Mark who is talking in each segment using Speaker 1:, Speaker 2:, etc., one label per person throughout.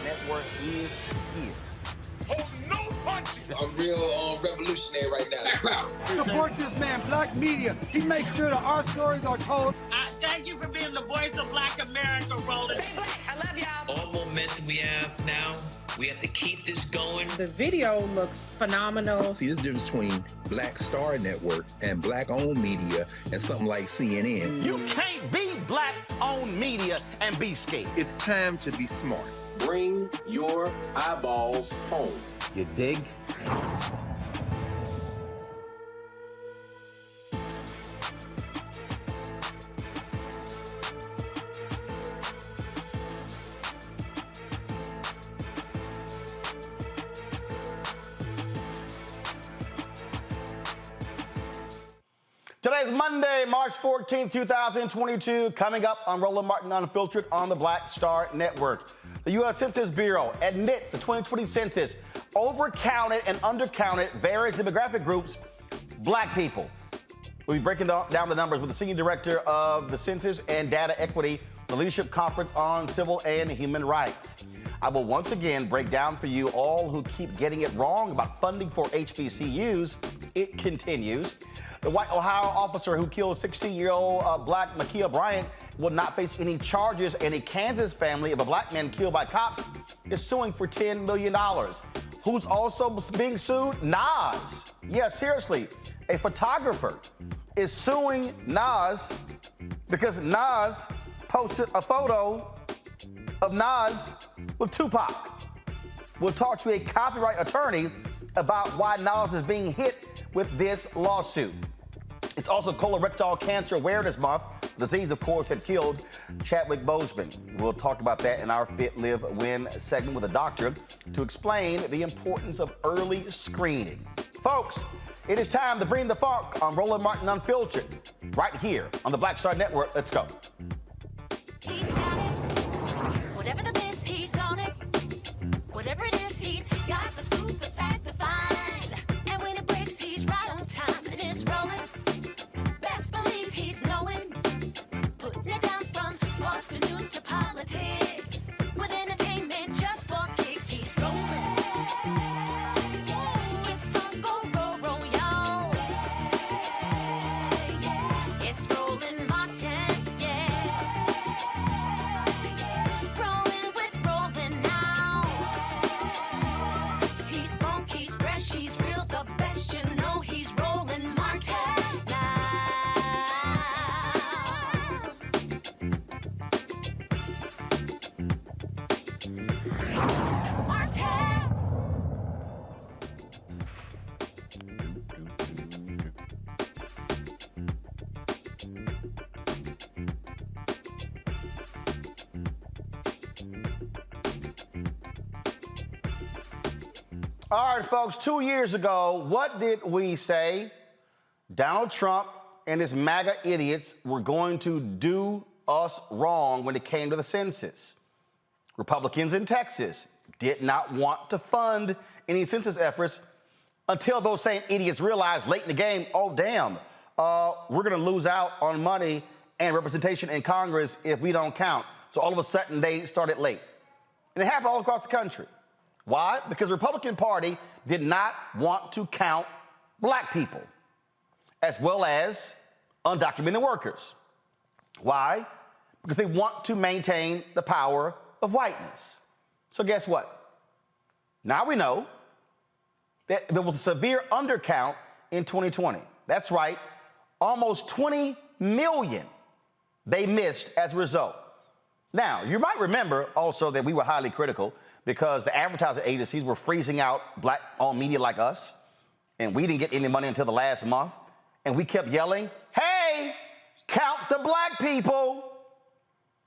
Speaker 1: Network is here.
Speaker 2: Hold no punches.
Speaker 3: I'm real revolutionary right now.
Speaker 4: Support this man, Black Media. He makes sure that our stories are told.
Speaker 5: Thank you for being the voice of Black America, Roland.
Speaker 6: Stay black. I love y'all.
Speaker 7: All momentum we have now, we have to keep this going.
Speaker 8: The video looks phenomenal.
Speaker 9: See, there's a difference between Black Star Network and Black-owned media and something like CNN.
Speaker 1: You can't be Black-owned media and be scared.
Speaker 10: It's time to be smart.
Speaker 11: Bring your eyeballs home.
Speaker 1: You dig? Today's Monday, March 14th, 2022. Coming up on Roland Martin Unfiltered on the Black Star Network. The U.S. Census Bureau admits the 2020 census overcounted and undercounted various demographic groups, Black people. We'll be breaking down the numbers with the Senior Director of the Census and Data Equity, the Leadership Conference on Civil and Human Rights. I will once again break down for you all who keep getting it wrong about funding for HBCUs. It continues. The white Ohio officer who killed 16-year-old Black Ma'Khia Bryant will not face any charges, and a Kansas family of a Black man killed by cops is suing for $10 million. Who's also being sued? Nas. Yeah, seriously, a photographer is suing Nas because Nas posted a photo of Nas with Tupac. We'll talk to a copyright attorney about why Nas is being hit with this lawsuit. It's also Colorectal Cancer Awareness Month, the disease, of course, that killed Chadwick Boseman. We'll talk about that in our Fit, Live, Win segment with a doctor to explain the importance of early screening. Folks, it is time to bring the funk on Roland Martin Unfiltered, right here on the Black Star Network. Let's go.
Speaker 12: He's got it. Whatever the miss, he's on it. Whatever it is, he's got the scoop, the fact, the find. And when it breaks, he's right on time and it's rolling. Best believe he's knowing. Putting it down from sports to news to politics. With entertainment just for kicks, he's rolling. It's on Go Roll Roll, y'all. It's Roland Martin, yeah. Rolling with Roland now. He's funky, he's fresh, he's real, the best, you know he's Roland Martin now. Martin.
Speaker 1: All right, folks, 2 years ago, what did we say? Donald Trump and his MAGA idiots were going to do us wrong when it came to the census. Republicans in Texas did not want to fund any census efforts until those same idiots realized late in the game, oh, damn, we're going to lose out on money and representation in Congress if we don't count. So all of a sudden, they started late. And it happened all across the country. Why? Because the Republican Party did not want to count Black people, as well as undocumented workers. Why? Because they want to maintain the power of whiteness. So guess what? Now we know that there was a severe undercount in 2020. That's right, almost 20 million they missed as a result. Now, you might remember also that we were highly critical because the advertising agencies were freezing out Black-owned media like us, and we didn't get any money until the last month, and we kept yelling, hey, count the Black people.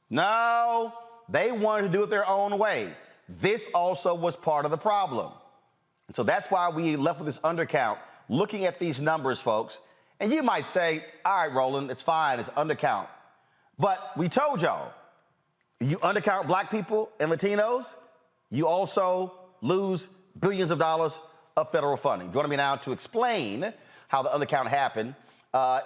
Speaker 1: No, They wanted to do it their own way. This also was part of the problem. And so that's why we left with this undercount, looking at these numbers, folks. And you might say, all right, Roland, it's fine, it's undercount. But we told y'all, you undercount black people and Latinos, you also lose billions of dollars of federal funding. Joining me now to explain how the undercount happened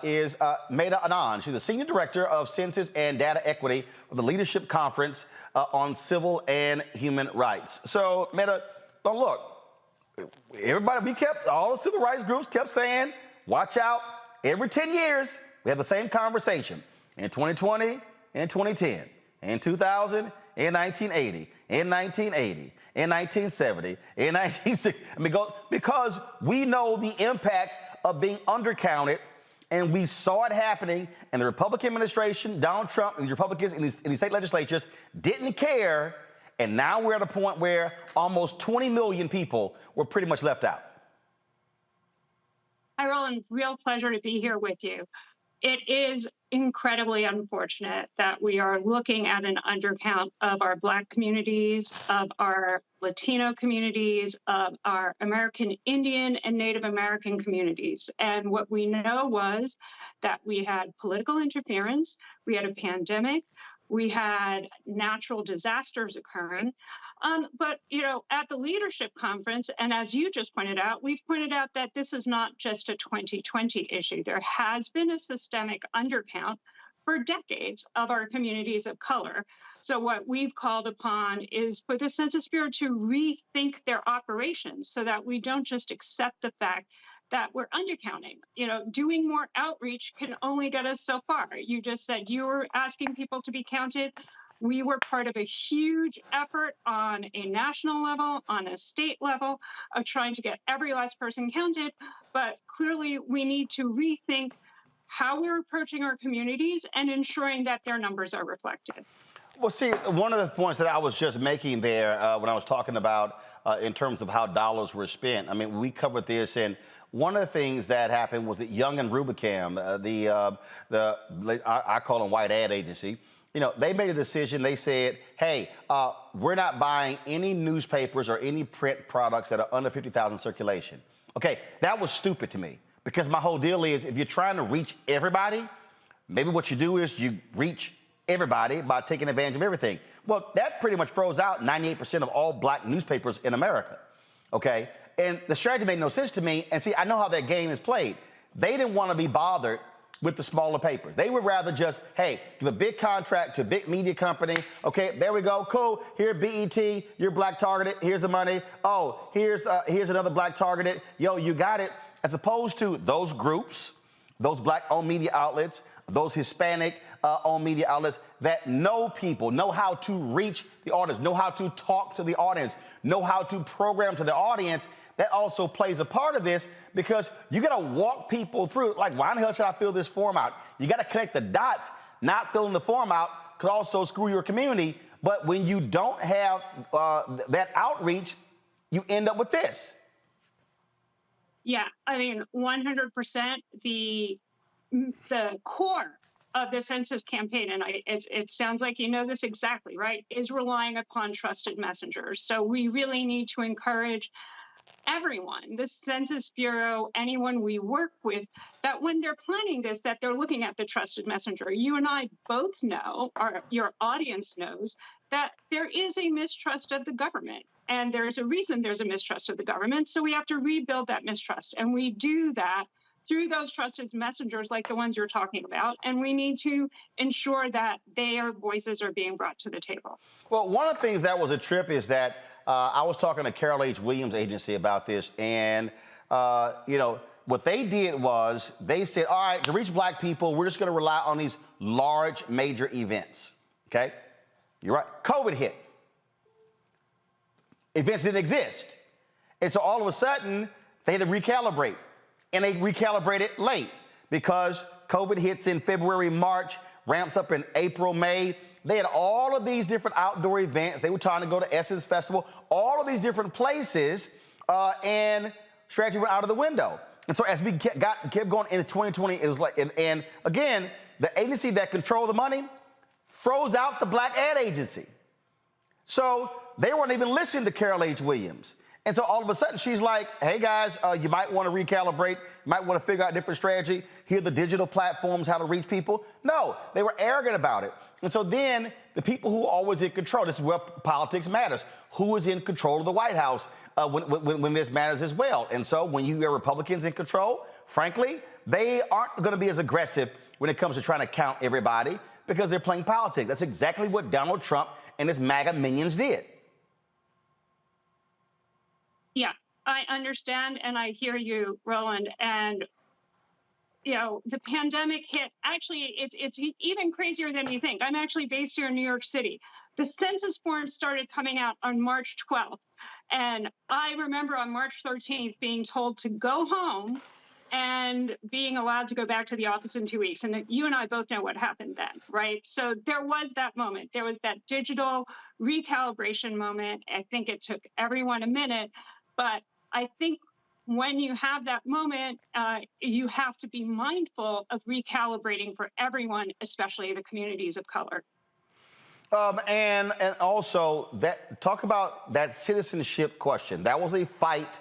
Speaker 1: is Ma'Khia Bryant. She's the Senior Director of Census and Data Equity for the Leadership Conference on Civil and Human Rights. So, Ma'Khia, look, everybody, all the civil rights groups kept saying, watch out, every 10 years, we have the same conversation. In 2020, in 2010, in 2000, in 1980, in 1980, in 1970, in 1960. I mean, because we know the impact of being undercounted, and we saw it happening, and the Republican administration, Donald Trump, and the Republicans in these state legislatures didn't care, and now we're at a point where almost 20 million people were pretty much left out.
Speaker 6: Hi, Roland. Real pleasure to be here with you. It is incredibly unfortunate that we are looking at an undercount of our Black communities, of our Latino communities, of our American Indian and Native American communities. And what we know was that we had political interference, we had a pandemic, we had natural disasters occurring. But, you know, at the leadership conference, and as you just pointed out, we've pointed out that this is not just a 2020 issue. There has been a systemic undercount for decades of our communities of color. So what we've called upon is for the Census Bureau to rethink their operations so that we don't just accept the fact that we're undercounting. You know, doing more outreach can only get us so far. You just said you were asking people to be counted. We were part of a huge effort on a national level, on a state level, of trying to get every last person counted. But clearly, we need to rethink how we're approaching our communities and ensuring that their numbers are reflected.
Speaker 1: Well, see, one of the points that I was just making there when I was talking about in terms of how dollars were spent, I mean, we covered this, and one of the things that happened was that Young and Rubicam, I call them white ad agency, you know, they made a decision. They said, hey, we're not buying any newspapers or any print products that are under 50,000 circulation. Okay, that was stupid to me, because my whole deal is if you're trying to reach everybody, maybe what you do is you reach everybody by taking advantage of everything. Well, that pretty much froze out 98% of all Black newspapers in America, okay? And the strategy made no sense to me, and see, I know how that game is played. They didn't want to be bothered with the smaller papers. They would rather just, hey, give a big contract to a big media company. Okay, there we go, cool. Here, BET, you're Black targeted. Here's the money. Oh, here's another Black targeted. Yo, you got it. As opposed to those groups, those Black-owned media outlets, those Hispanic-owned media outlets that know people, know how to reach the audience, know how to talk to the audience, know how to program to the audience. That also plays a part of this, because you got to walk people through. Like, why in the hell should I fill this form out? You got to connect the dots. Not filling the form out could also screw your community. But when you don't have that outreach, you end up with this.
Speaker 6: Yeah, I mean, 100%. The core of the census campaign, and it sounds like you know this exactly, right, is relying upon trusted messengers. So we really need to encourage everyone, the Census Bureau, anyone we work with, that when they're planning this, that they're looking at the trusted messenger. You and I both know, or your audience knows, that there is a mistrust of the government. And there's a reason there's a mistrust of the government. So we have to rebuild that mistrust. And we do that through those trusted messengers like the ones you're talking about. And we need to ensure that their voices are being brought to the table.
Speaker 1: Well, one of the things that was a trip is that I was talking to Carol H. Williams' agency about this. And, you know, what they did was they said, all right, to reach Black people, we're just going to rely on these large major events. OK, you're right. COVID hit. Events didn't exist. And so all of a sudden, they had to recalibrate. And they recalibrated late because COVID hits in February, March, ramps up in April, May. They had all of these different outdoor events. They were trying to go to Essence Festival, all of these different places, and strategy went out of the window. And so as we kept going into 2020, it was like, and again, the agency that controlled the money froze out the Black ad agency. So they weren't even listening to Carol H. Williams. And so all of a sudden she's like, hey guys, you might want to recalibrate, you might want to figure out a different strategy. Here are the digital platforms, how to reach people. No, they were arrogant about it. And so then the people who are always in control, this is where politics matters. Who is in control of the White House when this matters as well? And so when you have Republicans in control, frankly, they aren't going to be as aggressive when it comes to trying to count everybody because they're playing politics. That's exactly what Donald Trump and his MAGA minions did.
Speaker 6: Yeah, I understand and I hear you, Roland. And, you know, the pandemic hit. Actually, it's even crazier than you think. I'm actually based here in New York City. The census forms started coming out on March 12th. And I remember on March 13th being told to go home and being allowed to go back to the office in 2 weeks. And you and I both know what happened then, right? So there was that moment. There was that digital recalibration moment. I think it took everyone a minute. But I think when you have that moment, you have to be mindful of recalibrating for everyone, especially the communities of color.
Speaker 1: And also, talk about that citizenship question. That was a fight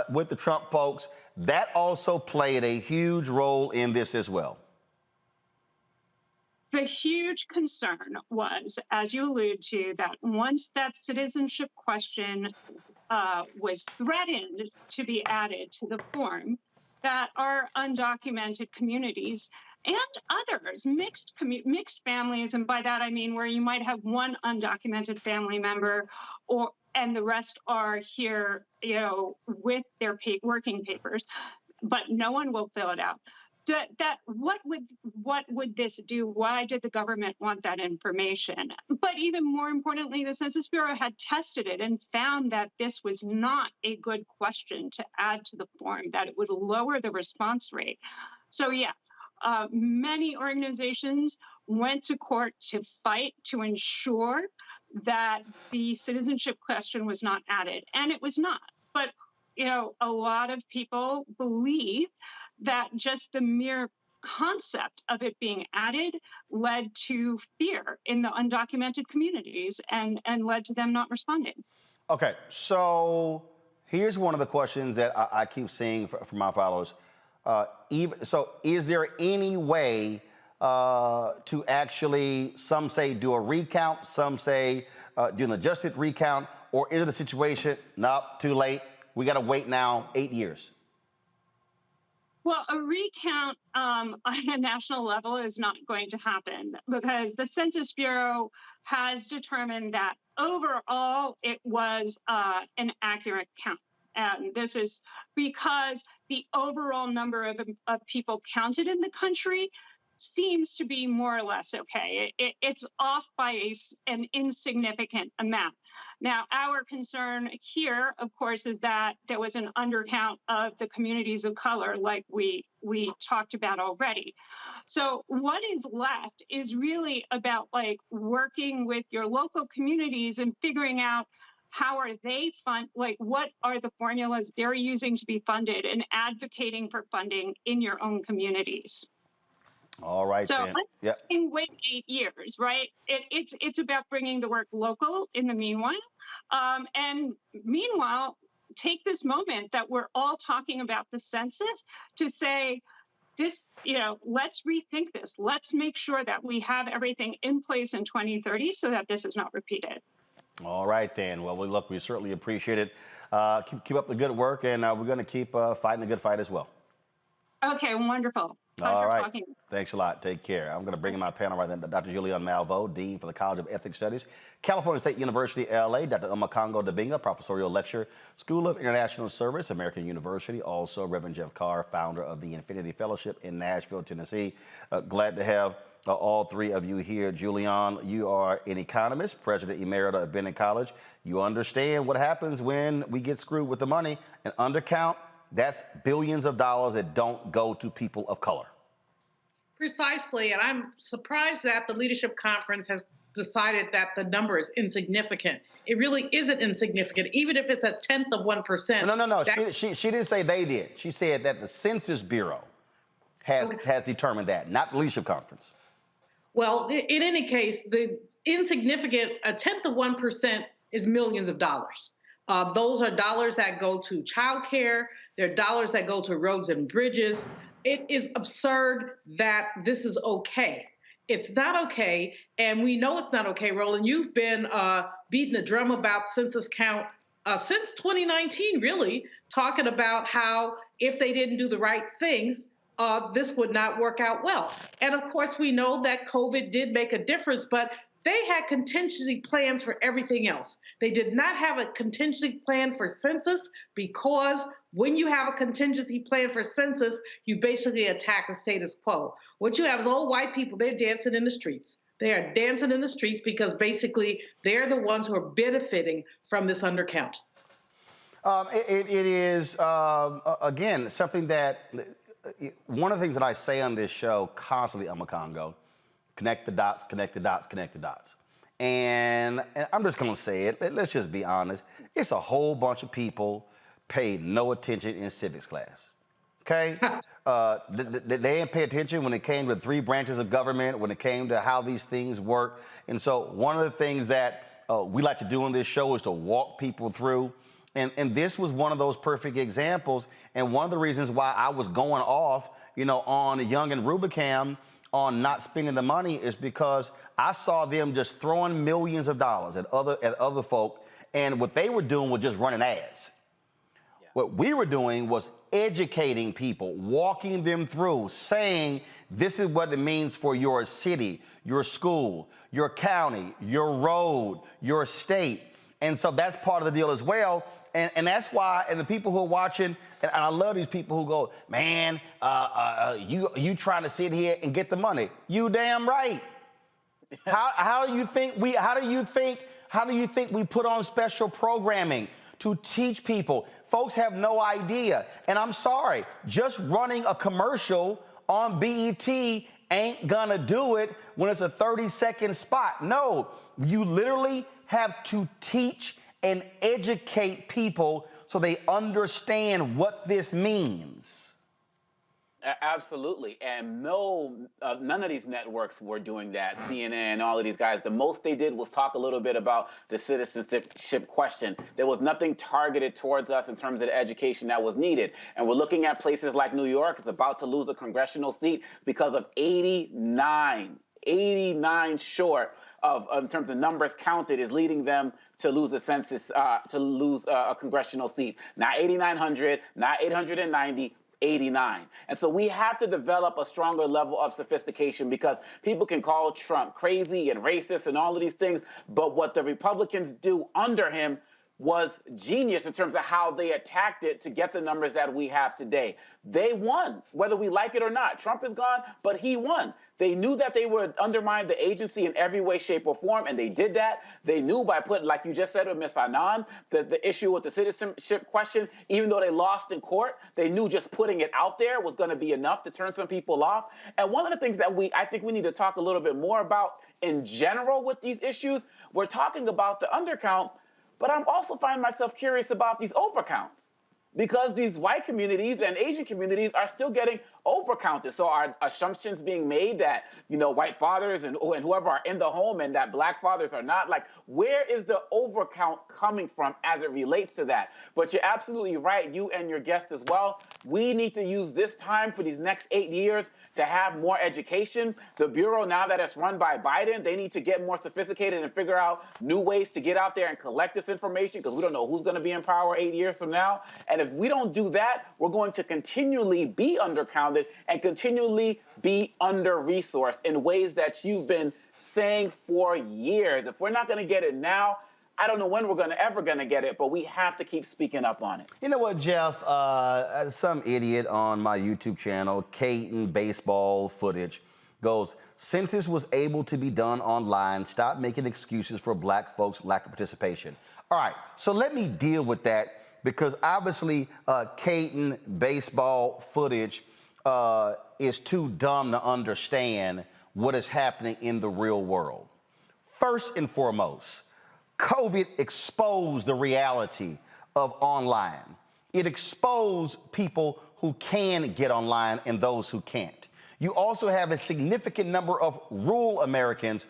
Speaker 1: with the Trump folks. That also played a huge role in this as well.
Speaker 6: The huge concern was, as you allude to, that once that citizenship question was threatened to be added to the form, that our undocumented communities and others, mixed families, and by that I mean where you might have one undocumented family member, and the rest are here, you know, with their working papers, but no one will fill it out. What would this do? Why did the government want that information? But even more importantly, the Census Bureau had tested it and found that this was not a good question to add to the form, that it would lower the response rate. So yeah, many organizations went to court to fight to ensure that the citizenship question was not added, and it was not. But you know, a lot of people believe that just the mere concept of it being added led to fear in the undocumented communities and led to them not responding.
Speaker 1: Okay, so here's one of the questions that I keep seeing from my followers. So is there any way to actually, some say do a recount, some say do an adjusted recount, or is it a situation, nope, too late, we got to wait now 8 years?
Speaker 6: Well, a recount on a national level is not going to happen because the Census Bureau has determined that overall it was an accurate count. And this is because the overall number of people counted in the country seems to be more or less okay. It's off by an insignificant amount. Now, our concern here, of course, is that there was an undercount of the communities of color, like we talked about already. So what is left is really about like working with your local communities and figuring out how are they what are the formulas they're using to be funded, and advocating for funding in your own communities.
Speaker 1: All right,
Speaker 6: so
Speaker 1: then.
Speaker 6: I'm saying wait 8 years, right? It's about bringing the work local in the meanwhile. And meanwhile, take this moment that we're all talking about the census to say, this, you know, let's rethink this. Let's make sure that we have everything in place in 2030 so that this is not repeated.
Speaker 1: All right, then. Well, look, we certainly appreciate it. Keep up the good work, and we're going to keep fighting the good fight as well.
Speaker 6: Okay, wonderful. Pleasure
Speaker 1: All right.
Speaker 6: talking.
Speaker 1: Thanks a lot. Take care. I'm going to bring in my panel right now, Dr. Julianne Malveaux, Dean for the College of Ethics Studies, California State University, LA, Dr. Omekongo Dibinga, Professorial Lecturer, School of International Service, American University, also Reverend Jeff Carr, founder of the Infinity Fellowship in Nashville, Tennessee. Glad to have all three of you here. Julianne, you are an economist, president emerita of Bennett College. You understand what happens when we get screwed with the money. And undercount, that's billions of dollars that don't go to people of color.
Speaker 8: Precisely, and I'm surprised that the Leadership Conference has decided that the number is insignificant. It really isn't insignificant, even if it's 1/10 of 1%.
Speaker 1: No. She didn't say they did. She said that the Census Bureau has determined that, not the Leadership Conference.
Speaker 8: Well, in any case, insignificant. A tenth of 1% is millions of dollars. Those are dollars that go to childcare. They're dollars that go to roads and bridges. It is absurd that this is okay. It's not okay, and we know it's not okay, Roland. You've been beating the drum about census count since 2019, really, talking about how if they didn't do the right things, this would not work out well. And of course, we know that COVID did make a difference, but they had contingency plans for everything else. They did not have a contingency plan for census, because when you have a contingency plan for census, you basically attack the status quo. What you have is old white people, they're dancing in the streets. They are dancing in the streets because basically they're the ones who are benefiting from this undercount.
Speaker 1: It is, again, something that, one of the things that I say on this show constantly, Congo, connect the dots, connect the dots, connect the dots. And I'm just going to say it. Let's just be honest. It's a whole bunch of people paid no attention in civics class. Okay? They didn't pay attention when it came to the three branches of government, when it came to how these things work. And so one of the things that we like to do on this show is to walk people through. And this was one of those perfect examples. And one of the reasons why I was going off, on Young and Rubicam on not spending the money is because I saw them just throwing millions of dollars at other folk. And what they were doing was just running ads. Yeah. What we were doing was educating people, walking them through, saying, this is what it means for your city, your school, your county, your road, your state. And so that's part of the deal as well. And that's why, and the people who are watching, and I love these people who go, man, you trying to sit here and get the money. You damn right. How do you think we put on special programming to teach people? Folks have no idea. And I'm sorry, just running a commercial on BET ain't gonna do it when it's a 30-second spot. No, you literally have to teach and educate people so they understand what this means.
Speaker 10: Absolutely. And none of these networks were doing that. CNN, all of these guys, the most they did was talk a little bit about the citizenship question. There was nothing targeted towards us in terms of the education that was needed. And we're looking at places like New York. It's about to lose a congressional seat because of 89 short of, in terms of numbers counted, is leading them to lose a census, to lose a congressional seat. Not 8,900, not 890, 89. And so we have to develop a stronger level of sophistication, because people can call Trump crazy and racist and all of these things, but what the Republicans do under him was genius in terms of how they attacked it to get the numbers that we have today. They won, whether we like it or not. Trump is gone, but he won. They knew that they would undermine the agency in every way, shape, or form, and they did that. They knew by putting, like you just said with Ms. Anand, the issue with the citizenship question, even though they lost in court, they knew just putting it out there was going to be enough to turn some people off. And one of the things that I think we need to talk a little bit more about in general with these issues, we're talking about the undercount, but I'm also finding myself curious about these overcounts, because these white communities and Asian communities are still getting overcounted. So are assumptions being made that, white fathers and whoever are in the home and that black fathers are not? Like, where is the overcount coming from as it relates to that? But you're absolutely right, you and your guest as well. We need to use this time for these next 8 years to have more education. The Bureau, now that it's run by Biden, they need to get more sophisticated and figure out new ways to get out there and collect this information, because we don't know who's going to be in power 8 years from now. And if we don't do that, we're going to continually be undercounted and continually be under-resourced in ways that you've been saying for years. If we're not going to get it now, I don't know when we're ever going to get it, but we have to keep speaking up on it.
Speaker 1: You know what, Jeff? Some idiot on my YouTube channel, Caton Baseball Footage, goes, census was able to be done online. Stop making excuses for black folks' lack of participation. All right, so let me deal with that, because obviously Caton Baseball Footage is too dumb to understand what is happening in the real world. First and foremost, COVID exposed the reality of online. It exposed people who can get online and those who can't. You also have a significant number of rural Americans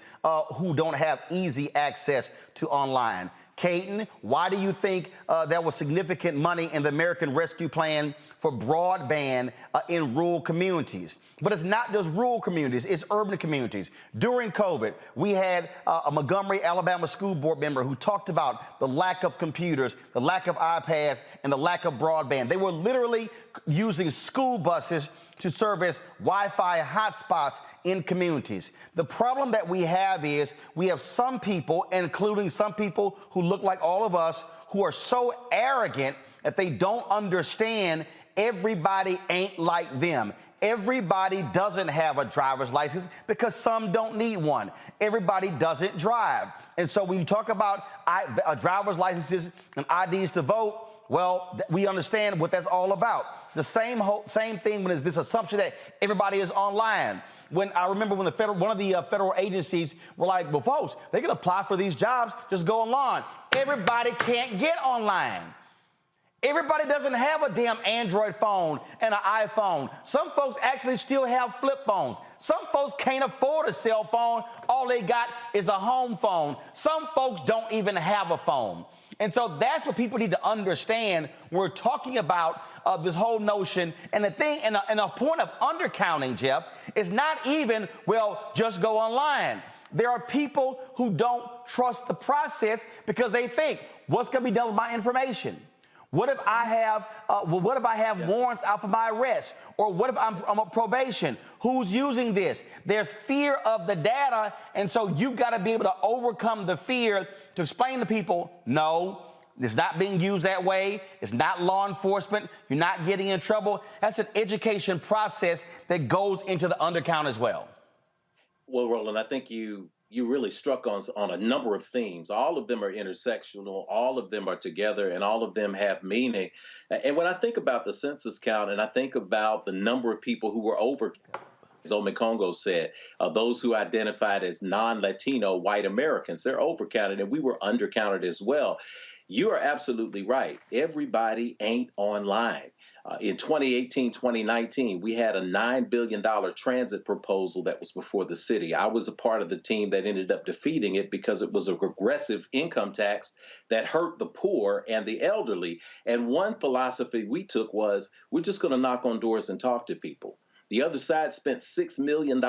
Speaker 1: who don't have easy access to online. Caton, why do you think there was significant money in the American Rescue Plan for broadband in rural communities? But it's not just rural communities, it's urban communities. During COVID, we had a Montgomery, Alabama school board member who talked about the lack of computers, the lack of iPads, and the lack of broadband. They were literally using school buses to service Wi-Fi hotspots in communities. The problem that we have is we have some people, including some people who look like all of us, who are so arrogant that they don't understand everybody ain't like them. Everybody doesn't have a driver's license because some don't need one. Everybody doesn't drive. And so when you talk about driver's licenses and IDs to vote, well, we understand what that's all about. The same thing when there's this assumption that everybody is online. When I remember when one of the federal agencies were like, well, folks, they can apply for these jobs, just go online. Everybody can't get online. Everybody doesn't have a damn Android phone and an iPhone. Some folks actually still have flip phones. Some folks can't afford a cell phone. All they got is a home phone. Some folks don't even have a phone. And so that's what people need to understand. We're talking about this whole notion. And the thing, and a point of undercounting, Jeff, is not even, well, just go online. There are people who don't trust the process because they think, what's going to be done with my information? What if I have warrants out for my arrest? Or what if I'm on probation? Who's using this? There's fear of the data, and so you've got to be able to overcome the fear to explain to people, no, it's not being used that way. It's not law enforcement. You're not getting in trouble. That's an education process that goes into the undercount as well.
Speaker 11: Well, Roland, I think you really struck on a number of themes. All of them are intersectional, all of them are together, and all of them have meaning. And when I think about the census count and I think about the number of people who were over, as Omekongo said, those who identified as non-Latino white Americans, they're overcounted, and we were undercounted as well. You are absolutely right. Everybody ain't online. In 2018, 2019, we had a $9 billion transit proposal that was before the city. I was a part of the team that ended up defeating it because it was a regressive income tax that hurt the poor and the elderly. And one philosophy we took was, we're just going to knock on doors and talk to people. The other side spent $6 million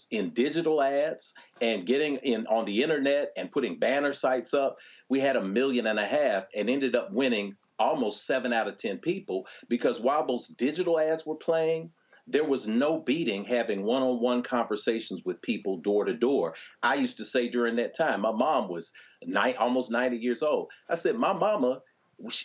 Speaker 11: in digital ads and getting in on the internet and putting banner sites up. We had $1.5 million and ended up winning almost 7 out of 10 people, because while those digital ads were playing, there was no beating having one-on-one conversations with people door to door. I used to say during that time, my mom was almost 90 years old. I said, my mama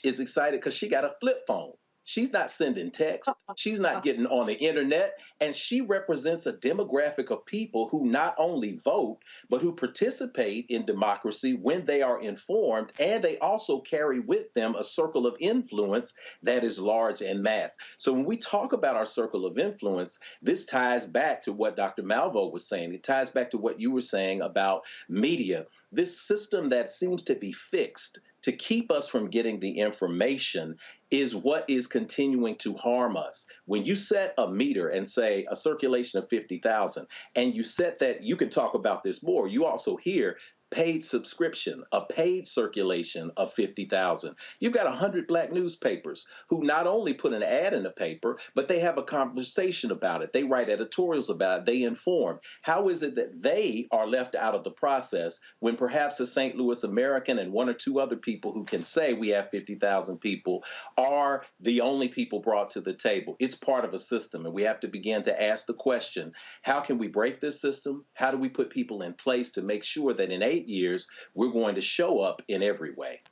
Speaker 11: is excited because she got a flip phone. She's not sending text. She's not getting on the internet. And she represents a demographic of people who not only vote, but who participate in democracy when they are informed. And they also carry with them a circle of influence that is large and mass. So when we talk about our circle of influence, this ties back to what Dr. Malvo was saying. It ties back to what you were saying about media. This system that seems to be fixed to keep us from getting the information is what is continuing to harm us. When you set a meter and say a circulation of 50,000, and you set that, you can talk about this more, you also hear paid subscription, a paid circulation of 50,000. You've got 100 black newspapers who not only put an ad in the paper, but they have a conversation about it. They write editorials about it. They inform. How is it that they are left out of the process when perhaps a St. Louis American and 1 or 2 other people who can say we have 50,000 people are the only people brought to the table? It's part of a system, and we have to begin to ask the question, how can we break this system? How do we put people in place to make sure that in 8 years, we're going to show up in every way?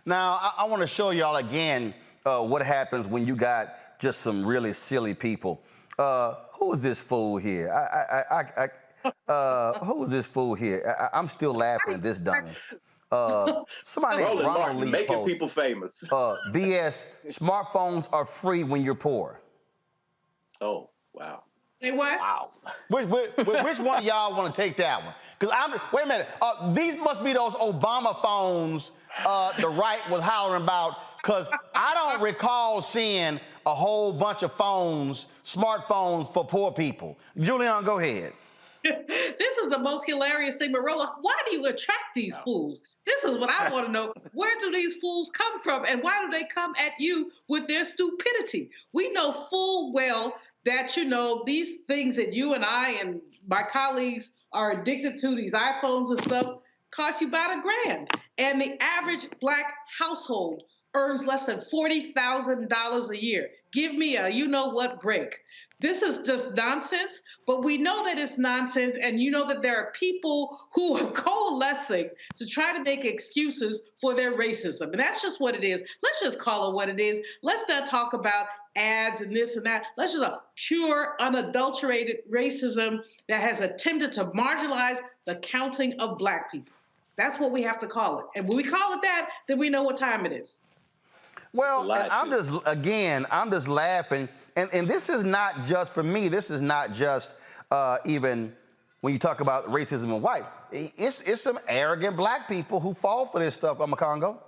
Speaker 1: Now, I want to show y'all again what happens when you got just some really silly people. Who is this fool here? Who is this fool here? I'm still laughing at this dummy. Somebody named
Speaker 11: Roland
Speaker 1: Ronald
Speaker 11: Martin,
Speaker 1: Lee
Speaker 11: making
Speaker 1: post,
Speaker 11: people famous.
Speaker 1: BS, smartphones are free when you're poor.
Speaker 11: Oh, wow.
Speaker 8: Say what?
Speaker 10: Wow.
Speaker 1: Which one of y'all want to take that one? Because wait a minute. These must be those Obama phones the right was hollering about. Because I don't recall seeing a whole bunch of phones, smartphones for poor people. Julian, go ahead.
Speaker 8: This is the most hilarious thing, Marola. Why do you attract these fools? This is what I want to know. Where do these fools come from, and why do they come at you with their stupidity? We know full well that, these things that you and I and my colleagues are addicted to, these iPhones and stuff, cost you about $1,000. And the average Black household earns less than $40,000 a year. Give me a you-know-what break. This is just nonsense, but we know that it's nonsense, and you know that there are people who are coalescing to try to make excuses for their racism. And that's just what it is. Let's just call it what it is. Let's not talk about ads and this and that. Let's just pure, unadulterated racism that has attempted to marginalize the counting of Black people. That's what we have to call it. And when we call it that, then we know what time it is.
Speaker 1: Well, and I'm just laughing. And this is not just for me. This is not just even when you talk about racism and white. It's some arrogant Black people who fall for this stuff, Congo.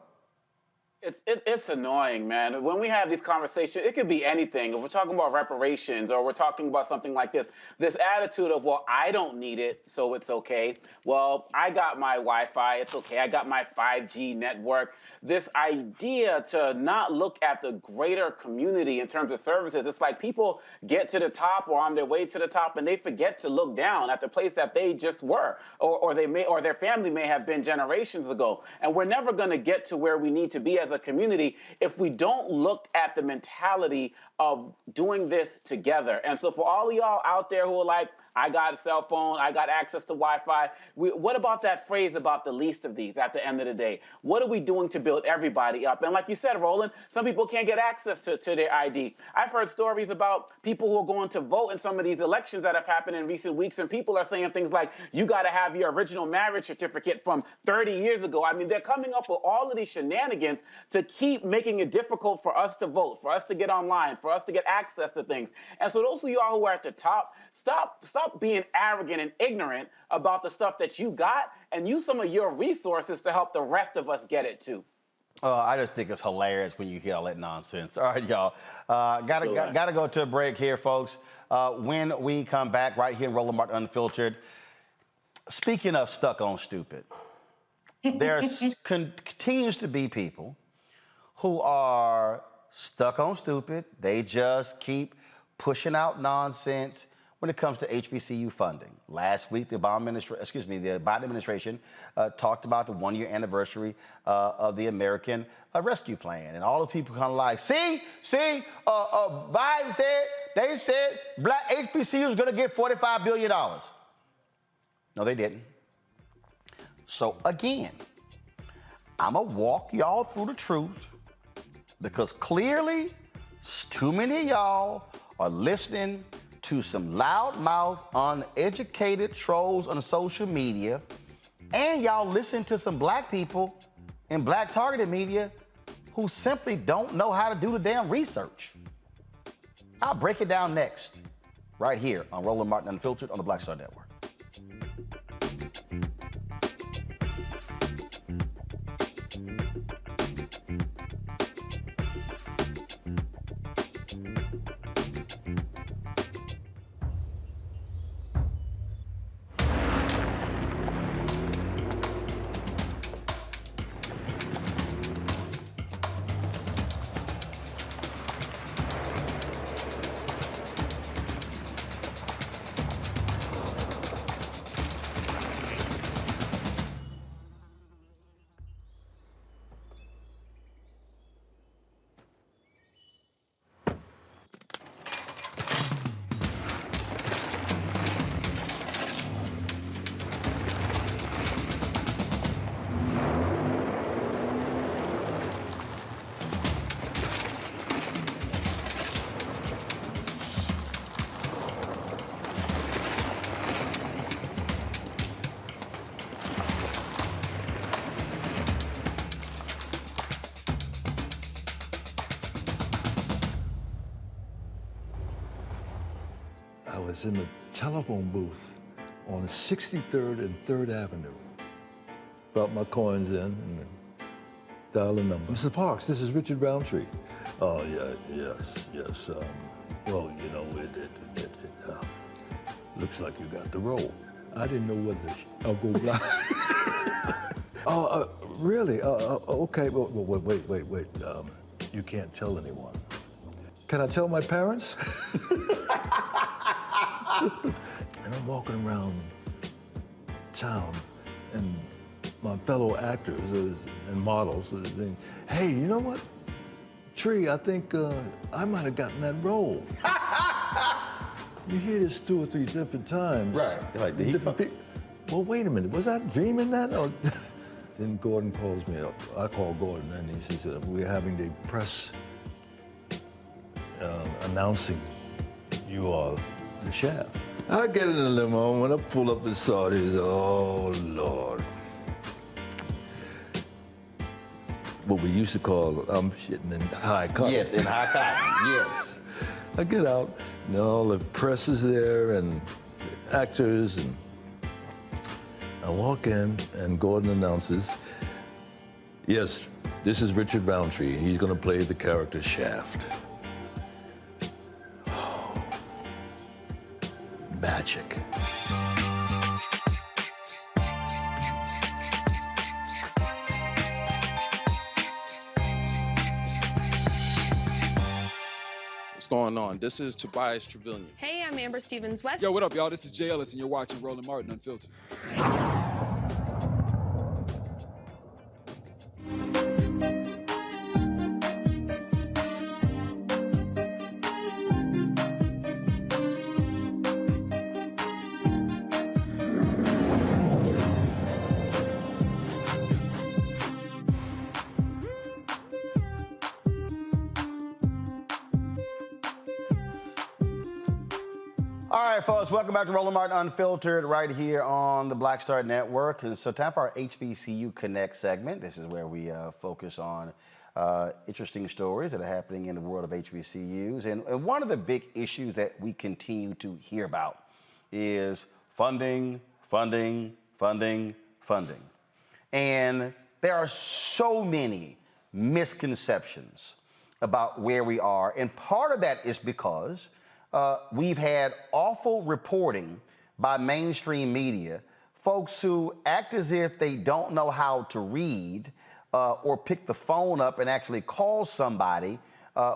Speaker 10: It's annoying, man. When we have these conversations, it could be anything. If we're talking about reparations or we're talking about something like this attitude of, well, I don't need it, so it's okay. Well, I got my Wi-Fi, it's okay. I got my 5G network. This idea to not look at the greater community in terms of services. It's like people get to the top or on their way to the top and they forget to look down at the place that they just were, or their family may have been generations ago. And we're never going to get to where we need to be as a community if we don't look at the mentality of doing this together. And so for all of y'all out there who are like, I got a cell phone, I got access to Wi-Fi. What about that phrase about the least of these at the end of the day? What are we doing to build everybody up? And like you said, Roland, some people can't get access to their ID. I've heard stories about people who are going to vote in some of these elections that have happened in recent weeks, and people are saying things like, you got to have your original marriage certificate from 30 years ago. I mean, they're coming up with all of these shenanigans to keep making it difficult for us to vote, for us to get online, for us to get access to things. And so those of y'all who are at the top, stop being arrogant and ignorant about the stuff that you got and use some of your resources to help the rest of us get it too.
Speaker 1: I just think it's hilarious when you hear all that nonsense. All right, y'all. Gotta go to a break here, folks. When we come back right here in Roland Martin Unfiltered, speaking of stuck on stupid, there continues to be people who are stuck on stupid. They just keep pushing out nonsense when it comes to HBCU funding. Last week, the Biden administration talked about the one-year anniversary of the American Rescue Plan. And all the people kind of like, Biden said Black HBCU is going to get $45 billion. No, they didn't. So again, I'm going to walk y'all through the truth because clearly too many of y'all are listening to some loudmouth, uneducated trolls on social media, and y'all listen to some Black people in Black targeted media who simply don't know how to do the damn research. I'll break it down next, right here on Roland Martin Unfiltered on the Black Star Network.
Speaker 13: I was in the telephone booth on 63rd and 3rd Avenue. Brought my coins in and dialed the number. Mr. Parks, this is Richard Roundtree. Oh, yeah, yes. Well, you know, it looks like you got the role. I didn't know whether I'll go blind. Oh, really? Okay, well, wait. You can't tell anyone. Can I tell my parents? And I'm walking around town, and my fellow actors and models are saying, hey, you know what? Tree, I think I might have gotten that role. You hear this 2 or 3 different times.
Speaker 1: Right. Like, did he come?
Speaker 13: Well, wait a minute. Was I dreaming that? Or then Gordon calls me up. I call Gordon, and he says, we're having the press announcing you are the chef. I get in the limo. When I pull up and saw this, oh, Lord. What we used to call, I'm shitting in high cotton.
Speaker 1: Yes, in high cotton, yes.
Speaker 13: I get out, and all the press is there, and the actors, and I walk in, and Gordon announces, yes, this is Richard Roundtree. He's gonna play the character Shaft. Oh, magic.
Speaker 14: What's going on? This is Tobias Trevelyan.
Speaker 15: Hey, I'm Amber Stevens-West.
Speaker 14: Yo, what up, y'all? This is Jay Ellis, and you're watching Roland Martin Unfiltered.
Speaker 1: All right, folks, welcome back to Roland Martin Unfiltered right here on the Black Star Network. And so time for our HBCU Connect segment. This is where we focus on interesting stories that are happening in the world of HBCUs. And one of the big issues that we continue to hear about is funding. And there are so many misconceptions about where we are. And part of that is because we've had awful reporting by mainstream media, folks who act as if they don't know how to read or pick the phone up and actually call somebody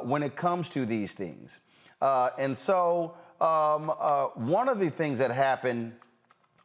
Speaker 1: when it comes to these things. And so one of the things that happened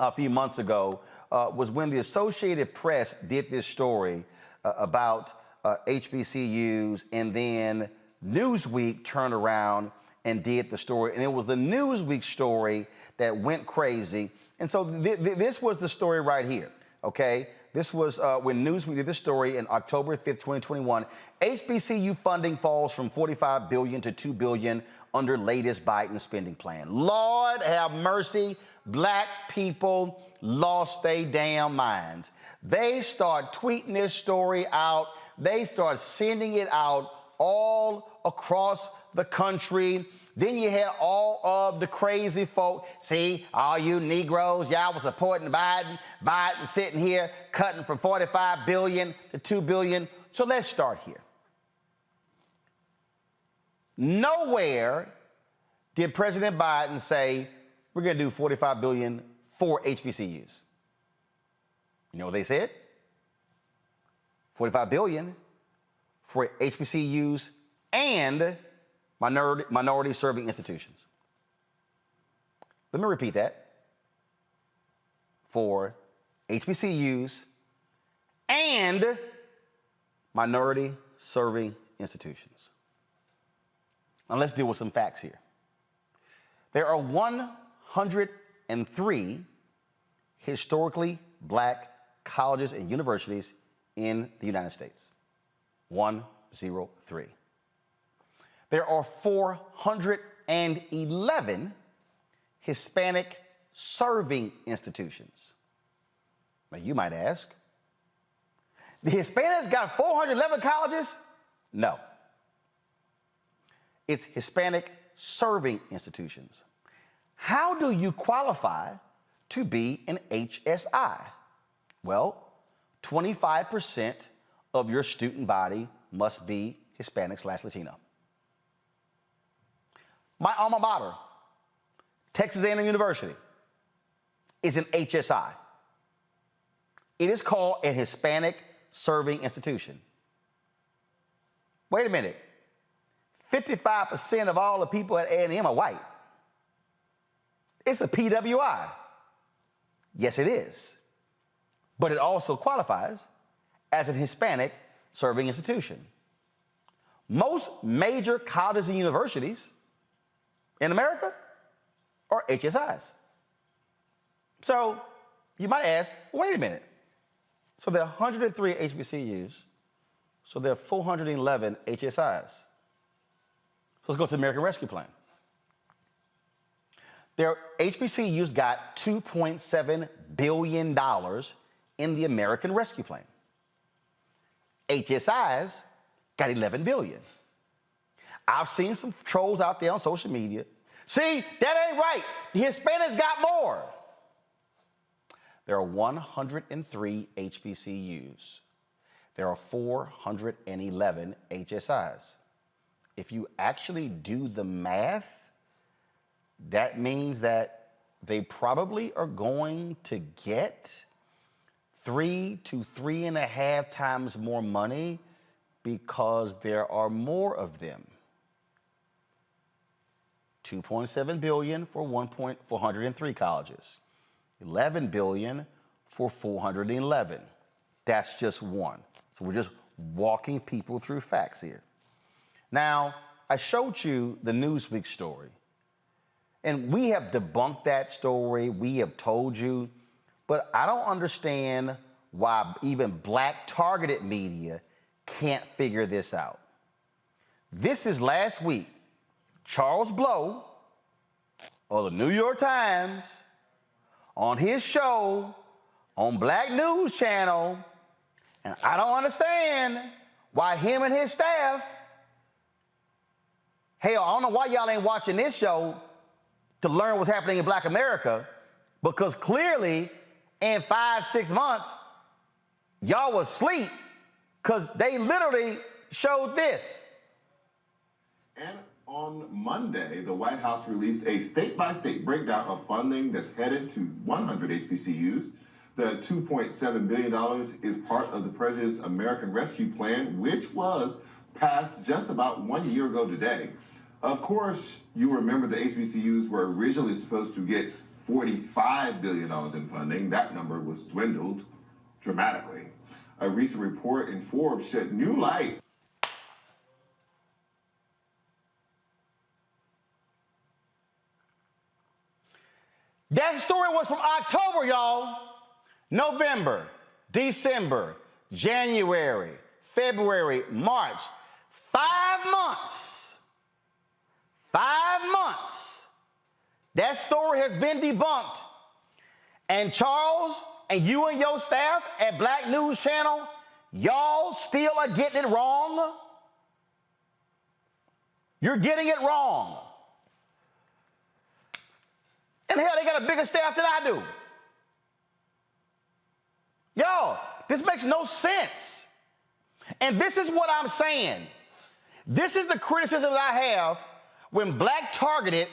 Speaker 1: a few months ago was when the Associated Press did this story about HBCUs, and then Newsweek turned around and did the story. And it was the Newsweek story that went crazy. And so this was the story right here, okay? This was when Newsweek did this story in October 5th, 2021. HBCU funding falls from $45 billion to $2 billion under latest Biden spending plan. Lord have mercy, black people lost their damn minds. They start tweeting this story out. They start sending it out all across the country. Then you had all of the crazy folk. See, all you Negroes, y'all was supporting Biden. Biden sitting here cutting from $45 billion to $2 billion. So let's start here. Nowhere did President Biden say, we're going to do $45 billion for HBCUs. You know what they said? $45 billion for HBCUs and minority serving institutions. Let me repeat that. For HBCUs and minority serving institutions. Now let's deal with some facts here. There are 103 historically black colleges and universities in the United States. 103. There are 411 Hispanic serving institutions. Now you might ask, the Hispanics got 411 colleges? No. It's Hispanic serving institutions. How do you qualify to be an HSI? Well, 25% of your student body must be Hispanic/Latino. My alma mater, Texas A&M University, is an HSI. It is called a Hispanic Serving Institution. Wait a minute. 55% of all the people at A&M are white. It's a PWI. Yes, it is. But it also qualifies as an Hispanic serving institution. Most major colleges and universities in America are HSIs. So you might ask, wait a minute. So there are 103 HBCUs, so there are 411 HSIs. So let's go to the American Rescue Plan. Their HBCUs got $2.7 billion in the American Rescue Plan. HSIs got $11 billion. I've seen some trolls out there on social media. See, that ain't right. The Hispanics got more. There are 103 HBCUs. There are 411 HSIs. If you actually do the math, that means that they probably are going to get 3 to 3.5 times more money because there are more of them. $2.7 billion for 403 colleges. $11 billion for 411. That's just one. So we're just walking people through facts here. Now, I showed you the Newsweek story. And we have debunked that story. We have told you. But I don't understand why even black targeted media can't figure this out. This is last week. Charles Blow of the New York Times on his show on Black News Channel, and I don't understand why him and his staff, hell, I don't know why y'all ain't watching this show to learn what's happening in Black America, because clearly in 5-6 months, y'all was asleep, because they literally showed this.
Speaker 15: And on Monday, the White House released a state-by-state breakdown of funding that's headed to 100 HBCUs. The $2.7 billion is part of the president's American Rescue Plan, which was passed just about 1 year ago today. Of course, you remember the HBCUs were originally supposed to get $45 billion in funding. That number was dwindled dramatically. A recent report in Forbes shed new light.
Speaker 1: That story was from October, y'all. November, December, January, February, March. 5 months. 5 months. That story has been debunked. And Charles and you and your staff at Black News Channel, y'all still are getting it wrong. You're getting it wrong. And hell, they got a bigger staff than I do. Y'all, this makes no sense. And this is what I'm saying. This is the criticism that I have when black targeted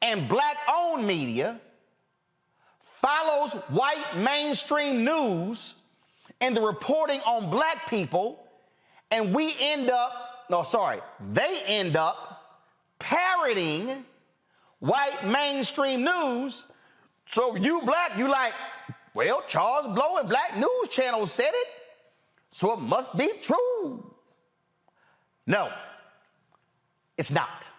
Speaker 1: and black owned media follows white mainstream news and the reporting on black people, and we end up, they end up parroting white mainstream news. So you black, you like, well, Charles Blow and Black News Channel said it, so it must be true. No, it's not.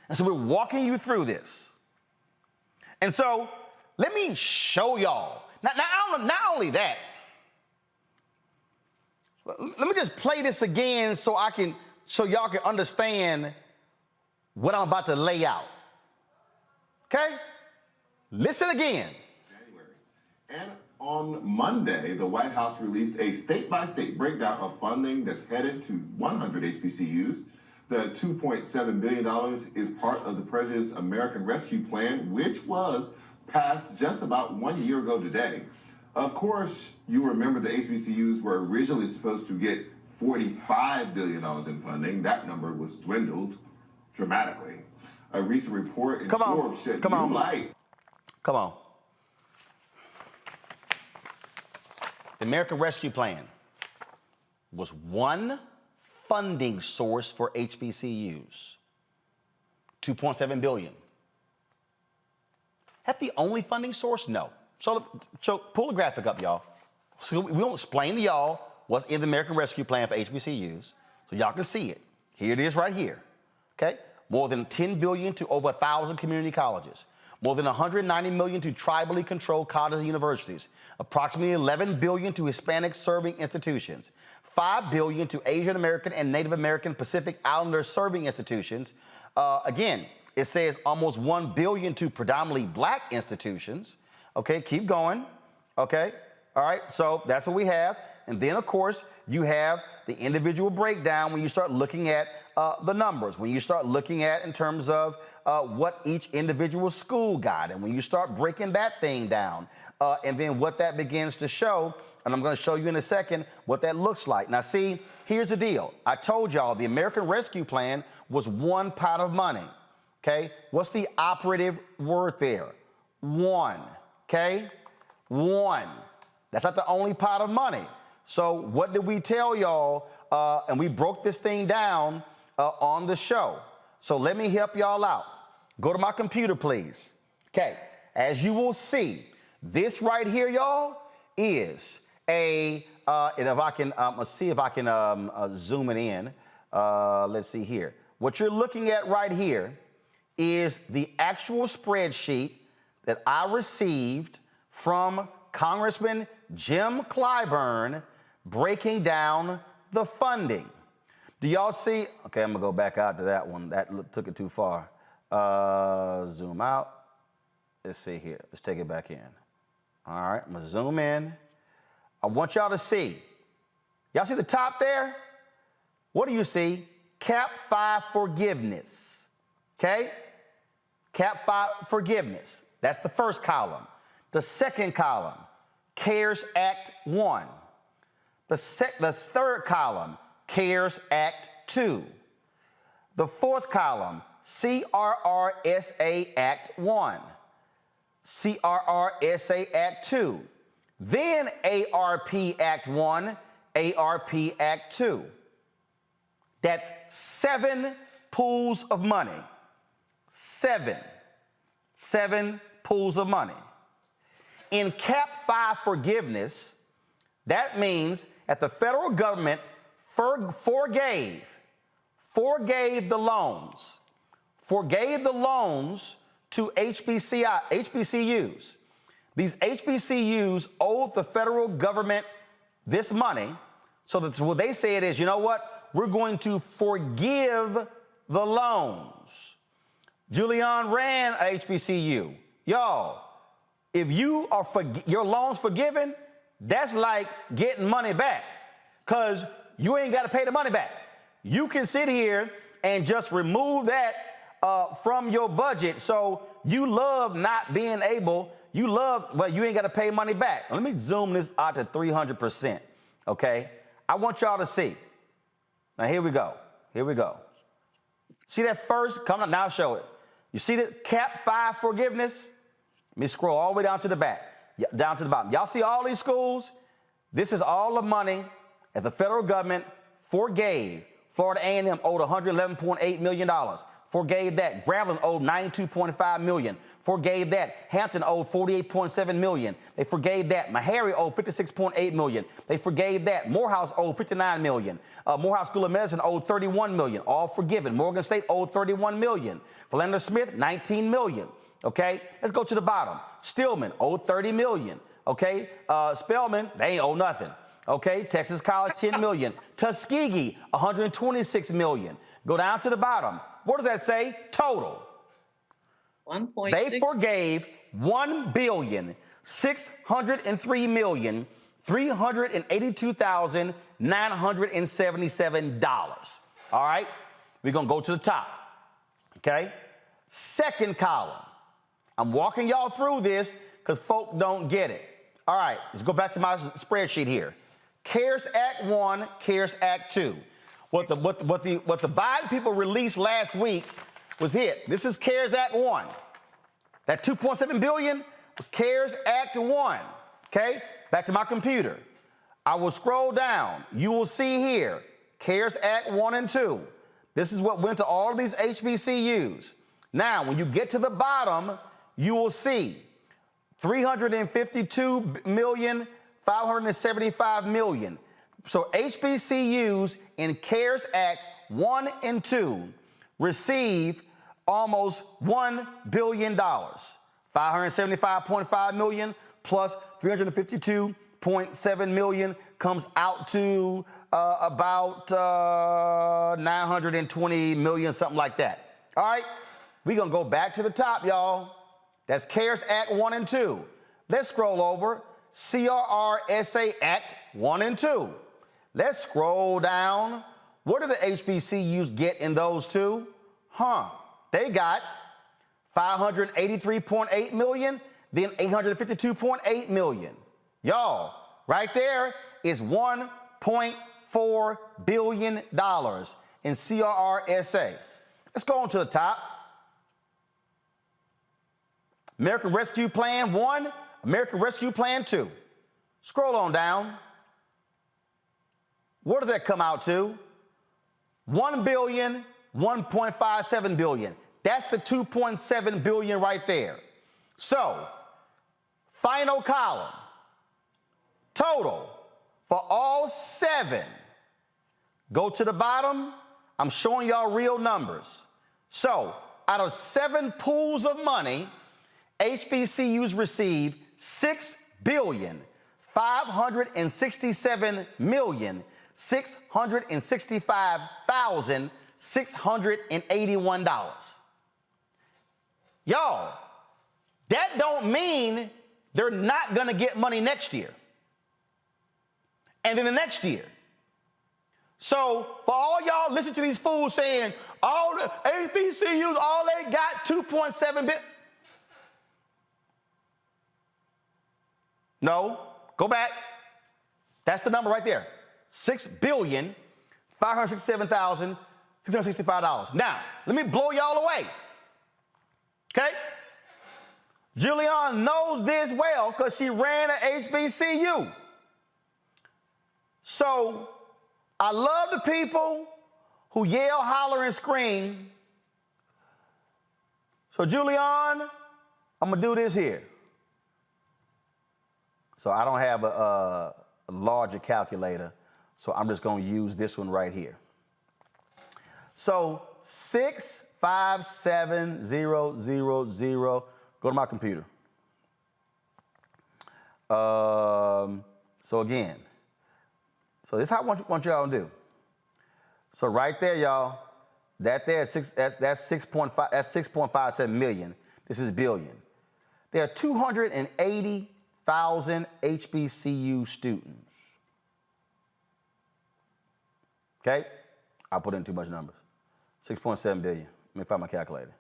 Speaker 1: And so we're walking you through this. And so let me show y'all. Not only that, let me just play this again so y'all can understand what I'm about to lay out. Okay? Listen again.
Speaker 15: And on Monday, the White House released a state-by-state breakdown of funding that's headed to 100 HBCUs. The $2.7 billion is part of the President's American Rescue Plan, which was passed just about 1 year ago today. Of course, you remember the HBCUs were originally supposed to get $45 billion in funding. That number was dwindled dramatically. A recent report in Forbes shed new light.
Speaker 1: Come on. The American Rescue Plan was one funding source for HBCUs. $2.7 billion. That the only funding source? No. So pull the graphic up, y'all. So we'll explain to y'all what's in the American Rescue Plan for HBCUs, so y'all can see it. Here it is right here. Okay? More than $10 billion to over 1,000 community colleges. More than $190 million to tribally controlled colleges and universities. Approximately $11 billion to Hispanic serving institutions. $5 billion to Asian American and Native American Pacific Islander serving institutions. Again, it says almost $1 billion to predominantly black institutions. Okay, keep going. Okay, all right, so that's what we have. And then, of course, you have the individual breakdown when you start looking at the numbers, when you start looking at in terms of what each individual school got, and when you start breaking that thing down, and then what that begins to show, and I'm going to show you in a second what that looks like. Now, see, here's the deal. I told y'all the American Rescue Plan was one pot of money, okay? What's the operative word there? One, okay? One. That's not the only pot of money. So what did we tell y'all? And we broke this thing down on the show. So let me help y'all out. Go to my computer, please. Okay, as you will see, this right here, y'all, is and if I can, let's see if I can zoom it in. Let's see here. What you're looking at right here is the actual spreadsheet that I received from Congressman Jim Clyburn breaking down the funding. Do y'all see? Okay, I'm gonna go back out to that one. That took it too far. Zoom out. Let's see here. Let's take it back in. All right, I'm gonna zoom in. I want y'all to see. Y'all see the top there? What do you see? Cap 5 forgiveness. Okay? Cap 5 forgiveness. That's the first column. The second column, CARES Act 1. The third column, CARES Act 2. The fourth column, CRRSA Act 1. CRRSA Act 2. Then ARP Act 1, ARP Act 2. That's 7 pools of money. 7 pools of money. In Cap 5 forgiveness, that means that the federal government forgave the loans to HBCUs. These HBCUs owed the federal government this money, so that what they said is, you know what, we're going to forgive the loans. Julian ran a HBCU. Y'all, if you are your loans forgiven, that's like getting money back, because you ain't got to pay the money back. You can sit here and just remove that from your budget. So you love not being able, you ain't got to pay money back. Let me zoom this out to 300%, okay? I want y'all to see. Now, here we go. Here we go. See that first? Come on, now show it. You see the Cap 5 forgiveness? Let me scroll all the way down to the back, down to the bottom. Y'all see all these schools? This is all the money that the federal government forgave. Florida A&M owed $111.8 million. Forgave that. Grambling owed $92.5 million. Forgave that. Hampton owed $48.7 million. They forgave that. Meharry owed $56.8 million. They forgave that. Morehouse owed $59 million. Morehouse School of Medicine owed $31 million. All forgiven. Morgan State owed $31 million. Philander Smith, $19 million. Okay, let's go to the bottom. Stillman owed $30 million. Okay, Spelman, they ain't owe nothing. Okay, Texas College, $10 million. Tuskegee, $126 million. Go down to the bottom. What does that say? Total.
Speaker 8: 1.6.
Speaker 1: They forgave $1,603,382,977. All right? We're going to go to the top, okay? Second column. I'm walking y'all through this because folk don't get it. All right, let's go back to my spreadsheet here. CARES Act 1, CARES Act 2. What the Biden people released last week was it. This is CARES Act 1. That $2.7 billion was CARES Act 1, okay? Back to my computer. I will scroll down. You will see here, CARES Act 1 and 2. This is what went to all of these HBCUs. Now, when you get to the bottom, you will see $352,575,000,000. So HBCUs in CARES Act 1 and 2 receive almost $1 billion. $575.5 million plus $352.7 million comes out to about $920 million, something like that. All right, we're gonna go back to the top, y'all. That's CARES Act 1 and 2. Let's scroll over. CRRSA Act 1 and 2. Let's scroll down. What do the HBCUs get in those two? They got $583.8 million, then $852.8 million. Y'all, right there is $1.4 billion in CRRSA. Let's go on to the top. American Rescue Plan 1, American Rescue Plan 2. Scroll on down. What does that come out to? $1 billion, $1.57 billion. That's the $2.7 billion right there. So, final column, total for all 7. Go to the bottom. I'm showing y'all real numbers. So, out of 7 pools of money, HBCUs receive $6,567,665,681. Y'all, that don't mean they're not gonna get money next year. And then the next year. So for all y'all listen to these fools saying, all the HBCUs, all they got $2.7 billion. No, go back. That's the number right there. $6,567,665. Now, let me blow y'all away. Okay? Julianne knows this well because she ran an HBCU. So, I love the people who yell, holler, and scream. So, Julianne, I'm going to do this here. So I don't have a larger calculator, so I'm just going to use this one right here. So 657,000, go to my computer. So again, so this is how I want y'all to do. So right there, y'all, that's 6.57 million. This is billion. There are 280,000 HBCU students. Okay? I put in too much numbers. 6.7 billion. Let me find my calculator.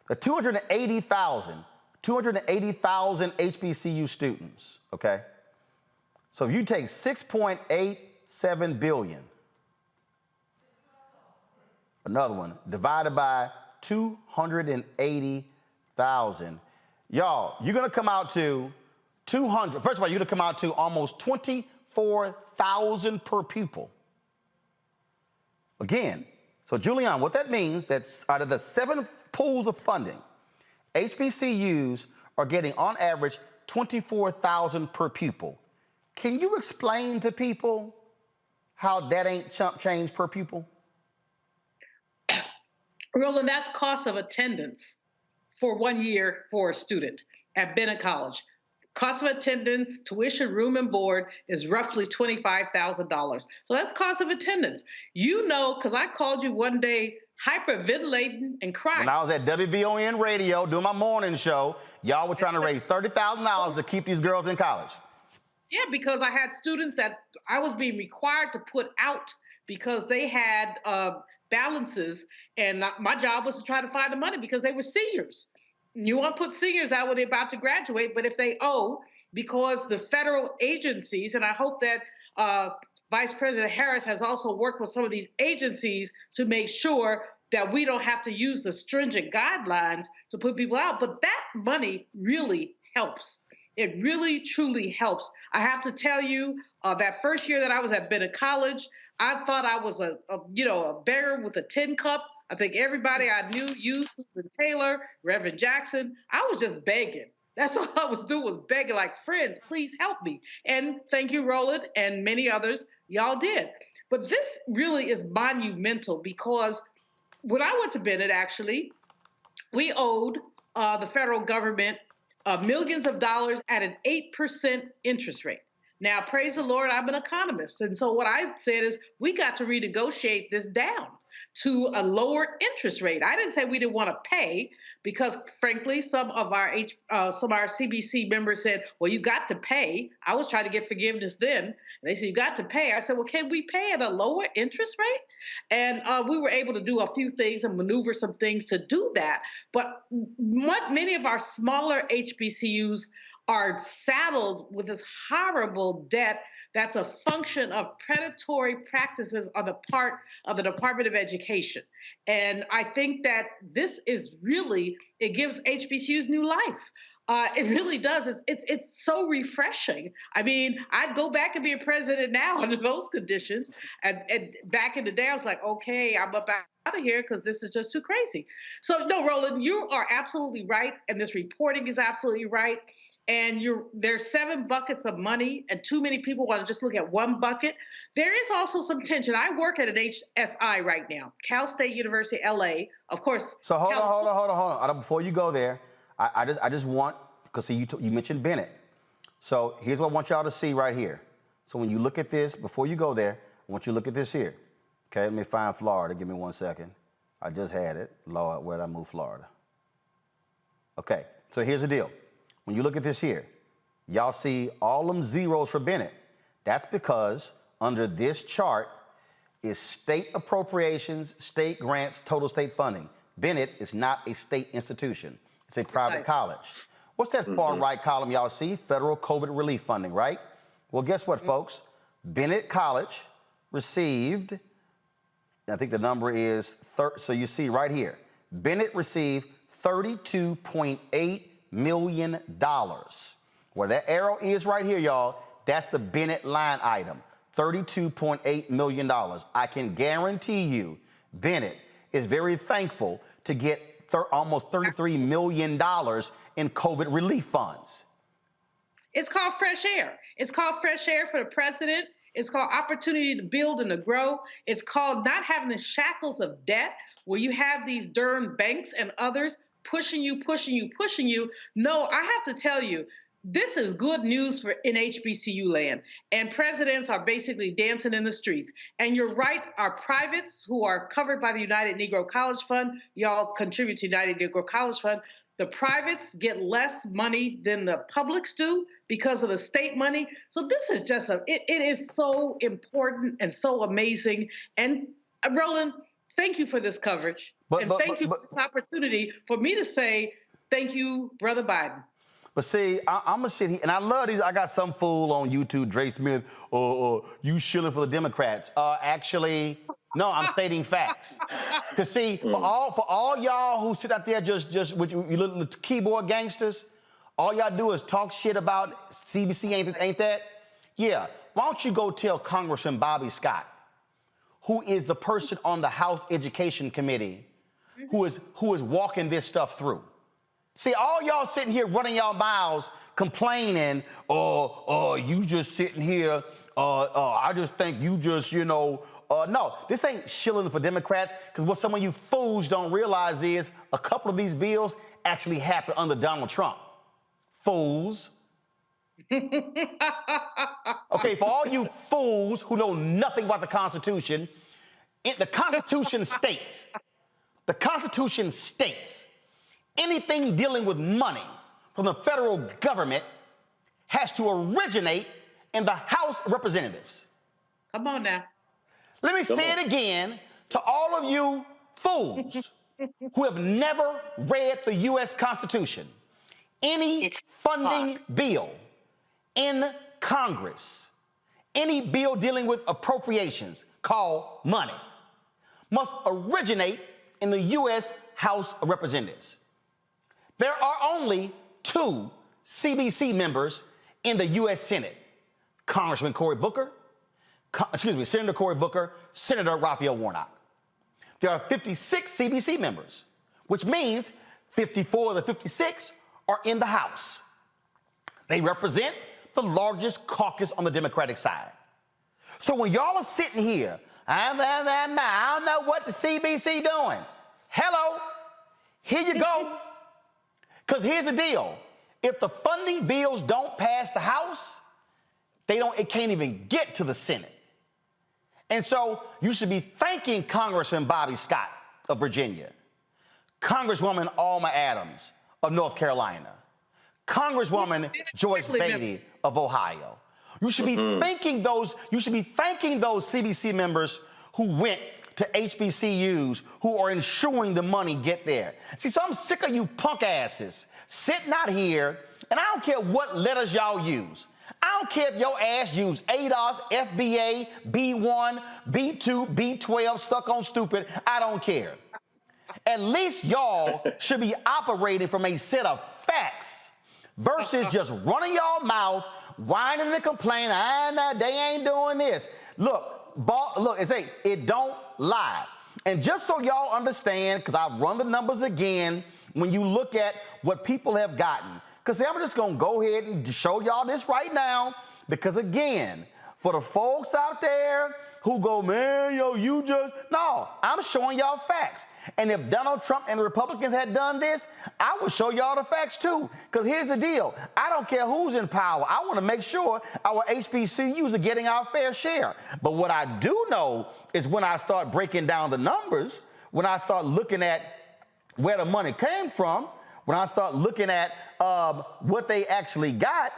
Speaker 1: The 280,000 HBCU students, okay? So if you take 6.87 billion, another one, divided by 280,000, y'all, you're gonna come out to 200, first of all, you're gonna come out to almost 24,000 per pupil. Again, so Julianne, what that means, that's out of the 7 pools of funding, HBCUs are getting on average 24,000 per pupil. Can you explain to people how that ain't chump change per pupil?
Speaker 8: Roland, that's cost of attendance for 1 year for a student at Bennett College. Cost of attendance, tuition, room and board is roughly $25,000. So that's cost of attendance. You know, because I called you one day hyperventilating and crying.
Speaker 1: When I was at WVON radio doing my morning show, y'all were trying to raise $30,000 to keep these girls in college.
Speaker 8: Yeah, because I had students that I was being required to put out because they had balances. And my job was to try to find the money because they were seniors. You want to put seniors out when they're about to graduate, but if they owe, because the federal agencies, and I hope that Vice President Harris has also worked with some of these agencies to make sure that we don't have to use the stringent guidelines to put people out. But that money really helps. It really, truly helps. I have to tell you, that first year that I was at Bennett College, I thought I was a beggar with a tin cup. I think everybody I knew, you, Susan Taylor, Reverend Jackson, I was just begging. That's all I was doing, was begging, like, friends, please help me. And thank you, Roland, and many others, y'all did. But this really is monumental because when I went to Bennett, actually, we owed the federal government millions of dollars at an 8% interest rate. Now, praise the Lord, I'm an economist. And so what I said is we got to renegotiate this down to a lower interest rate. I didn't say we didn't want to pay because, frankly, some of our CBC members said, well, you got to pay. I was trying to get forgiveness then. And they said, you got to pay. I said, well, can we pay at a lower interest rate? And we were able to do a few things and maneuver some things to do that. But what many of our smaller HBCUs are saddled with this horrible debt that's a function of predatory practices on the part of the Department of Education. And I think that this is really, it gives HBCUs new life. It really does. It's so refreshing. I mean, I'd go back and be a president now under those conditions. And back in the day, I was like, okay, I'm up out of here because this is just too crazy. So no, Roland, you are absolutely right. And this reporting is absolutely right. And there's 7 buckets of money, and too many people want to just look at one bucket. There is also some tension. I work at an HSI right now, Cal State University, LA, of course.
Speaker 1: So hold on. Before you go there, I just want, because see, you mentioned Bennett. So here's what I want y'all to see right here. So when you look at this, before you go there, I want you to look at this here. Okay, let me find Florida. Give me 1 second. I just had it. Lord, where'd I move Florida? Okay, so here's the deal. When you look at this here, y'all see all them zeros for Bennett. That's because under this chart is state appropriations, state grants, total state funding. Bennett is not a state institution. It's a private college. What's that far right column y'all see? Federal COVID relief funding, right? Well, guess what, folks? Bennett College received, I think the number is, so you see right here, Bennett received $32.8 million. Where that arrow is right here, y'all, that's the Bennett line item, $32.8 million. I can guarantee you Bennett is very thankful to get almost $33 million in COVID relief funds.
Speaker 8: It's called fresh air. It's called fresh air for the president. It's called opportunity to build and to grow. It's called not having the shackles of debt where you have these darn banks and others pushing you. No, I have to tell you, this is good news in HBCU land. And presidents are basically dancing in the streets. And you're right, our privates who are covered by the United Negro College Fund, y'all contribute to United Negro College Fund. The privates get less money than the publics do because of the state money. So this is just it is so important and so amazing. And Roland, thank you for this coverage. Thank you for this opportunity for me to say, thank you, Brother Biden.
Speaker 1: But see, I'm going to sit here, and I love these. I got some fool on YouTube, Dre Smith, you shilling for the Democrats. Actually, no, I'm stating facts. Because see, for all y'all who sit out there just with you little keyboard gangsters, all y'all do is talk shit about CBC ain't that? Yeah, why don't you go tell Congressman Bobby Scott, who is the person on the House Education Committee, who is walking this stuff through. See, all y'all sitting here running y'all mouths, complaining, you just sitting here, I just think you just, no, this ain't shilling for Democrats, because what some of you fools don't realize is a couple of these bills actually happened under Donald Trump. Fools. Okay, for all you fools who know nothing about the Constitution, the Constitution states, anything dealing with money from the federal government has to originate in the House of Representatives.
Speaker 8: Come on now.
Speaker 1: Let me say it again To all of you fools who have never read the U.S. Constitution, any funding bill in Congress, any bill dealing with appropriations called money, must originate in the U.S. House of Representatives. There are only 2 CBC members in the U.S. Senate, Senator Cory Booker, Senator Raphael Warnock. There are 56 CBC members, which means 54 of the 56 are in the House. They represent the largest caucus on the Democratic side. So when y'all are sitting here, I don't know what the CBC doing. Hello, here you go. Because here's the deal. If the funding bills don't pass the House, it can't even get to the Senate. And so you should be thanking Congressman Bobby Scott of Virginia, Congresswoman Alma Adams of North Carolina, Congresswoman Joyce Beatty of Ohio. You should be thanking those CBC members who went to HBCUs, who are ensuring the money get there. See, so I'm sick of you punk asses sitting out here, and I don't care what letters y'all use. I don't care if your ass use ADOS, FBA, B1, B2, B12, stuck on stupid. I don't care. At least y'all should be operating from a set of facts versus just running y'all mouth, whining and complaining. They ain't doing this. Look, it don't lie. And just so y'all understand, because I've run the numbers again, when you look at what people have gotten, because I'm just going to go ahead and show y'all this right now, because again, for the folks out there who go, man, no, I'm showing y'all facts. And if Donald Trump and the Republicans had done this, I would show y'all the facts too. Because here's the deal. I don't care who's in power. I want to make sure our HBCUs are getting our fair share. But what I do know is when I start breaking down the numbers, when I start looking at where the money came from, when I start looking at what they actually got,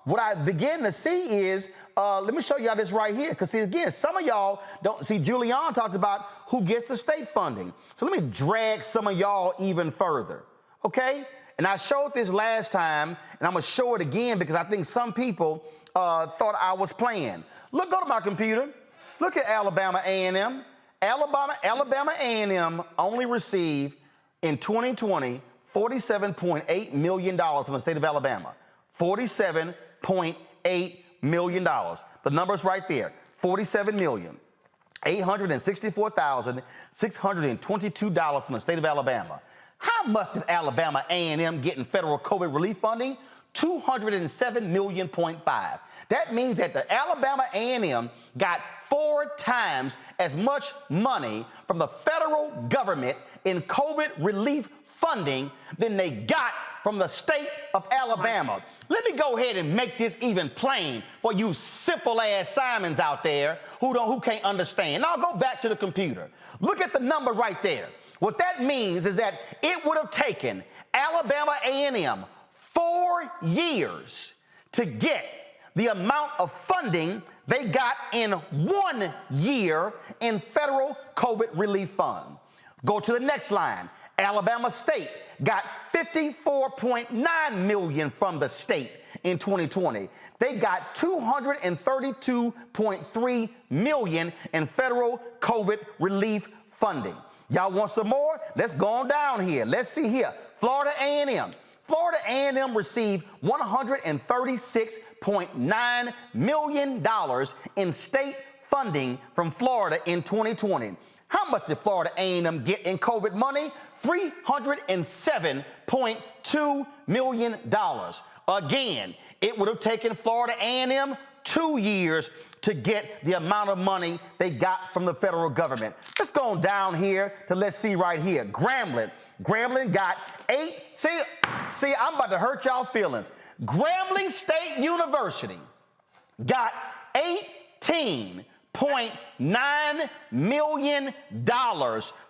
Speaker 1: what I begin to see is, let me show y'all this right here. Because, see, again, some of y'all don't see, Julianne talked about who gets the state funding. So let me drag some of y'all even further, okay? And I showed this last time, and I'm going to show it again because I think some people thought I was playing. Look, go to my computer. Look at Alabama A&M. Alabama A&M only received, in 2020, $47.8 million from the state of Alabama. $47.8 million. The number's right there. $47,864,622 from the state of Alabama. How much did Alabama A&M get in federal COVID relief funding? $207.5 million. That means that the Alabama A&M got 4 times as much money from the federal government in COVID relief funding than they got from the state of Alabama. Let me go ahead and make this even plain for you simple-ass Simons out there who can't understand. Now go back to the computer. Look at the number right there. What that means is that it would have taken Alabama A&M 4 years to get the amount of funding they got in 1 year in federal COVID relief fund. Go to the next line. Alabama State got $54.9 million from the state in 2020. They got $232.3 million in federal COVID relief funding. Y'all want some more? Let's go on down here. Let's see here. Florida A&M. Florida A&M received $136.9 million in state funding from Florida in 2020. How much did Florida A&M get in COVID money? $307.2 million. Again, it would have taken Florida A&M 2 years to get the amount of money they got from the federal government. Let's go on down here to, let's see right here. Grambling got see, I'm about to hurt y'all feelings. Grambling State University got $18.9 million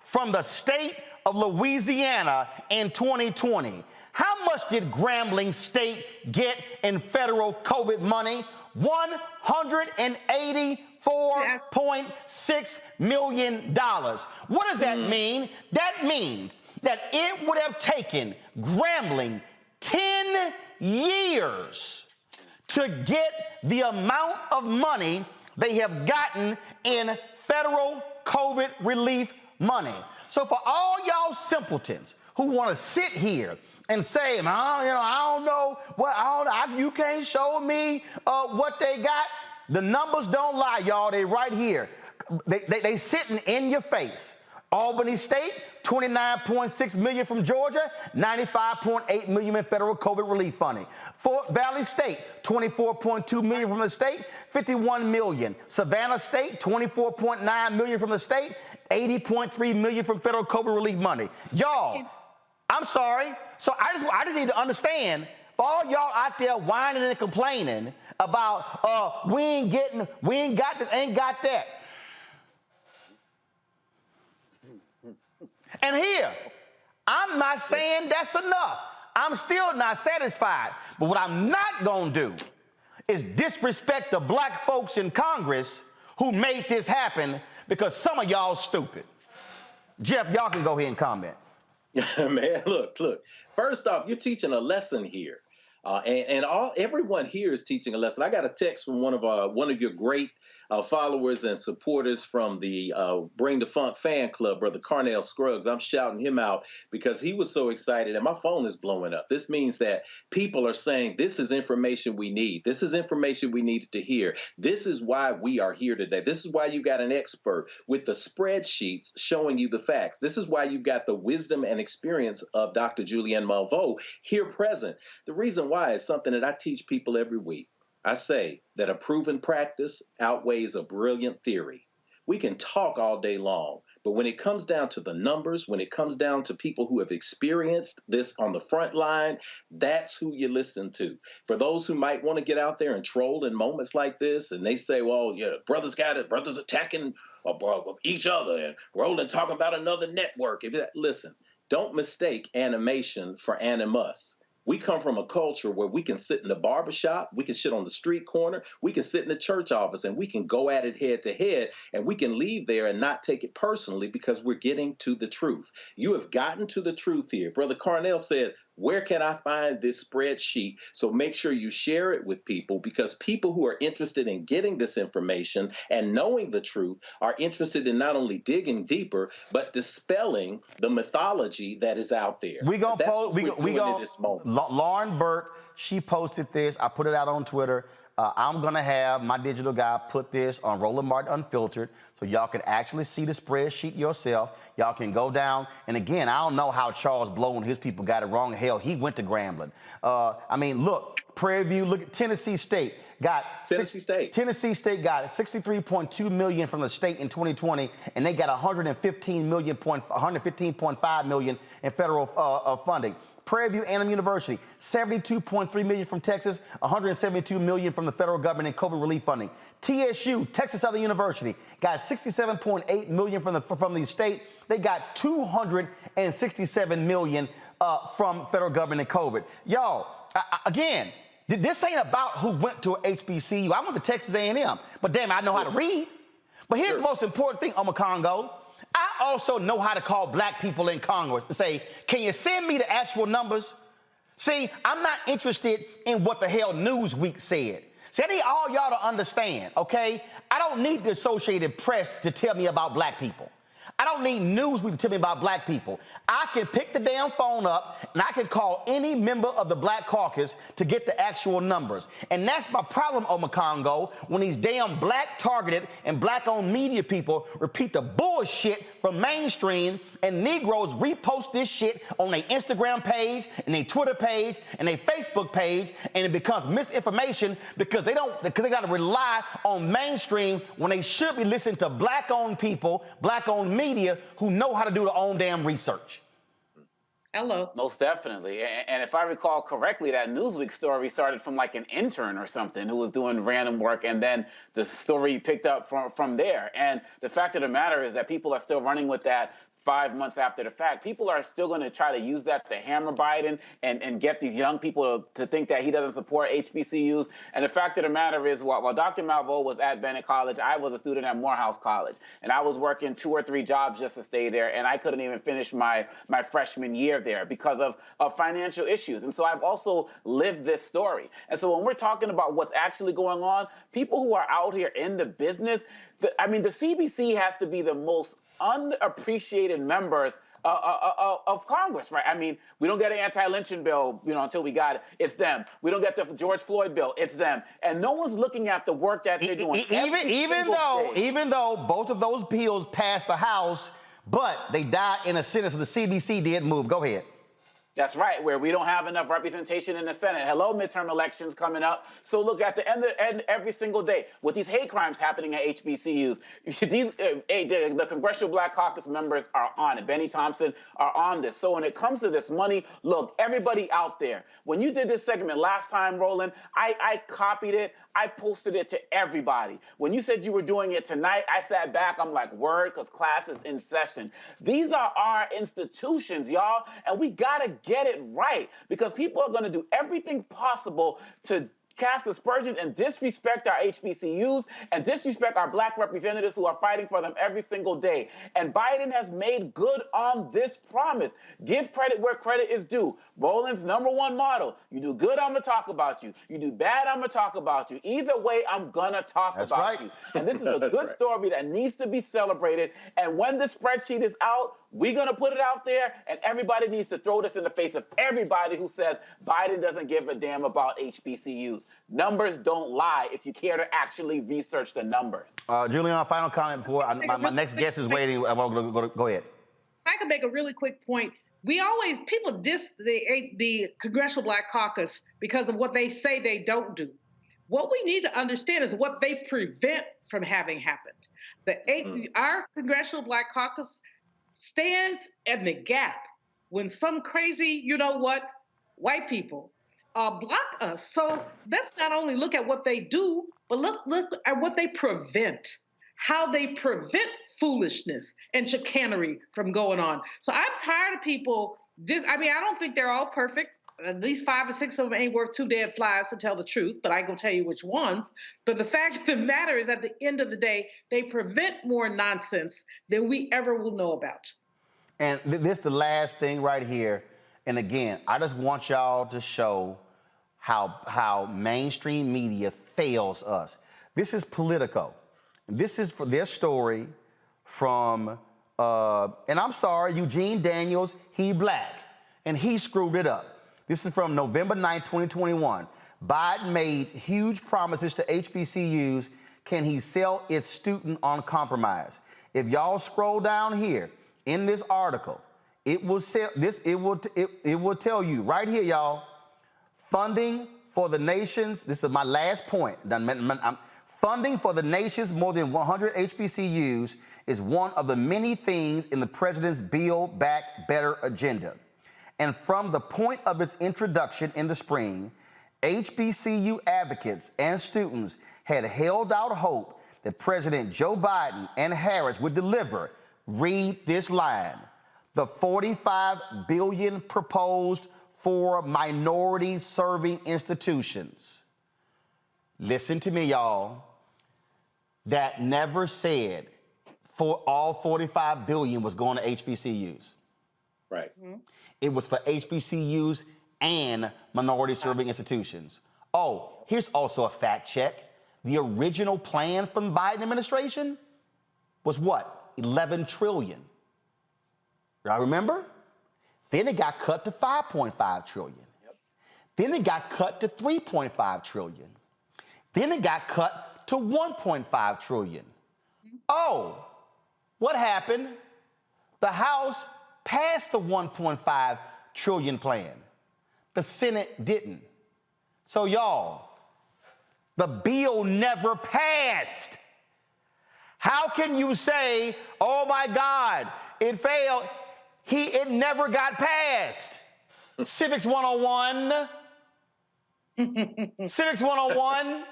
Speaker 1: from the state of Louisiana in 2020. How much did Grambling State get in federal COVID money? $184.6 million. What does that mean? That means that it would have taken Grambling 10 years to get the amount of money they have gotten in federal COVID relief money. So for all y'all simpletons who want to sit here and say, I don't know, you can't show me what they got. The numbers don't lie, y'all. They right here. They sitting in your face. Albany State, $29.6 million from Georgia, $95.8 million in federal COVID relief funding. Fort Valley State, $24.2 million from the state, $51 million. Savannah State, $24.9 million from the state, $80.3 million from federal COVID relief money. Y'all, I'm sorry. So I just need to understand, for all y'all out there whining and complaining about we ain't got this, ain't got that. And here, I'm not saying that's enough. I'm still not satisfied. But what I'm not going to do is disrespect the black folks in Congress who made this happen, because some of y'all stupid. Jeff, y'all can go ahead and comment.
Speaker 11: Man, look. First off, you're teaching a lesson here. And everyone here is teaching a lesson. I got a text from one of your great followers and supporters from the Bring the Funk fan club, Brother Carnell Scruggs. I'm shouting him out because he was so excited and my phone is blowing up. This means that people are saying this is information we need. This is information we needed to hear. This is why we are here today. This is why you got an expert with the spreadsheets showing you the facts. This is why you've got the wisdom and experience of Dr. Julianne Malveaux here present. The reason why is something that I teach people every week. I say that a proven practice outweighs a brilliant theory. We can talk all day long, but when it comes down to the numbers, when it comes down to people who have experienced this on the front line, that's who you listen to. For those who might want to get out there and troll in moments like this, and they say, well, yeah, brothers got it, brothers attacking each other, and Roland talking about another network. Listen, don't mistake animation for animus. We come from a culture where we can sit in the barbershop, we can sit on the street corner, we can sit in the church office, and we can go at it head to head, and we can leave there and not take it personally because we're getting to the truth. You have gotten to the truth here. Brother Carnell said, where can I find this spreadsheet? So make sure you share it with people, because people who are interested in getting this information and knowing the truth are interested in not only digging deeper, but dispelling the mythology that is out there.
Speaker 1: We gonna post. We gonna. This moment. Lauren Burke, she posted this. I put it out on Twitter. I'm gonna have my digital guy put this on Roland Martin Unfiltered, so y'all can actually see the spreadsheet yourself. Y'all can go down, and again, I don't know how Charles Blow and his people got it wrong. Hell, he went to Grambling. I mean, look, Prairie View. Look at Tennessee State. Tennessee State got $63.2 million from the state in 2020, and they got $115.5 million in federal funding. Prairie View A&M University, $72.3 million from Texas, $172 million from the federal government in COVID relief funding. TSU, Texas Southern University, got $67.8 million from the state. They got $267 million from federal government in COVID. Y'all, again, this ain't about who went to a HBCU. I went to Texas A&M, but damn, I know how to read. But here's the most important thing, Congo. I also know how to call black people in Congress and say, can you send me the actual numbers? See, I'm not interested in what the hell Newsweek said. See, I need all y'all to understand, okay? I don't need the Associated Press to tell me about black people. I don't need Newsweek to tell me about black people. I can pick the damn phone up and I can call any member of the Black Caucus to get the actual numbers. And that's my problem, Congo, when these damn black targeted and black owned media people repeat the bullshit from mainstream, and Negroes repost this shit on their Instagram page and their Twitter page and their Facebook page, and it becomes misinformation because they gotta rely on mainstream when they should be listening to black owned people, black owned media who know how to do their own damn research.
Speaker 8: Hello.
Speaker 10: Most definitely. And if I recall correctly, that Newsweek story started from like an intern or something who was doing random work, and then the story picked up from there. And the fact of the matter is that people are still running with that 5 months after the fact. People are still going to try to use that to hammer Biden and get these young people to think that he doesn't support HBCUs. And the fact of the matter is, while Dr. Malveaux was at Bennett College, I was a student at Morehouse College, and I was working 2 or 3 jobs just to stay there, and I couldn't even finish my freshman year there because of financial issues. And so I've also lived this story. And so when we're talking about what's actually going on, people who are out here in the business, the CBC has to be the most unappreciated members of Congress, right? I mean, we don't get an anti-lynching bill, until we got it. It's them. We don't get the George Floyd bill. It's them. And no one's looking at the work that they're doing.
Speaker 1: Even though both of those bills passed the House, but they died in the Senate, so the CBC did move. Go ahead.
Speaker 10: That's right, where we don't have enough representation in the Senate. Hello, midterm elections coming up. So look, at the end every single day, with these hate crimes happening at HBCUs, the Congressional Black Caucus members are on it. Benny Thompson are on this. So when it comes to this money, look, everybody out there, when you did this segment last time, Roland, I copied it. I posted it to everybody. When you said you were doing it tonight, I sat back. I'm like, word, because class is in session. These are our institutions, y'all, and we got to get it right because people are going to do everything possible to cast aspersions and disrespect our HBCUs and disrespect our black representatives who are fighting for them every single day. And Biden has made good on this promise. Give credit where credit is due. Roland's #1 motto: you do good, I'm going to talk about you. You do bad, I'm going to talk about you. Either way, I'm going to talk about you. And this is a good story that needs to be celebrated. And when the spreadsheet is out, we're going to put it out there, and everybody needs to throw this in the face of everybody who says Biden doesn't give a damn about HBCUs. Numbers don't lie if you care to actually research the numbers.
Speaker 1: Julian, final comment before my next guest is waiting. Go ahead.
Speaker 8: I can make a really quick point. People diss the Congressional Black Caucus because of what they say they don't do. What we need to understand is what they prevent from having happened. Our Congressional Black Caucus stands in the gap when some crazy, white people block us. So let's not only look at what they do, but look at what they prevent, how they prevent foolishness and chicanery from going on. So I'm tired of people I don't think they're all perfect. At least 5 or 6 of them ain't worth 2 dead flies, to tell the truth, but I ain't gonna tell you which ones. But the fact of the matter is, at the end of the day, they prevent more nonsense than we ever will know about.
Speaker 1: And this is the last thing right here. And again, I just want y'all to show how mainstream media fails us. This is Politico. This is for their story from, and I'm sorry, Eugene Daniels, he black, and he screwed it up. This is from November 9, 2021. Biden made huge promises to HBCUs. Can he sell its student on compromise? If y'all scroll down here in this article, it will tell you right here, y'all. Funding for the nation's, this is my last point. Funding for the nation's more than 100 HBCUs is one of the many things in the president's Build Back Better agenda. And from the point of its introduction in the spring, HBCU advocates and students had held out hope that President Joe Biden and Harris would deliver. Read this line: the $45 billion proposed for minority-serving institutions. Listen to me, y'all. That never said for all $45 billion was going to HBCUs.
Speaker 11: Right.
Speaker 8: Mm-hmm.
Speaker 1: It was for HBCUs and minority-serving institutions. Oh, here's also a fact check. The original plan from the Biden administration was what? 11 trillion. Y'all remember? Then it got cut to 5.5 trillion. Yep. Then it got cut to 3.5 trillion. Then it got cut to 1.5 trillion. Oh, what happened? The House passed the 1.5 trillion plan. The Senate didn't. So y'all, the bill never passed. How can you say, oh my God, it failed? It never got passed. Civics 101. Civics 101.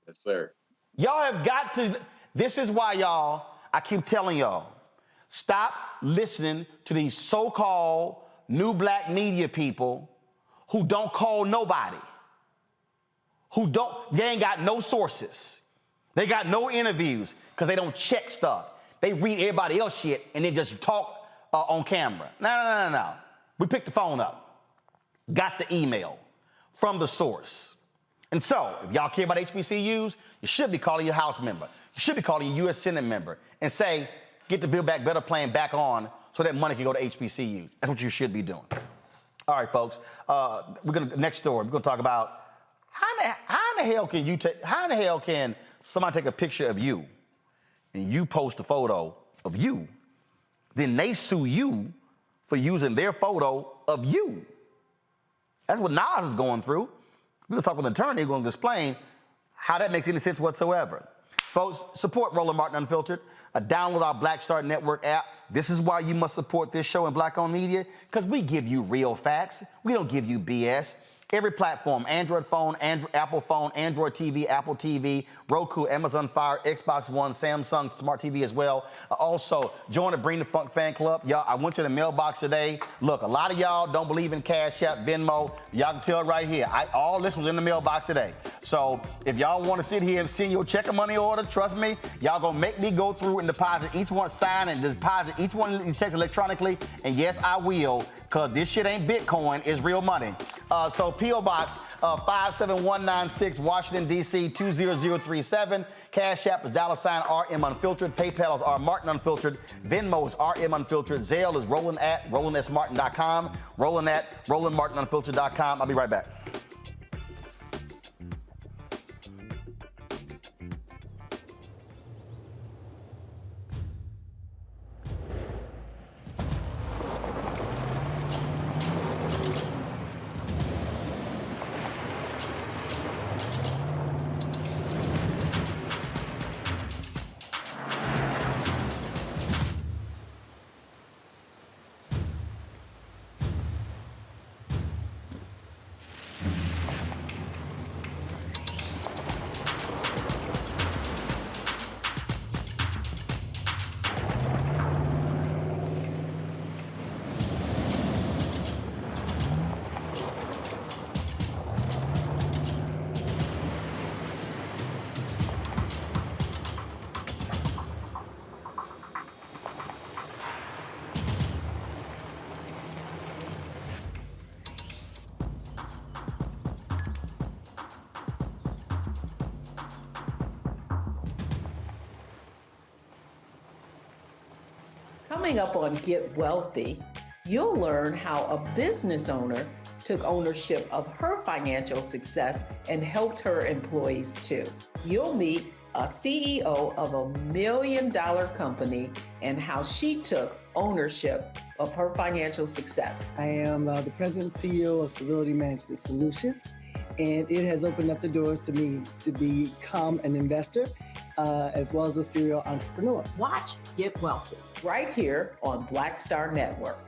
Speaker 11: Yes, sir.
Speaker 1: Y'all have got to, this is why, y'all, I keep telling y'all, stop listening to these so-called new black media people who don't call nobody, they ain't got no sources. They got no interviews because they don't check stuff. They read everybody else shit and then just talk on camera. No. We picked the phone up, got the email from the source. And so, if y'all care about HBCUs, you should be calling your House member. You should be calling your U.S. Senate member and say, get the Build Back Better plan back on so that money can go to HBCUs. That's what you should be doing. All right, folks. Next story, we're gonna talk about how in the hell can somebody take a picture of you and you post a photo of you, then they sue you for using their photo of you. That's what Nas is going through. We're gonna talk with an attorney who's gonna explain how that makes any sense whatsoever. Folks, support Roland Martin Unfiltered. Download our Black Star Network app. This is why you must support this show and Black-owned media, because we give you real facts. We don't give you BS. Every platform, Android phone, Apple phone, Android TV, Apple TV, Roku, Amazon Fire, Xbox One, Samsung Smart TV as well. Also, join the Bring the Funk fan club. Y'all, I went to the mailbox today. Look, a lot of y'all don't believe in Cash App, Venmo. Y'all can tell right here. All this was in the mailbox today. So if y'all want to sit here and send your check or money order, trust me, y'all gonna make me go through and deposit each one, sign and deposit each one of these checks electronically. And yes, I will, because this shit ain't Bitcoin, it's real money. So P.O. Box 57196, Washington, D.C. 20037. Cash App is $RM Unfiltered. PayPal is R Martin Unfiltered. Venmo is RM Unfiltered. Zelle is Roland@RolandSMartin.com. Roland@RolandMartinUnfiltered.com. I'll be right back.
Speaker 16: Coming up on Get Wealthy, you'll learn how a business owner took ownership of her financial success and helped her employees too. You'll meet a CEO of a $1 million company and how she took ownership of her financial success.
Speaker 17: I am the president and CEO of Civility Management Solutions, and it has opened up the doors to me to become an investor as well as a serial entrepreneur.
Speaker 16: Watch Get Wealthy right here on Black Star Network.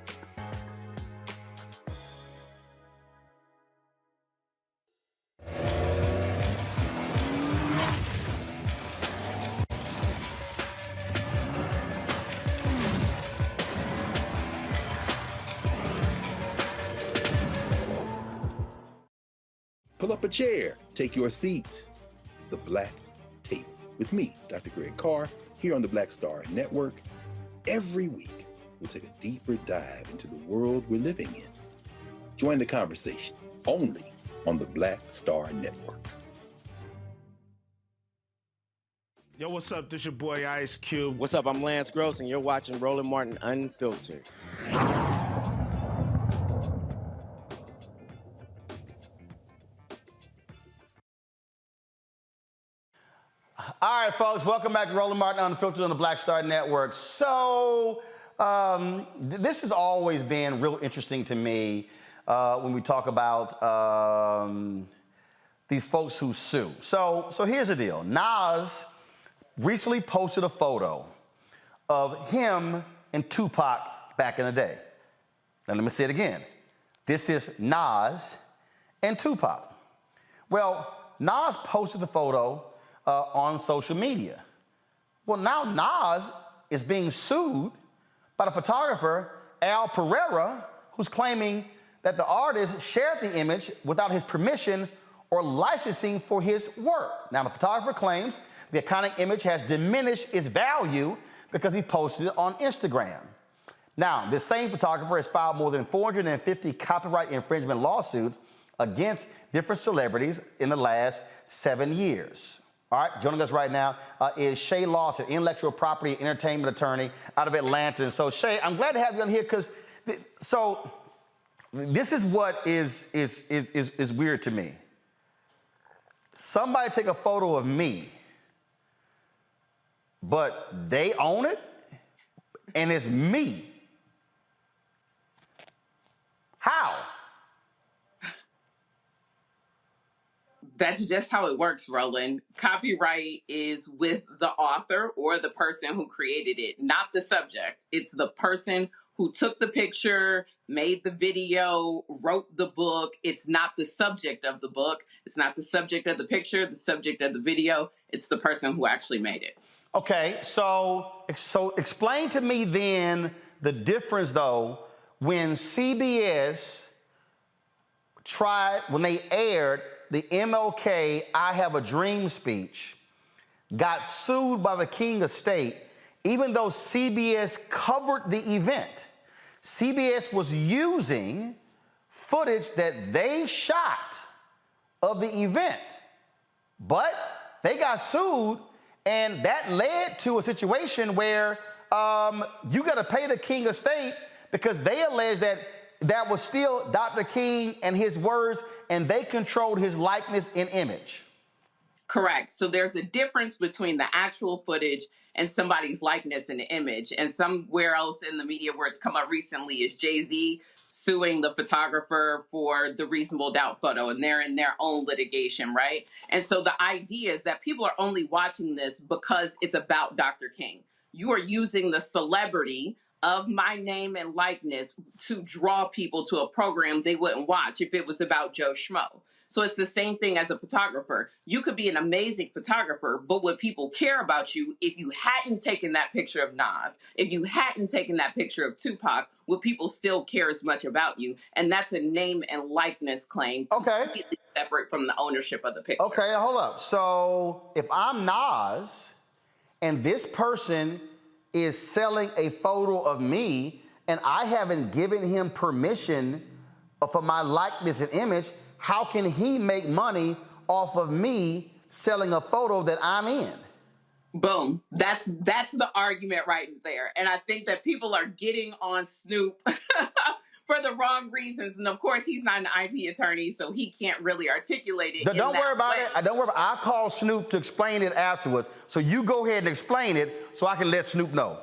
Speaker 18: Pull up a chair, take your seat. The Black Tape with me, Dr. Greg Carr, here on the Black Star Network. Every week, we'll take a deeper dive into the world we're living in. Join the conversation only on the Black Star Network.
Speaker 19: Yo, what's up? This your boy Ice Cube.
Speaker 20: What's up? I'm Lance Gross, and you're watching Roland Martin Unfiltered.
Speaker 1: All right, folks, welcome back to Roland Martin Unfiltered on the Black Star Network. So, this has always been real interesting to me when we talk about these folks who sue. So here's the deal. Nas recently posted a photo of him and Tupac back in the day. Now, let me say it again. This is Nas and Tupac. Well, Nas posted the photo on social media. Well, now Nas is being sued by the photographer, Al Pereira, who's claiming that the artist shared the image without his permission or licensing for his work. Now, the photographer claims the iconic image has diminished its value because he posted it on Instagram. Now, this same photographer has filed more than 450 copyright infringement lawsuits against different celebrities in the last 7 years. All right, joining us right now is Shay Lawson, intellectual property and entertainment attorney out of Atlanta. And so, Shay, I'm glad to have you on here because, this is what is weird to me. Somebody take a photo of me, but they own it, and it's me. How?
Speaker 5: That's just how it works, Roland. Copyright is with the author or the person who created it, not the subject. It's the person who took the picture, made the video, wrote the book. It's not the subject of the book. It's not the subject of the picture, the subject of the video. It's the person who actually made it.
Speaker 1: Okay, so explain to me then the difference, though, when CBS when they aired the MLK I Have a Dream speech, got sued by the King of State, even though CBS covered the event. CBS was using footage that they shot of the event, but they got sued, and that led to a situation where you got to pay the King of State because they allege that that was still Dr. King and his words, and they controlled his likeness and image.
Speaker 5: Correct. So there's a difference between the actual footage and somebody's likeness and image. And somewhere else in the media where it's come up recently is Jay-Z suing the photographer for the reasonable doubt photo, and they're in their own litigation, right? And so the idea is that people are only watching this because it's about Dr. King. You are using the celebrity of my name and likeness to draw people to a program they wouldn't watch if it was about Joe Schmo. So it's the same thing as a photographer. You could be an amazing photographer, but would people care about you if you hadn't taken that picture of Nas? If you hadn't taken that picture of Tupac, would people still care as much about you? And that's a name and likeness claim, completely separate from the ownership of the picture.
Speaker 1: Okay, hold up. So if I'm Nas and this person is selling a photo of me and I haven't given him permission for my likeness and image, how can he make money off of me selling a photo that I'm in?
Speaker 5: Boom. That's the argument right there. And I think that people are getting on Snoop for the wrong reasons. And of course, he's not an IP attorney, so he can't really articulate it.
Speaker 1: Don't worry about it. Don't worry about it. I'll call Snoop to explain it afterwards. So you go ahead and explain it so I can let Snoop know.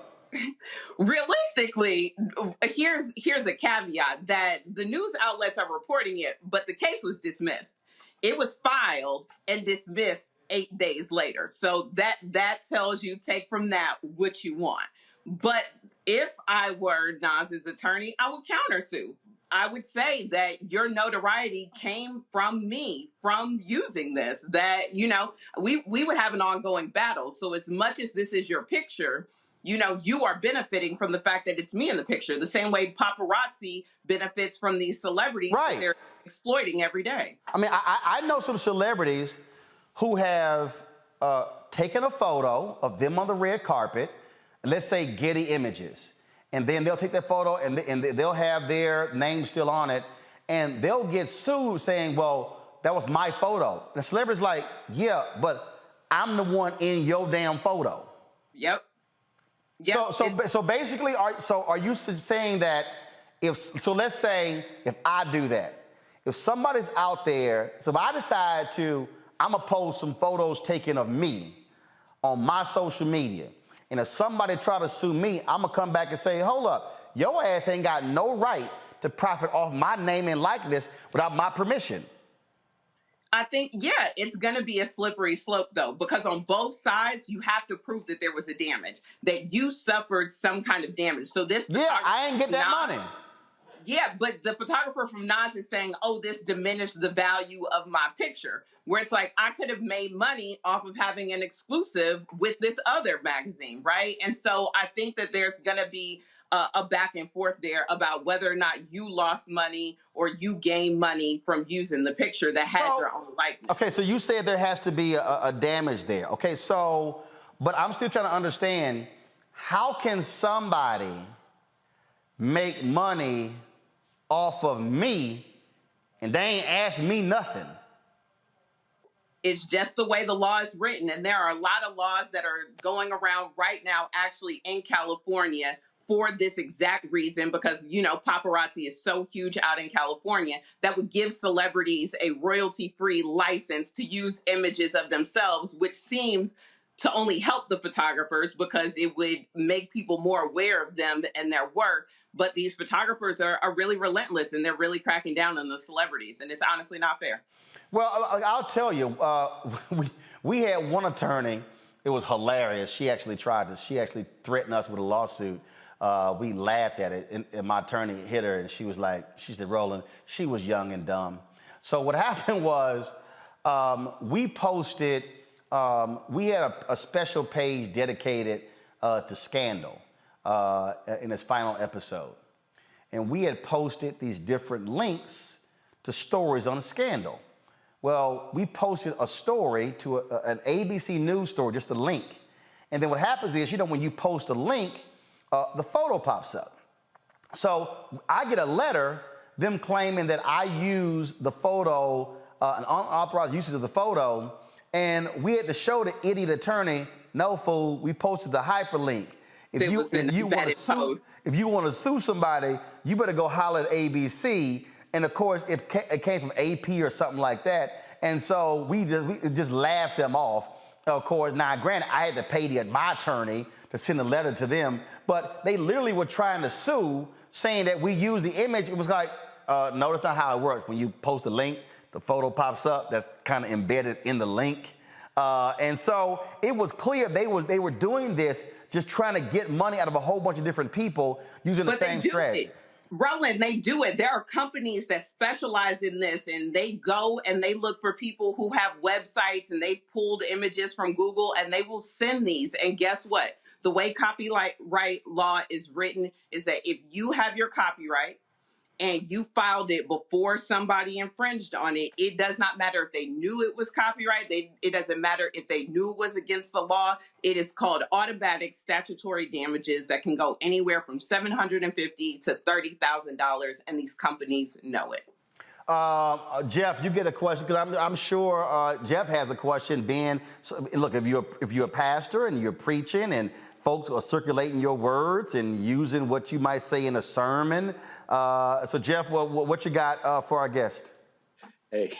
Speaker 5: Realistically, here's a caveat that the news outlets are reporting it, but the case was dismissed. It was filed and dismissed 8 days later. So that tells you, take from that what you want. But if I were Nas's attorney, I would countersue. I would say that your notoriety came from me, from using this, that, we would have an ongoing battle. So as much as this is your picture, you are benefiting from the fact that it's me in the picture, the same way paparazzi benefits from these celebrities that they're exploiting every day.
Speaker 1: I mean, I know some celebrities who have taken a photo of them on the red carpet, let's say Getty Images, and then they'll take that photo and they'll have their name still on it, and they'll get sued saying, well, that was my photo. And the celebrity's like, yeah, but I'm the one in your damn photo.
Speaker 5: Yep.
Speaker 1: So basically, are you saying that let's say if I do that, if somebody's out there, so if I decide I'm gonna post some photos taken of me on my social media, and if somebody try to sue me, I'm gonna come back and say, hold up, your ass ain't got no right to profit off my name and likeness without my permission.
Speaker 5: I think, it's going to be a slippery slope, though, because on both sides, you have to prove that there was a damage, that you suffered some kind of damage. So this,
Speaker 1: I ain't get that money.
Speaker 5: Yeah, but the photographer from Nas is saying, oh, this diminished the value of my picture, where it's like, I could have made money off of having an exclusive with this other magazine, right? And so I think that there's going to be a back and forth there about whether or not you lost money or you gained money from using the picture that had your own likeness.
Speaker 1: Okay, so you said there has to be a damage there. Okay, so, but I'm still trying to understand, how can somebody make money off of me and they ain't asked me nothing?
Speaker 5: It's just the way the law is written. And there are a lot of laws that are going around right now, actually in California, for this exact reason, because, you know, paparazzi is so huge out in California, that would give celebrities a royalty-free license to use images of themselves, which seems to only help the photographers because it would make people more aware of them and their work. But these photographers are really relentless, and they're really cracking down on the celebrities, and it's honestly not fair.
Speaker 1: Well, I'll tell you, we had one attorney. It was hilarious. She actually tried this. She actually threatened us with a lawsuit. We laughed at it, and my attorney hit her, and she said, Roland, she was young and dumb. So what happened was, we posted, we had a special page dedicated to Scandal in its final episode. And we had posted these different links to stories on Scandal. Well, we posted a story to an ABC News story, just a link. And then what happens is, you know, when you post a link, the photo pops up. So I get a letter, them claiming that I used the photo, an unauthorized usage of the photo, and we had to show the idiot attorney, no fool, we posted the hyperlink. If you want to sue somebody, you better go holler at ABC. And of course, it came from AP or something like that. And so we just laughed them off. Of course, now granted, I had to pay my attorney to send a letter to them, but they literally were trying to sue, saying that we used the image. It was like, no, that's not how it works. When you post a link, the photo pops up. That's kind of embedded in the link. And so it was clear they were doing this, just trying to get money out of a whole bunch of different people using the same strategy.
Speaker 5: Roland, they do it. There are companies that specialize in this, and they go and they look for people who have websites, and they pulled images from Google, and they will send these. And guess what? The way copyright law is written is that if you have your copyright and you filed it before somebody infringed on it, it does not matter if they knew it was copyright. It doesn't matter if they knew it was against the law. It is called automatic statutory damages that can go anywhere from $750 to $30,000, and these companies know it.
Speaker 1: Jeff, you get a question, because I'm sure Jeff has a question. Ben, so, look, if you're a pastor and you're preaching and folks are circulating your words and using what you might say in a sermon. So Jeff, what you got for our guest?
Speaker 11: Hey,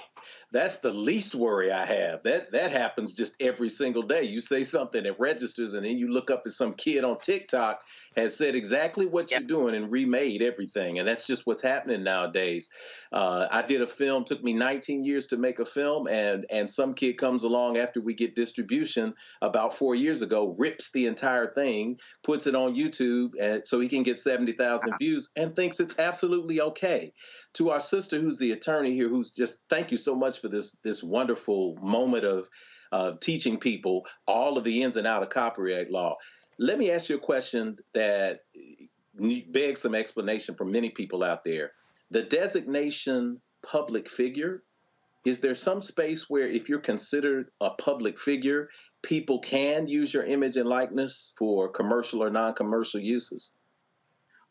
Speaker 11: that's the least worry I have. That happens just every single day. You say something that registers, and then you look up at some kid on TikTok has said exactly what you're doing and remade everything. And that's just what's happening nowadays. I did a film, took me 19 years to make a film, and some kid comes along after we get distribution about 4 years ago, rips the entire thing, puts it on YouTube so he can get 70,000 views, and thinks it's absolutely okay. To our sister who's the attorney here, who's just, thank you so much for this wonderful moment of teaching people all of the ins and outs of copyright law. Let me ask you a question that begs some explanation for many people out there. The designation public figure, is there some space where if you're considered a public figure, people can use your image and likeness for commercial or non-commercial uses?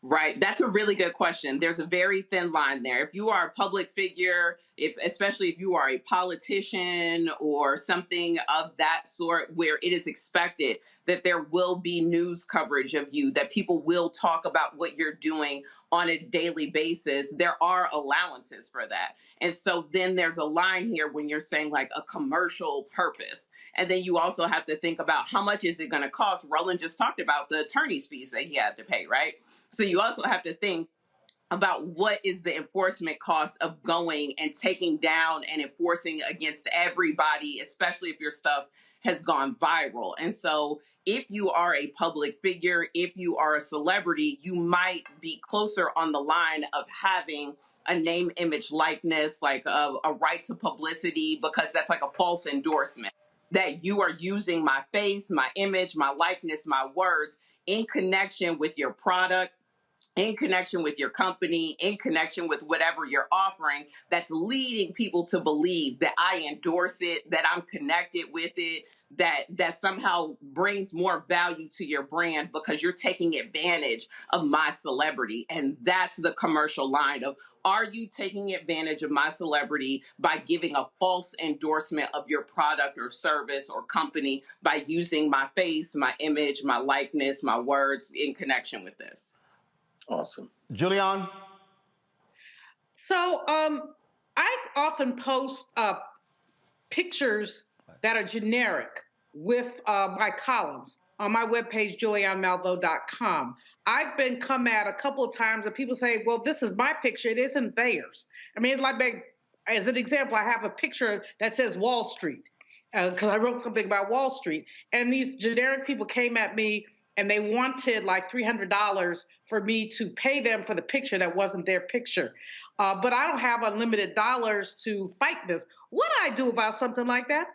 Speaker 5: Right. That's a really good question. There's a very thin line there. If you are a public figure, especially if you are a politician or something of that sort, where it is expected that there will be news coverage of you, that people will talk about what you're doing on a daily basis, there are allowances for that. And so then there's a line here when you're saying like a commercial purpose. And then you also have to think about how much is it going to cost. Roland just talked about the attorney's fees that he had to pay, right? So you also have to think about what is the enforcement cost of going and taking down and enforcing against everybody, especially if your stuff has gone viral. And so if you are a public figure, if you are a celebrity, you might be closer on the line of having a name, image, likeness, like a right to publicity, because that's like a false endorsement that you are using my face, my image, my likeness, my words in connection with your product, in connection with your company, in connection with whatever you're offering, that's leading people to believe that I endorse it, that I'm connected with it, that somehow brings more value to your brand because you're taking advantage of my celebrity. And that's the commercial line of, are you taking advantage of my celebrity by giving a false endorsement of your product or service or company by using my face, my image, my likeness, my words in connection with this?
Speaker 11: Awesome.
Speaker 1: Julian?
Speaker 8: So I often post pictures that are generic with my columns on my webpage, julianmalvo.com. I've been come at a couple of times and people say, well, this is my picture. It isn't theirs. I mean, it's like, as an example, I have a picture that says Wall Street because I wrote something about Wall Street. And these generic people came at me and they wanted like $300 for me to pay them for the picture that wasn't their picture. But I don't have unlimited dollars to fight this. What do I do about something like that?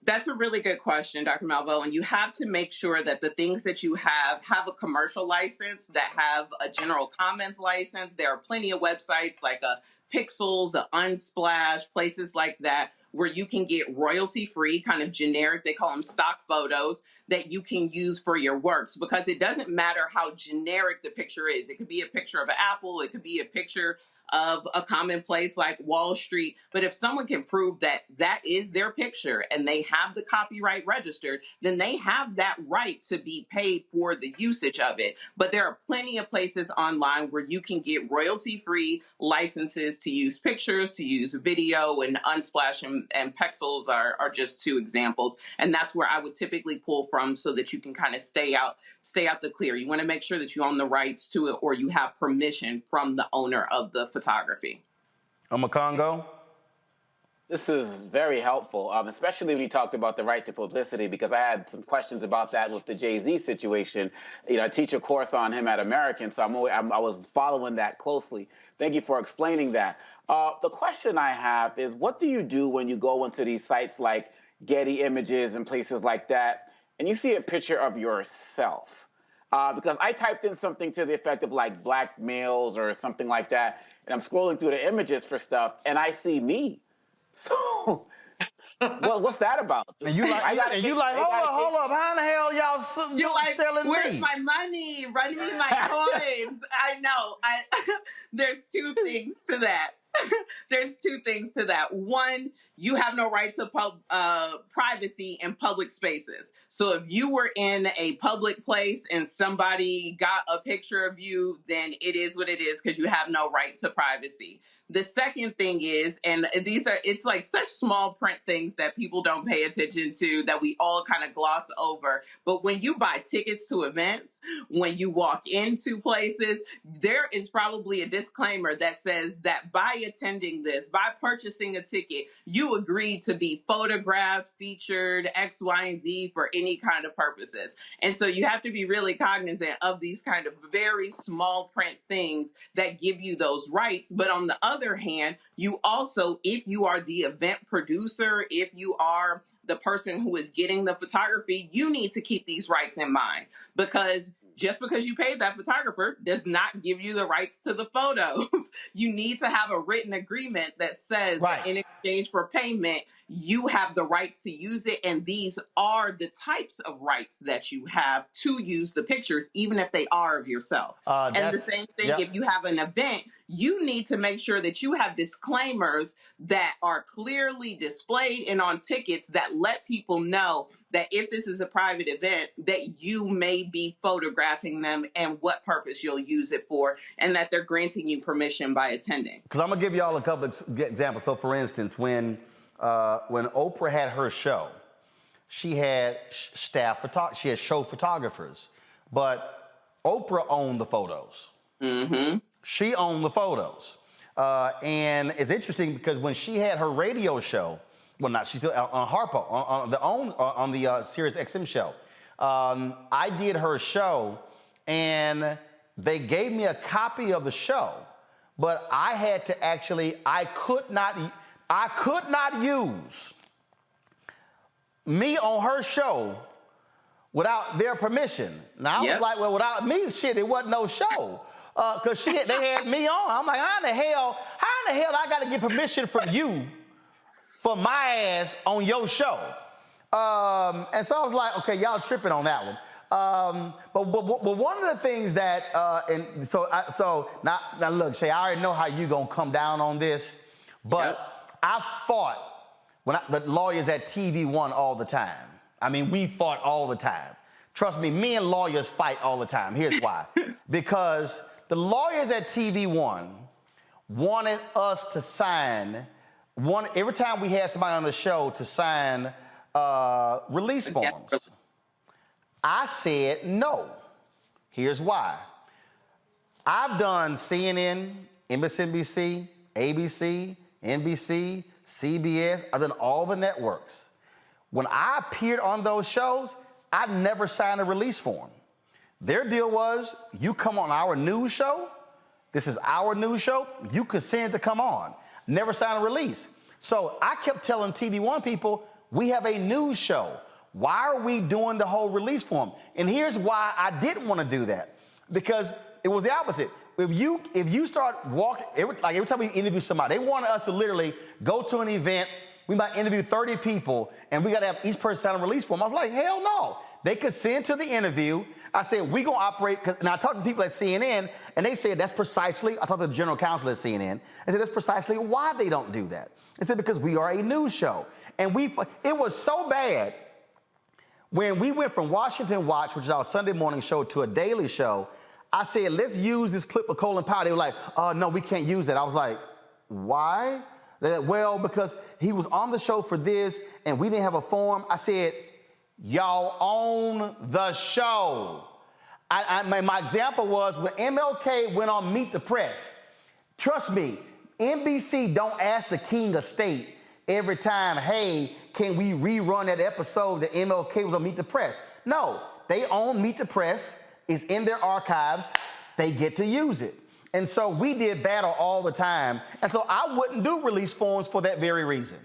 Speaker 5: That's a really good question, Dr. Malvo. And you have to make sure that the things that you have a commercial license, that have a general comments license. There are plenty of websites like Pixels, Unsplash, places like that, where you can get royalty-free, kind of generic, they call them stock photos, that you can use for your works, because it doesn't matter how generic the picture is. It could be a picture of an apple, it could be a picture of a commonplace like Wall Street. But if someone can prove that that is their picture and they have the copyright registered, then they have that right to be paid for the usage of it. But there are plenty of places online where you can get royalty-free licenses to use pictures, to use video, and Unsplash and Pexels are just two examples. And that's where I would typically pull from so that you can kind of stay out the clear. You want to make sure that you own the rights to it or you have permission from the owner of the photography.
Speaker 1: Congo?
Speaker 10: This is very helpful, especially when you talked about the right to publicity, because I had some questions about that with the Jay-Z situation. You know, I teach a course on him at American, so I was following that closely. Thank you for explaining that. The question I have is, what do you do when you go into these sites like Getty Images and places like that, and you see a picture of yourself? Because I typed in something to the effect of like black males or something like that, and I'm scrolling through the images for stuff, and I see me. So, what's that about?
Speaker 1: And you like, hold up, how in the hell y'all
Speaker 5: like,
Speaker 1: selling
Speaker 5: where's
Speaker 1: me?
Speaker 5: my money? Run me my coins. I know. There's two things to that. There's two things to that. One, you have no right to privacy in public spaces. So if you were in a public place and somebody got a picture of you, then it is what it is because you have no right to privacy. The second thing is, and it's like such small print things that people don't pay attention to, that we all kind of gloss over. But when you buy tickets to events, when you walk into places, there is probably a disclaimer that says that by attending this, by purchasing a ticket, you agreed to be photographed, featured, X, Y, and Z for any kind of purposes. And so you have to be really cognizant of these kind of very small print things that give you those rights. But on the other hand, you also, if you are the event producer, if you are the person who is getting the photography, you need to keep these rights in mind, because just because you paid that photographer does not give you the rights to the photos. You need to have a written agreement that says that in exchange for payment, you have the rights to use it. And these are the types of rights that you have to use the pictures, even if they are of yourself. And the same thing, if you have an event, you need to make sure that you have disclaimers that are clearly displayed and on tickets that let people know that if this is a private event, that you may be photographing them and what purpose you'll use it for, and that they're granting you permission by attending.
Speaker 1: Because I'm gonna give y'all a couple of examples. So for instance, when Oprah had her show, she had she had show photographers, but Oprah owned the photos. Mm-hmm. She owned the photos. And it's interesting because when she had her radio show, well, not, she's still on Harpo, on the Sirius XM show. I did her show, and they gave me a copy of the show, but I had to actually, I could not use me on her show without their permission. Now, I was like, well, without me, shit, it wasn't no show. Because they had me on. I'm like, how in the hell I got to get permission from you for my ass on your show? And so I was like, okay, y'all tripping on that one. But one of the things that, so now look, Shay, I already know how you gonna come down on this, but I fought the lawyers at TV One all the time. I mean, we fought all the time. Trust me, me and lawyers fight all the time. Here's why. Because the lawyers at TV One wanted us to sign, every time we had somebody on the show to sign release forms. I said no. Here's why. I've done CNN, MSNBC, ABC, NBC, CBS. I've done all the networks. When I appeared on those shows, I never signed a release form. Their deal was, you come on our news show, this is our news show, you consent to come on. Never sign a release. So I kept telling TV One people, we have a news show. Why are we doing the whole release form? And here's why I didn't want to do that. Because it was the opposite. If you start walking, every time we interview somebody, they wanted us to literally go to an event, we might interview 30 people, and we got to have each person sign a release form. I was like, hell no. They consent to the interview. I said, we going to operate, and I talked to people at CNN, and they said that's precisely, I talked to the general counsel at CNN, I said that's precisely why they don't do that. They said because we are a news show. And it was so bad when we went from Washington Watch, which is our Sunday morning show, to a daily show. I said, let's use this clip of Colin Powell. They were like, oh, no, we can't use that. I was like, why? They're like, well, because he was on the show for this, and we didn't have a form. I said, y'all own the show. My example was when MLK went on Meet the Press. Trust me, NBC don't ask the king of state every time, hey, can we rerun that episode that MLK was on Meet the Press? No, they own Meet the Press. It's in their archives. They get to use it. And so we did battle all the time. And so I wouldn't do release forms for that very reason.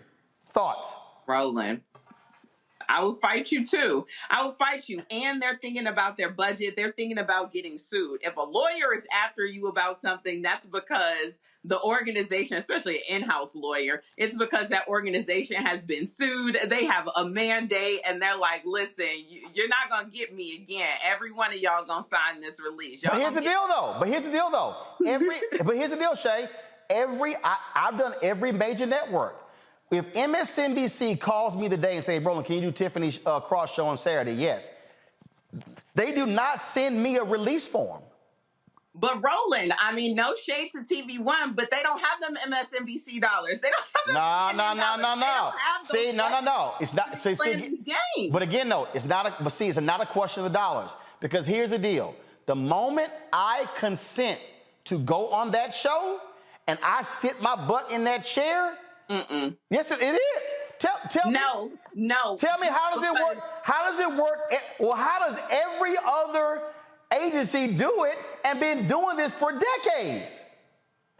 Speaker 1: Thoughts?
Speaker 5: Roland, I will fight you too. I will fight you. And they're thinking about their budget. They're thinking about getting sued. If a lawyer is after you about something, that's because the organization, especially an in-house lawyer, it's because that organization has been sued. They have a mandate and they're like, listen, you're not going to get me again. Every one of y'all going to sign this release.
Speaker 1: But here's the deal though. But here's the deal, Shay. I've done every major network. If MSNBC calls me today and say, Roland, can you do Tiffany's Cross show on Saturday? Yes. They do not send me a release form.
Speaker 5: But Roland, I mean, no shade to TV One, but they don't have them MSNBC dollars. They don't have them.
Speaker 1: No. See, no. It's not. So but again, no, it's not. It's not a question of the dollars, because here's the deal: the moment I consent to go on that show and I sit my butt in that chair. Yes, it is. Tell me.
Speaker 5: No.
Speaker 1: Tell me, how does it work? How does it work? Well, how does every other agency do it and been doing this for decades?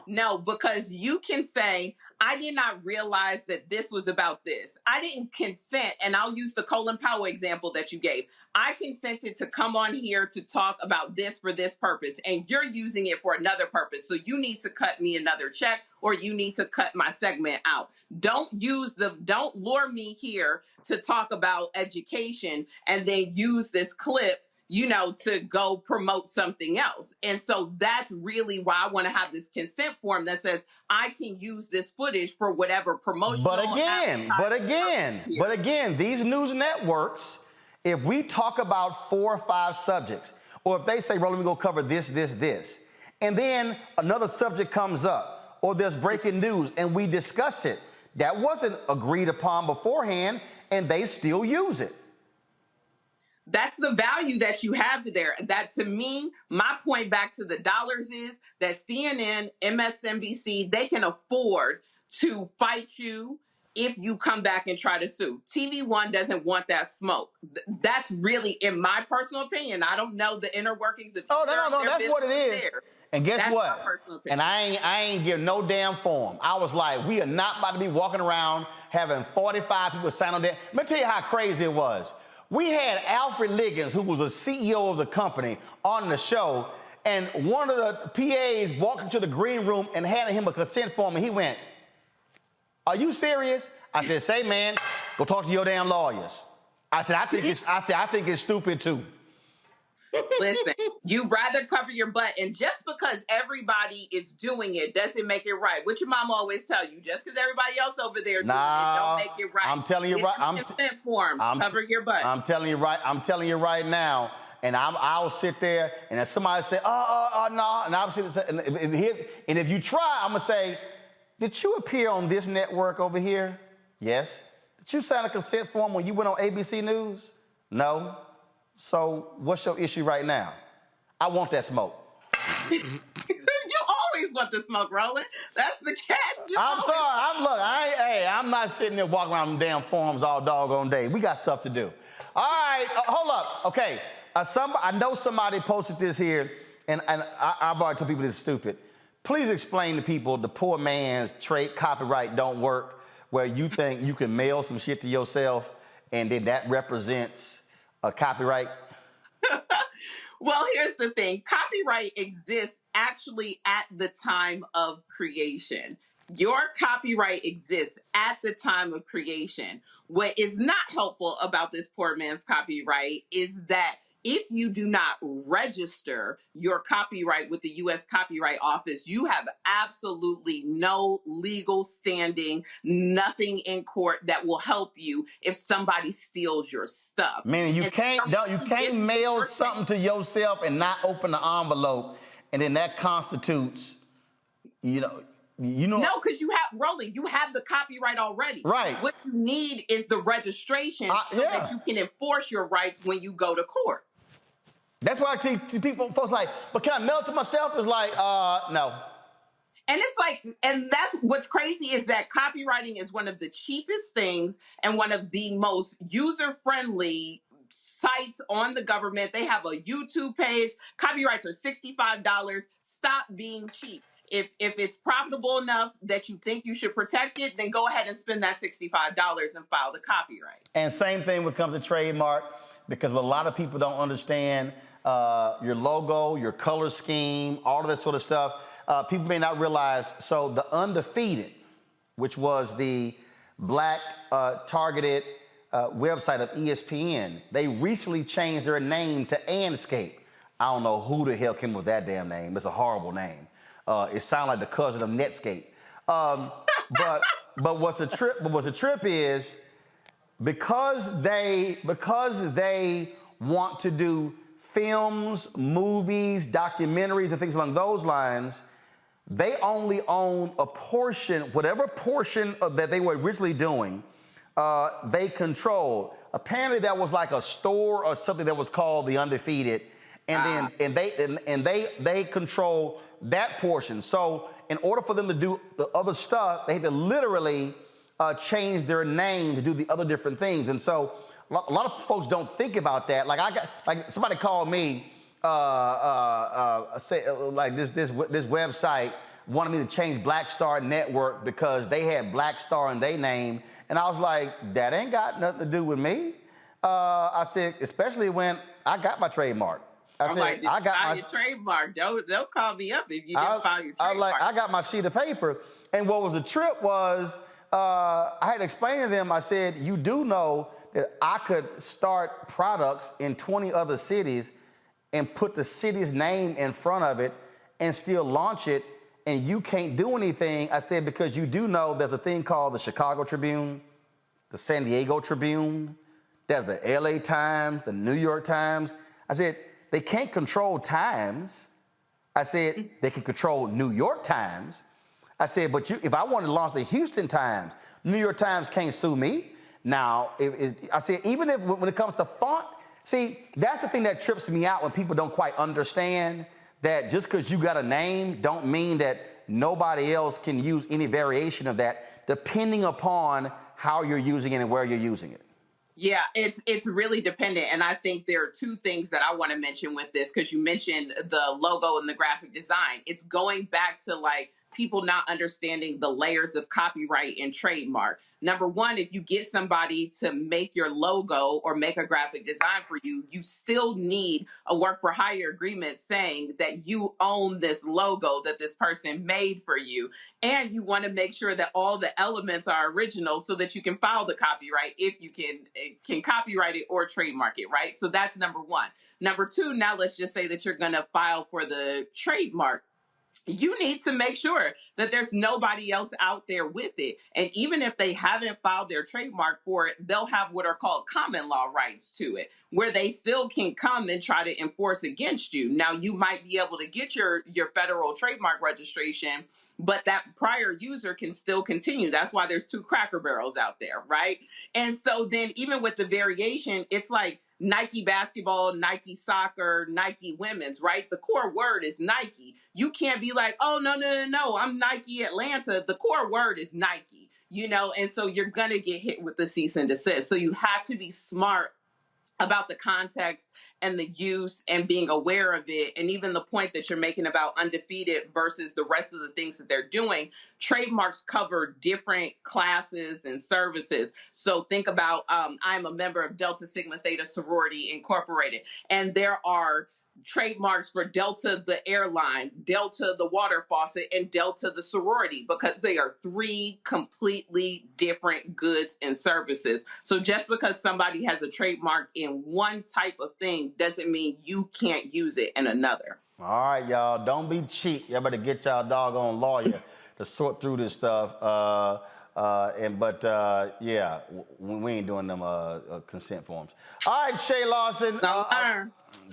Speaker 5: No, because you can say, I did not realize that this was about this. I didn't consent, and I'll use the Colin Powell example that you gave. I consented to come on here to talk about this for this purpose, and you're using it for another purpose. So you need to cut me another check, or you need to cut my segment out. Don't lure me here to talk about education and then use this clip, to go promote something else. And so that's really why I want to have this consent form that says I can use this footage for whatever promotion.
Speaker 1: But again, these news networks, if we talk about 4 or 5 subjects, or if they say, Roland, we're going to cover this, and then another subject comes up, or there's breaking news, and we discuss it, that wasn't agreed upon beforehand, and they still use it.
Speaker 5: That's the value that you have there. That, to me, my point back to the dollars is that CNN, MSNBC, they can afford to fight you if you come back and try to sue. TV One doesn't want that smoke. That's really, in my personal opinion. I don't know the inner workings of.
Speaker 1: No. That's what it is.
Speaker 5: There.
Speaker 1: And guess what? And I ain't give no damn form. I was like, we are not about to be walking around having 45 people sign on that. Let me tell you how crazy it was. We had Alfred Liggins, who was a CEO of the company, on the show, and one of the PAs walked into the green room and handed him a consent form, and he went, "Are you serious?" I said, "Say, man, go talk to your damn lawyers." I said, I think it's stupid too.
Speaker 5: Listen, you rather cover your butt, and just because everybody is doing it doesn't make it right. What your mom always tell you, just because everybody else over there doing it, don't make it right.
Speaker 1: I'm telling you right.
Speaker 5: Consent forms, cover your butt.
Speaker 1: I'm telling you right now. And I'll sit there, and if somebody say, no, and I'll sit there, and if you try, I'm gonna say, "Did you appear on this network over here?" "Yes." "Did you sign a consent form when you went on ABC News?" "No." "So what's your issue right now?" I want that smoke.
Speaker 5: You always want the smoke, Roland. That's the catch.
Speaker 1: I'm sorry. I'm not sitting there walking around them damn forums all doggone day. We got stuff to do. All right, hold up. Okay, I know somebody posted this here, and I've already told people this is stupid. Please explain to people the poor man's trade copyright don't work, where you think you can mail some shit to yourself, and then that represents a copyright.
Speaker 5: Well, here's the thing. Copyright exists actually at the time of creation. Your copyright exists at the time of creation. What is not helpful about this poor man's copyright is that if you do not register your copyright with the U.S. Copyright Office, you have absolutely no legal standing, nothing in court that will help you if somebody steals your stuff.
Speaker 1: Meaning you can't mail something to yourself and not open the envelope, and then that constitutes, you know.
Speaker 5: No, because you have the copyright already.
Speaker 1: Right.
Speaker 5: What you need is the registration so that you can enforce your rights when you go to court.
Speaker 1: That's why I keep folks like, "But can I mail it to myself?" It's like, no.
Speaker 5: And it's like, and that's what's crazy is that copywriting is one of the cheapest things and one of the most user-friendly sites on the government. They have a YouTube page. Copyrights are $65. Stop being cheap. If it's profitable enough that you think you should protect it, then go ahead and spend that $65 and file the copyright.
Speaker 1: And same thing when it comes to trademark, because what a lot of people don't understand, your logo, your color scheme, all of that sort of stuff, people may not realize. So the Undefeated, which was the black targeted website of ESPN, they recently changed their name to Anscape. I don't know who the hell came up with that damn name. It's a horrible name. It sounds like the cousin of Netscape. But what's a trip is because they want to do films, movies, documentaries, and things along those lines, they only own a portion, whatever portion of that they were originally doing, they control. Apparently, that was like a store or something that was called the Undefeated, and they control that portion. So in order for them to do the other stuff, they had to literally change their name to do the other different things. And so a lot of folks don't think about that. Like somebody called me, like this website wanted me to change Black Star Network because they had Black Star in their name, and I was like, that ain't got nothing to do with me. I said, especially when I got my trademark. I got
Speaker 5: your trademark. They'll call me up if you didn't file your trademark.
Speaker 1: I got my sheet of paper, and what was a trip was I had to explain to them. I said, you do know that I could start products in 20 other cities and put the city's name in front of it and still launch it, and you can't do anything. I said, because you do know there's a thing called the Chicago Tribune, the San Diego Tribune, there's the LA Times, the New York Times. I said, they can't control Times. I said, they can control New York Times. I said, but if I wanted to launch the Houston Times, New York Times can't sue me. Now, I said, even if when it comes to font, see, that's the thing that trips me out when people don't quite understand that just because you got a name don't mean that nobody else can use any variation of that depending upon how you're using it and where you're using it.
Speaker 5: Yeah, it's really dependent. And I think there are two things that I want to mention with this, because you mentioned the logo and the graphic design. It's going back to like people not understanding the layers of copyright and trademark. Number one, if you get somebody to make your logo or make a graphic design for you, you still need a work for hire agreement saying that you own this logo that this person made for you. And you want to make sure that all the elements are original so that you can file the copyright if you can copyright it or trademark it, right? So that's number one. Number two, now let's just say that you're going to file for the trademark. You need to make sure that there's nobody else out there with it. And even if they haven't filed their trademark for it, they'll have what are called common law rights to it, where they still can come and try to enforce against you. Now, you might be able to get your federal trademark registration, but that prior user can still continue. That's why there's two Cracker Barrels out there, right? And so then even with the variation, it's like Nike basketball, Nike soccer, Nike women's, right? The core word is Nike. You can't be like, oh, no, I'm Nike Atlanta. The core word is Nike, and so you're going to get hit with the cease and desist. So you have to be smart about the context and the use and being aware of it. And even the point that you're making about undefeated versus the rest of the things that they're doing, trademarks cover different classes and services. So think about, I'm a member of Delta Sigma Theta Sorority Incorporated, and there are trademarks for Delta the airline, Delta the water faucet, and Delta the sorority, because they are three completely different goods and services. So just because somebody has a trademark in one type of thing doesn't mean you can't use it in another.
Speaker 1: All right, y'all, don't be cheap. Y'all better get y'all doggone lawyer to sort through this stuff. Yeah, we ain't doing them consent forms. All right, Shay Lawson.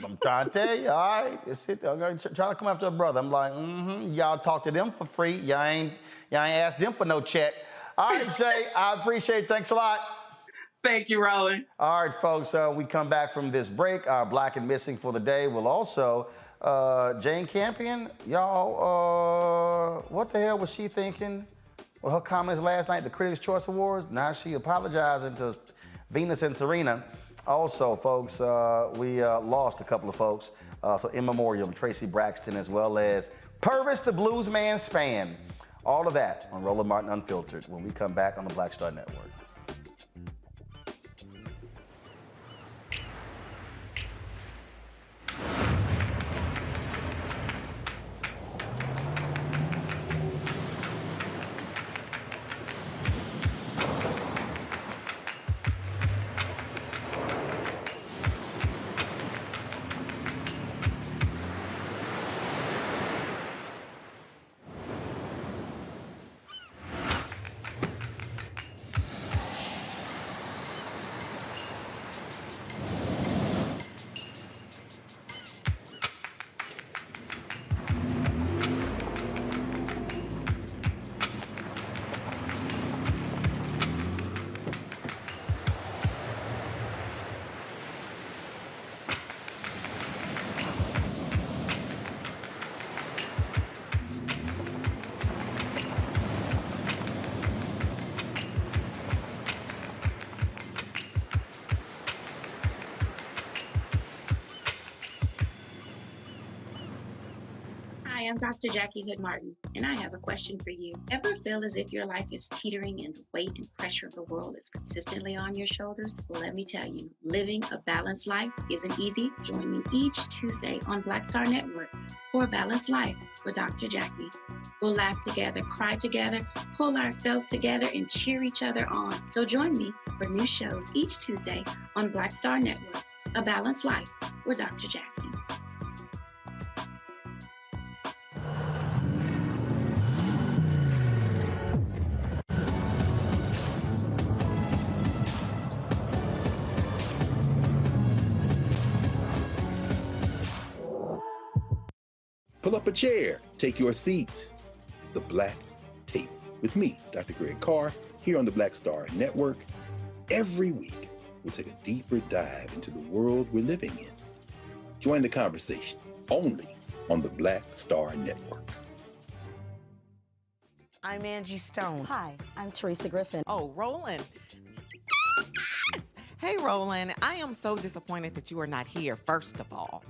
Speaker 1: I'm trying to tell you, all right, it's it. I'm gonna try to come after a brother. I'm like, y'all talk to them for free. Y'all ain't ask them for no check. All right, Shay, I appreciate it. Thanks a lot.
Speaker 5: Thank you, Roland.
Speaker 1: All right, folks, we come back from this break. Our Black and Missing for the day will also, Jane Campion, y'all, what the hell was she thinking with her comments last night, the Critics' Choice Awards? Now she apologizing to Venus and Serena. Also, folks, we lost a couple of folks. So in memoriam, Tracy Braxton, as well as Purvis the Bluesman Spann. All of that on Roland Martin Unfiltered when we come back on the Black Star Network.
Speaker 21: Hi, I'm Dr. Jackie Hood Martin, and I have a question for you. Ever feel as if your life is teetering and the weight and pressure of the world is consistently on your shoulders? Well, let me tell you, living a balanced life isn't easy. Join me each Tuesday on Black Star Network for A Balanced Life with Dr. Jackie. We'll laugh together, cry together, pull ourselves together, and cheer each other on. So join me for new shows each Tuesday on Black Star Network, A Balanced Life with Dr. Jackie.
Speaker 18: Pull up a chair, take your seat. The Black Tape with me, Dr. Greg Carr, here on the Black Star Network. Every week, we'll take a deeper dive into the world we're living in. Join the conversation only on the Black Star Network.
Speaker 22: I'm Angie Stone. Hi, I'm Teresa Griffin.
Speaker 23: Oh, Roland.
Speaker 2: Hey, Roland, I am so disappointed that you are not here, first of all.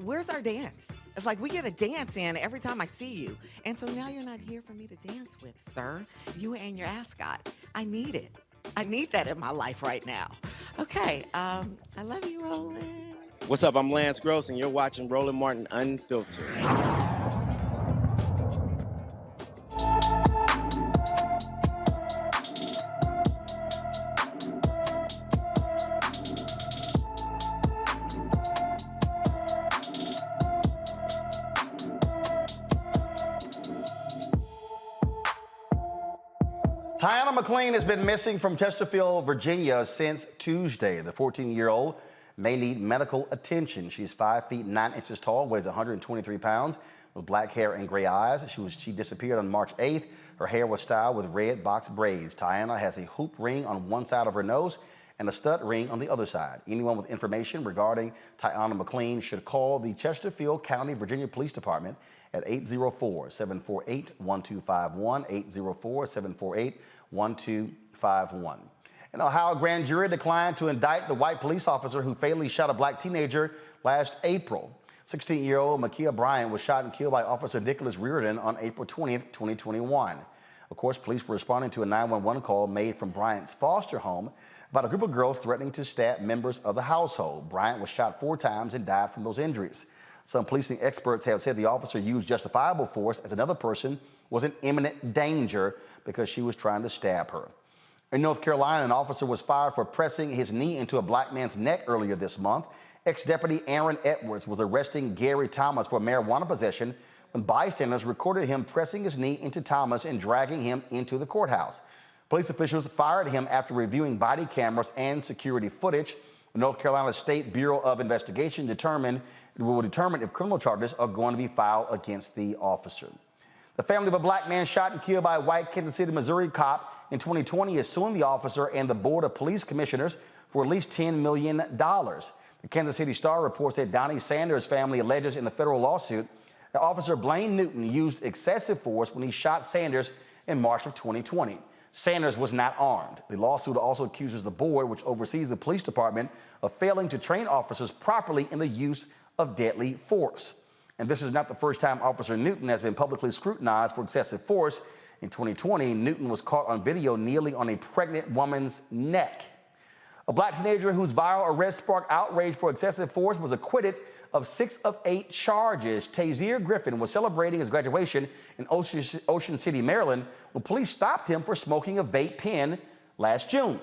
Speaker 2: Where's our dance? It's like we get a dance in every time I see you. And so now you're not here for me to dance with, sir. You and your ascot. I need it. I need that in my life right now. Okay, I love you, Roland.
Speaker 20: What's up? I'm Lance Gross, and you're watching Roland Martin Unfiltered.
Speaker 1: Tiana McLean has been missing from Chesterfield, Virginia since Tuesday. The 14-year-old may need medical attention. She's 5 feet 9 inches tall, weighs 123 pounds, with black hair and gray eyes. She disappeared on March 8th. Her hair was styled with red box braids. Tiana has a hoop ring on one side of her nose and a stud ring on the other side. Anyone with information regarding Tiana McLean should call the Chesterfield County, Virginia Police Department at 804-748-1251, 804-748-1251. An Ohio grand jury declined to indict the white police officer who fatally shot a black teenager last April. 16-year-old Ma'Khia Bryant was shot and killed by Officer Nicholas Reardon on April 20th, 2021. Of course, police were responding to a 911 call made from Bryant's foster home about a group of girls threatening to stab members of the household. Bryant was shot 4 times and died from those injuries. Some policing experts have said the officer used justifiable force as another person was in imminent danger because she was trying to stab her. In North Carolina, an officer was fired for pressing his knee into a black man's neck earlier this month. Ex-Deputy Aaron Edwards was arresting Gary Thomas for marijuana possession when bystanders recorded him pressing his knee into Thomas and dragging him into the courthouse. Police officials fired him after reviewing body cameras and security footage. The North Carolina State Bureau of Investigation will determine if criminal charges are going to be filed against the officer. The family of a black man shot and killed by a white Kansas City, Missouri cop in 2020 is suing the officer and the Board of Police Commissioners for at least $10 million. The Kansas City Star reports that Donnie Sanders' family alleges in the federal lawsuit that Officer Blaine Newton used excessive force when he shot Sanders in March of 2020. Sanders was not armed. The lawsuit also accuses the board, which oversees the police department, of failing to train officers properly in the use of deadly force. And this is not the first time Officer Newton has been publicly scrutinized for excessive force. In 2020, Newton was caught on video kneeling on a pregnant woman's neck. A black teenager whose viral arrest sparked outrage for excessive force was acquitted of 6 of 8 charges. Tazier Griffin was celebrating his graduation in Ocean City, Maryland, when police stopped him for smoking a vape pen last June.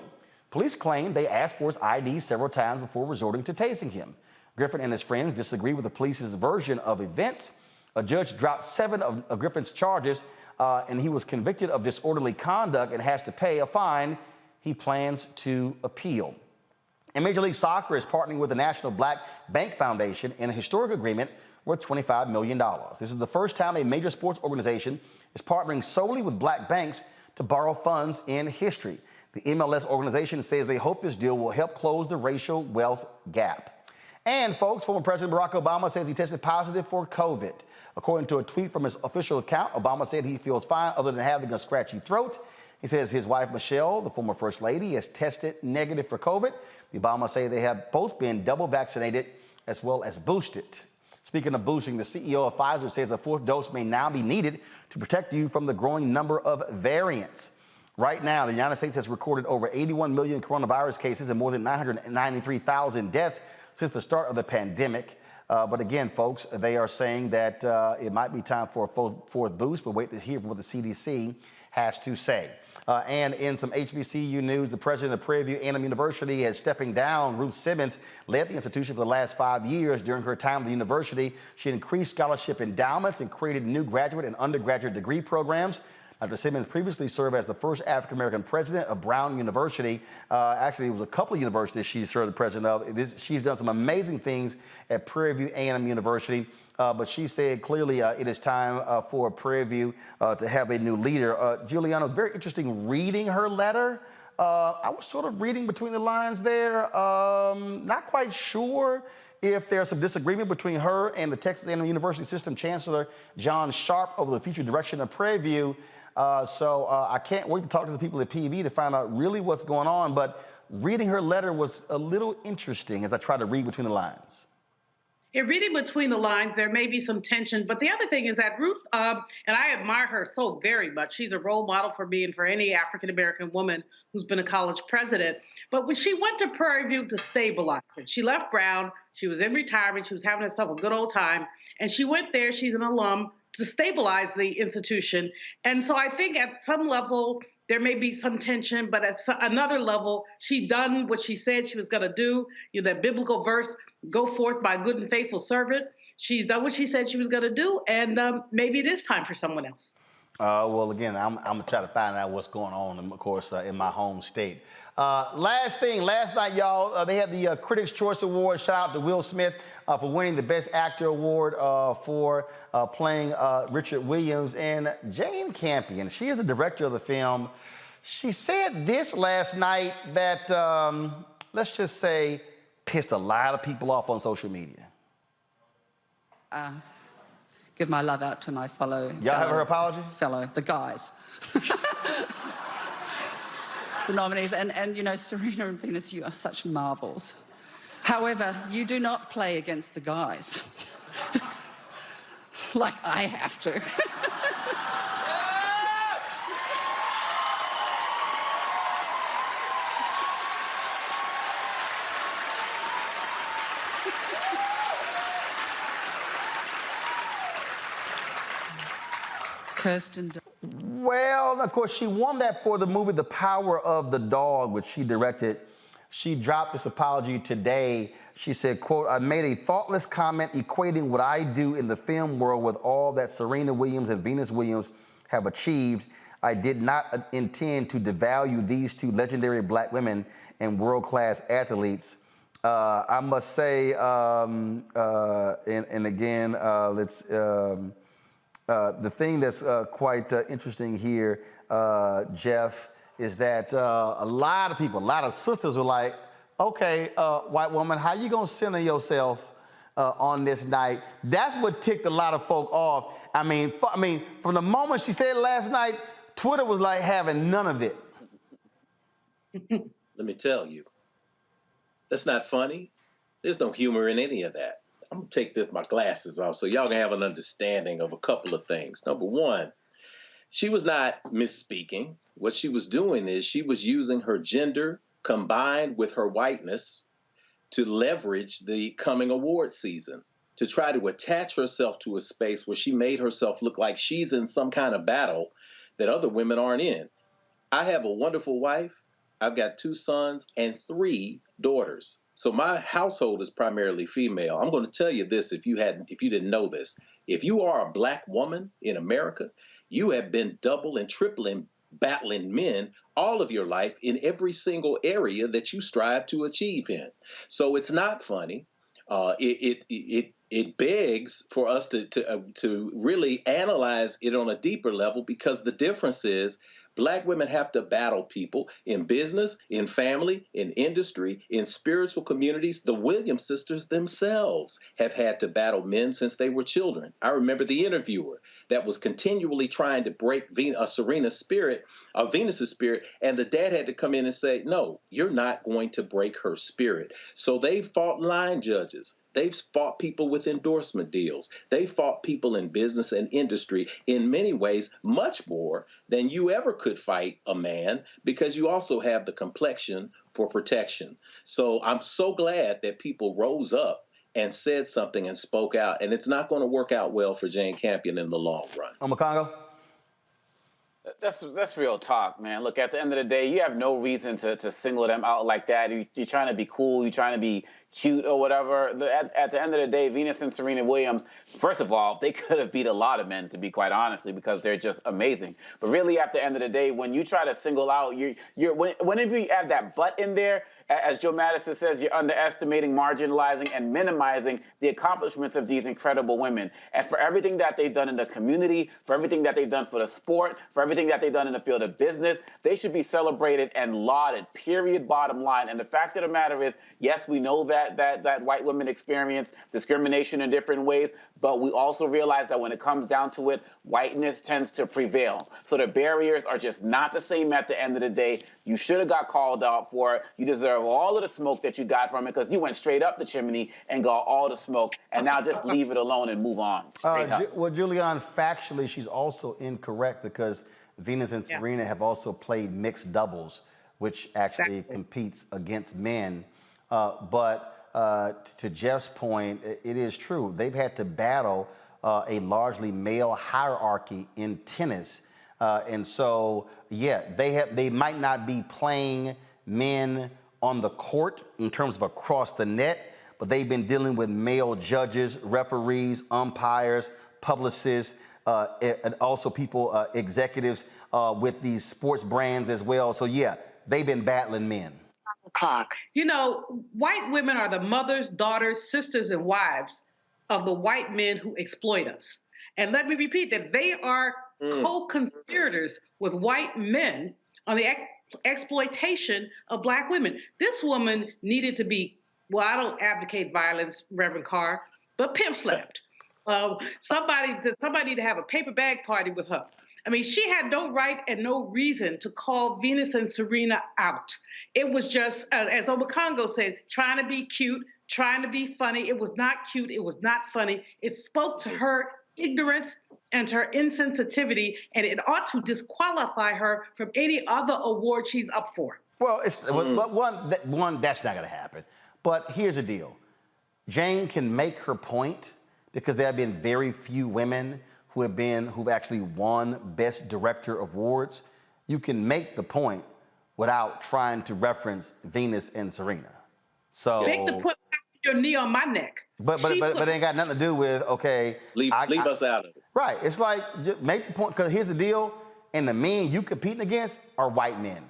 Speaker 1: Police claim they asked for his ID several times before resorting to tasing him. Griffin and his friends disagree with the police's version of events. A judge dropped 7 of Griffin's charges, and he was convicted of disorderly conduct and has to pay a fine. He plans to appeal. And Major League Soccer is partnering with the National Black Bank Foundation in a historic agreement worth $25 million. This is the first time a major sports organization is partnering solely with black banks to borrow funds in history. The MLS organization says they hope this deal will help close the racial wealth gap. And folks, former President Barack Obama says he tested positive for COVID. According to a tweet from his official account, Obama said he feels fine other than having a scratchy throat. He says his wife, Michelle, the former First Lady, has tested negative for COVID. The Obamas say they have both been double vaccinated as well as boosted. Speaking of boosting, the CEO of Pfizer says a 4th dose may now be needed to protect you from the growing number of variants. Right now, the United States has recorded over 81 million coronavirus cases and more than 993,000 deaths since the start of the pandemic. But again, folks, they are saying that it might be time for a 4th boost, but wait to hear from what the CDC has to say. And in some HBCU news, the president of Prairie View A&M University is stepping down. Ruth Simmons led the institution for the last 5 years. During her time at the university, she increased scholarship endowments and created new graduate and undergraduate degree programs. Dr. Simmons previously served as the first African-American president of Brown University. Actually, it was a couple of universities she served the president of. She's done some amazing things at Prairie View A&M University. But she said clearly it is time for Prairie View to have a new leader. Juliana, it was very interesting reading her letter. I was sort of reading between the lines there. Not quite sure if there's some disagreement between her and the Texas A&M University System Chancellor John Sharp over the future direction of Prairie View. So I can't wait to talk to the people at PV to find out really what's going on. But reading her letter was a little interesting as I try to read between the lines.
Speaker 8: In reading between the lines, there may be some tension, but the other thing is that Ruth, and I admire her so very much. She's a role model for me and for any African-American woman who's been a college president. But when she went to Prairie View to stabilize it, she left Brown, she was in retirement, she was having herself a good old time, and she went there, she's an alum, to stabilize the institution. And so I think at some level, there may be some tension, but at another level, she done what she said she was going to do. You know, that biblical verse, go forth by a good and faithful servant. She's done what she said she was going to do, and maybe it is time for someone else.
Speaker 1: Well, again, I'm going to try to find out what's going on, of course, in my home state. Last thing, last night, y'all, they had the Critics' Choice Award. Shout out to Will Smith for winning the Best Actor Award for playing Richard Williams. And Jane Campion, she is the director of the film. She said this last night that, let's just say, pissed a lot of people off on social media.
Speaker 3: Give my love out to my fellow.
Speaker 1: Y'all have her apology?
Speaker 3: The guys. The nominees. And, you know, Serena and Venus, you are such marvels. However, you do not play against the guys. Like I have to. Kirsten.
Speaker 1: Well, of course, she won that for the movie The Power of the Dog, which she directed. She dropped this apology today. She said, quote, I made a thoughtless comment equating what I do in the film world with all that Serena Williams and Venus Williams have achieved. I did not intend to devalue these two legendary black women and world-class athletes. I must say, and again, the thing that's quite interesting here, Jeff, is that a lot of people, a lot of sisters were like, okay, white woman, how you gonna center yourself on this night? That's what ticked a lot of folk off. I mean, from the moment she said it last night, Twitter was like having none of it.
Speaker 11: Let me tell you, that's not funny. There's no humor in any of that. I'm gonna take my glasses off so y'all can have an understanding of a couple of things. Number one, she was not misspeaking. What she was doing is she was using her gender combined with her whiteness to leverage the coming award season, to try to attach herself to a space where she made herself look like she's in some kind of battle that other women aren't in. I have a wonderful wife. I've got 2 sons and 3 daughters. So my household is primarily female. I'm going to tell you this if you didn't know this. If you are a black woman in America, you have been double and tripling battling men all of your life in every single area that you strive to achieve in. So it's not funny. It begs for us to really analyze it on a deeper level, because the difference is black women have to battle people in business, in family, in industry, in spiritual communities. The Williams sisters themselves have had to battle men since they were children. I remember the interviewer that was continually trying to break Venus's spirit, and the dad had to come in and say, no, you're not going to break her spirit. So they fought line judges. They've fought people with endorsement deals. They fought people in business and industry in many ways, much more than you ever could fight a man, because you also have the complexion for protection. So I'm so glad that people rose up and said something and spoke out. And it's not going to work out well for Jane Campion in the long run.
Speaker 1: Omekongo?
Speaker 10: That's real talk, man. Look, at the end of the day, you have no reason to single them out like that. You're trying to be cool. You're trying to be cute or whatever. At the end of the day, Venus and Serena Williams, first of all, they could have beat a lot of men, to be quite honestly, because they're just amazing. But really, at the end of the day, when you try to single out, whenever you have that butt in there, As Joe Madison says, you're underestimating, marginalizing, and minimizing the accomplishments of these incredible women. And for everything that they've done in the community, for everything that they've done for the sport, for everything that they've done in the field of business, they should be celebrated and lauded, period, bottom line. And the fact of the matter is, yes, we know that white women experience discrimination in different ways, but we also realize that when it comes down to it, whiteness tends to prevail. So the barriers are just not the same at the end of the day. You should have got called out for it. You deserve all of the smoke that you got from it because you went straight up the chimney and got all the smoke, and now just leave it alone and move on. Straight up.
Speaker 1: Well, Julianne, factually, she's also incorrect because Venus and Serena have also played mixed doubles, which actually competes against men. To Jeff's point, it is true. They've had to battle a largely male hierarchy in tennis. And so, yeah, they might not be playing men on the court in terms of across the net, but they've been dealing with male judges, referees, umpires, publicists, and also people, executives with these sports brands as well. So, yeah, they've been battling men.
Speaker 8: Clock. You know, white women are the mothers, daughters, sisters, and wives of the white men who exploit us. And let me repeat that they are co-conspirators with white men on the exploitation of black women. This woman needed to be, well, I don't advocate violence, Reverend Carr, but pimp slapped. Somebody to have a paper bag party with her. I mean, she had no right and no reason to call Venus and Serena out. It was just, as Obakongo said, trying to be cute, trying to be funny. It was not cute. It was not funny. It spoke to her ignorance and to her insensitivity, and it ought to disqualify her from any other award she's up for.
Speaker 1: Well, one, that's not going to happen. But here's the deal. Jane can make her point because there have been very few women who've actually won Best Director awards. You can make the point without trying to reference Venus and Serena. So
Speaker 8: make the point, your knee on my neck.
Speaker 1: But it ain't got nothing to do with, okay.
Speaker 11: Leave us out of it.
Speaker 1: Right. It's like, just make the point, because here's the deal, and the men you competing against are white men.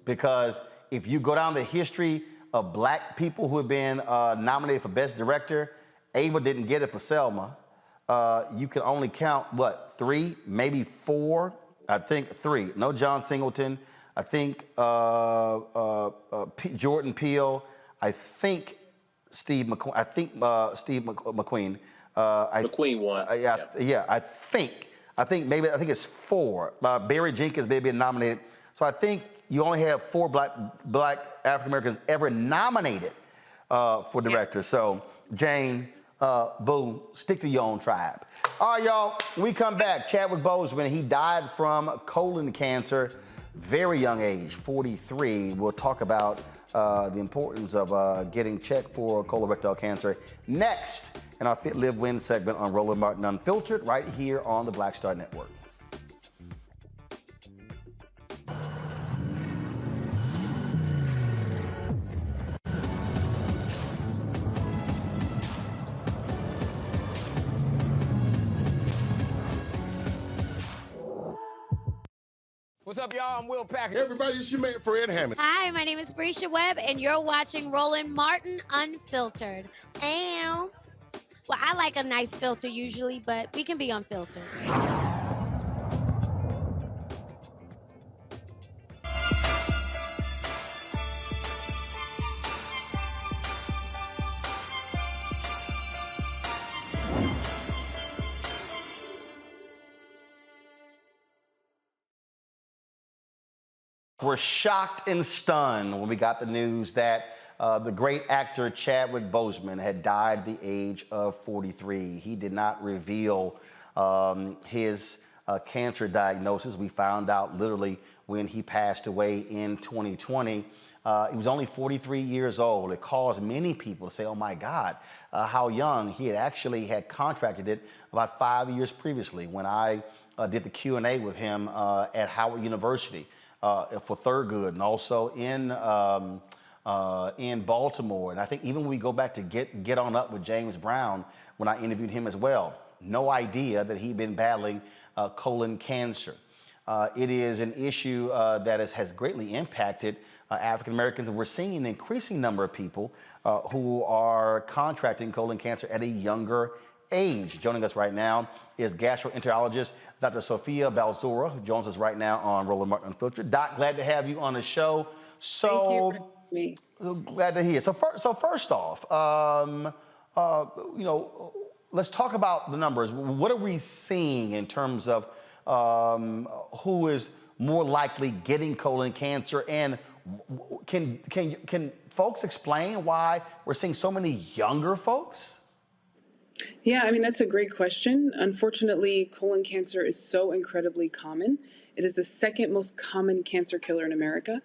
Speaker 1: Because if you go down the history of black people who have been nominated for Best Director, Ava didn't get it for Selma. You can only count, what, 3, maybe 4? I think 3. No John Singleton. I think Jordan Peele. I think Steve McQueen. I think Steve McQueen.
Speaker 11: McQueen won.
Speaker 1: I think it's 4. Barry Jenkins may be nominated. So I think you only have 4 black African Americans ever nominated for director. So Jane, boo, stick to your own tribe. All right, y'all, when we come back, Chadwick Boseman, he died from colon cancer, very young age, 43. We'll talk about the importance of getting checked for colorectal cancer next in our Fit, Live, Win segment on Roland Martin Unfiltered, right here on the Black Star Network.
Speaker 4: What's up, y'all? I'm Will Packer. Everybody, it's your man, Fred Hammond.
Speaker 22: Hi, my name is Brescia Webb, and you're watching Roland Martin Unfiltered. Well, I like a nice filter usually, but we can be unfiltered.
Speaker 1: We're shocked and stunned when we got the news that the great actor Chadwick Boseman had died at the age of 43. He did not reveal his cancer diagnosis. We found out literally when he passed away in 2020. He was only 43 years old. It caused many people to say, oh my God, how young. He had contracted it about 5 years previously when I did the Q&A with him at Howard University. For Thurgood, and also in Baltimore. And I think even when we go back to get on up with James Brown, when I interviewed him as well, no idea that he'd been battling colon cancer. It is an issue that has greatly impacted African Americans. And we're seeing an increasing number of people who are contracting colon cancer at a younger age. Joining us right now is gastroenterologist Dr. Sophia Balzura, who joins us right now on Roland Martin Unfiltered. Doc, glad to have you on the show.
Speaker 7: Thank you for having me.
Speaker 1: Glad to hear. So first off, let's talk about the numbers. What are we seeing in terms of who is more likely getting colon cancer, and can folks explain why we're seeing so many younger folks?
Speaker 7: Yeah, I mean, that's a great question. Unfortunately, colon cancer is so incredibly common. It is the second most common cancer killer in America.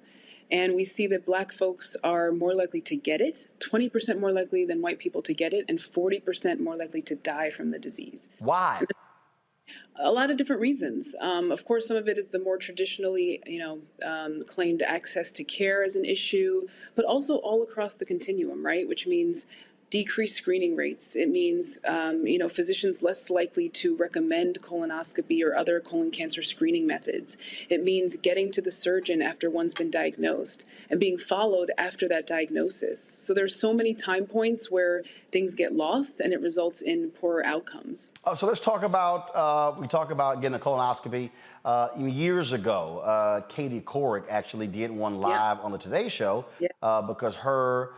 Speaker 7: And we see that Black folks are more likely to get it, 20% more likely than white people to get it, and 40% more likely to die from the disease.
Speaker 1: Why?
Speaker 7: A lot of different reasons. Of course, some of it is the more traditionally, claimed access to care as an issue, but also all across the continuum, right? Which means decreased screening rates. It means, physicians less likely to recommend colonoscopy or other colon cancer screening methods. It means getting to the surgeon after one's been diagnosed and being followed after that diagnosis. So there's so many time points where things get lost and it results in poorer outcomes.
Speaker 1: So let's talk about, we talk about getting a colonoscopy. Years ago, Katie Couric actually did one live on the Today Show because her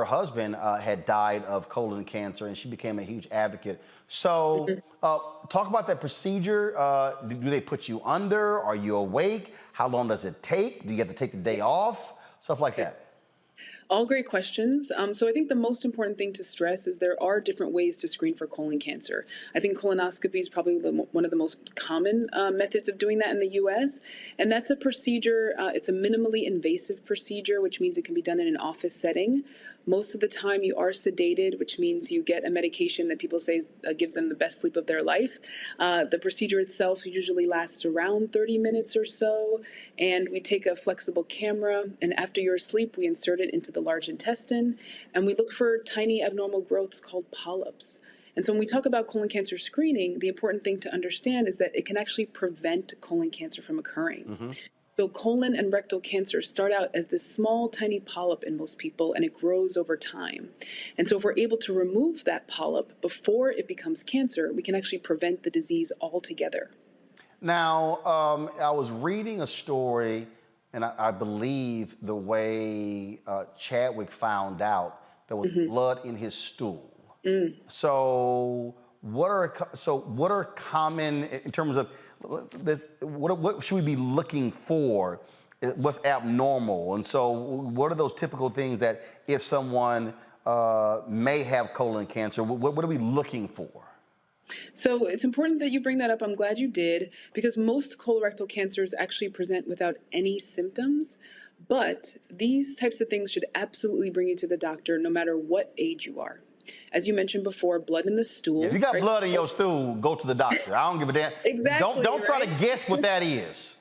Speaker 1: husband had died of colon cancer, and she became a huge advocate. So talk about that procedure. Do they put you under? Are you awake? How long does it take? Do you have to take the day off? Stuff like that.
Speaker 7: All great questions. So I think the most important thing to stress is there are different ways to screen for colon cancer. I think colonoscopy is probably one of the most common methods of doing that in the U.S. And that's a procedure, it's a minimally invasive procedure, which means it can be done in an office setting. Most of the time you are sedated, which means you get a medication that people say gives them the best sleep of their life. The procedure itself usually lasts around 30 minutes or so, and we take a flexible camera, and after you're asleep, we insert it into the large intestine, and we look for tiny abnormal growths called polyps. And so when we talk about colon cancer screening, the important thing to understand is that it can actually prevent colon cancer from occurring. So colon and rectal cancer start out as this small, tiny polyp in most people, and it grows over time. And so if we're able to remove that polyp before it becomes cancer, we can actually prevent the disease altogether.
Speaker 1: Now, I was reading a story, and I believe the way Chadwick found out there was blood in his stool. So what are common in terms of this? What should we be looking for? What's abnormal? And so what are those typical things that if someone may have colon cancer, what are we looking for?
Speaker 7: So it's important that you bring that up. I'm glad you did, because most colorectal cancers actually present without any symptoms. But these types of things should absolutely bring you to the doctor no matter what age you are. As you mentioned before, blood in the stool.
Speaker 1: If you got blood in your stool, go to the doctor. I don't give a damn.
Speaker 7: Exactly.
Speaker 1: Don't try to guess what that is.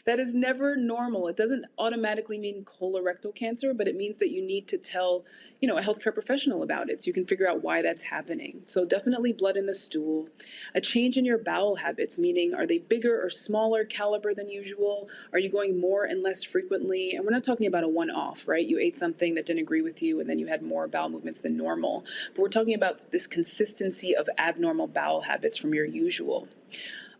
Speaker 7: That is never normal. It doesn't automatically mean colorectal cancer, but it means that you need to tell, a healthcare professional about it so you can figure out why that's happening. So definitely blood in the stool. A change in your bowel habits, meaning are they bigger or smaller caliber than usual? Are you going more and less frequently? And we're not talking about a one-off, right? You ate something that didn't agree with you and then you had more bowel movements than normal. But we're talking about this consistency of abnormal bowel habits from your usual.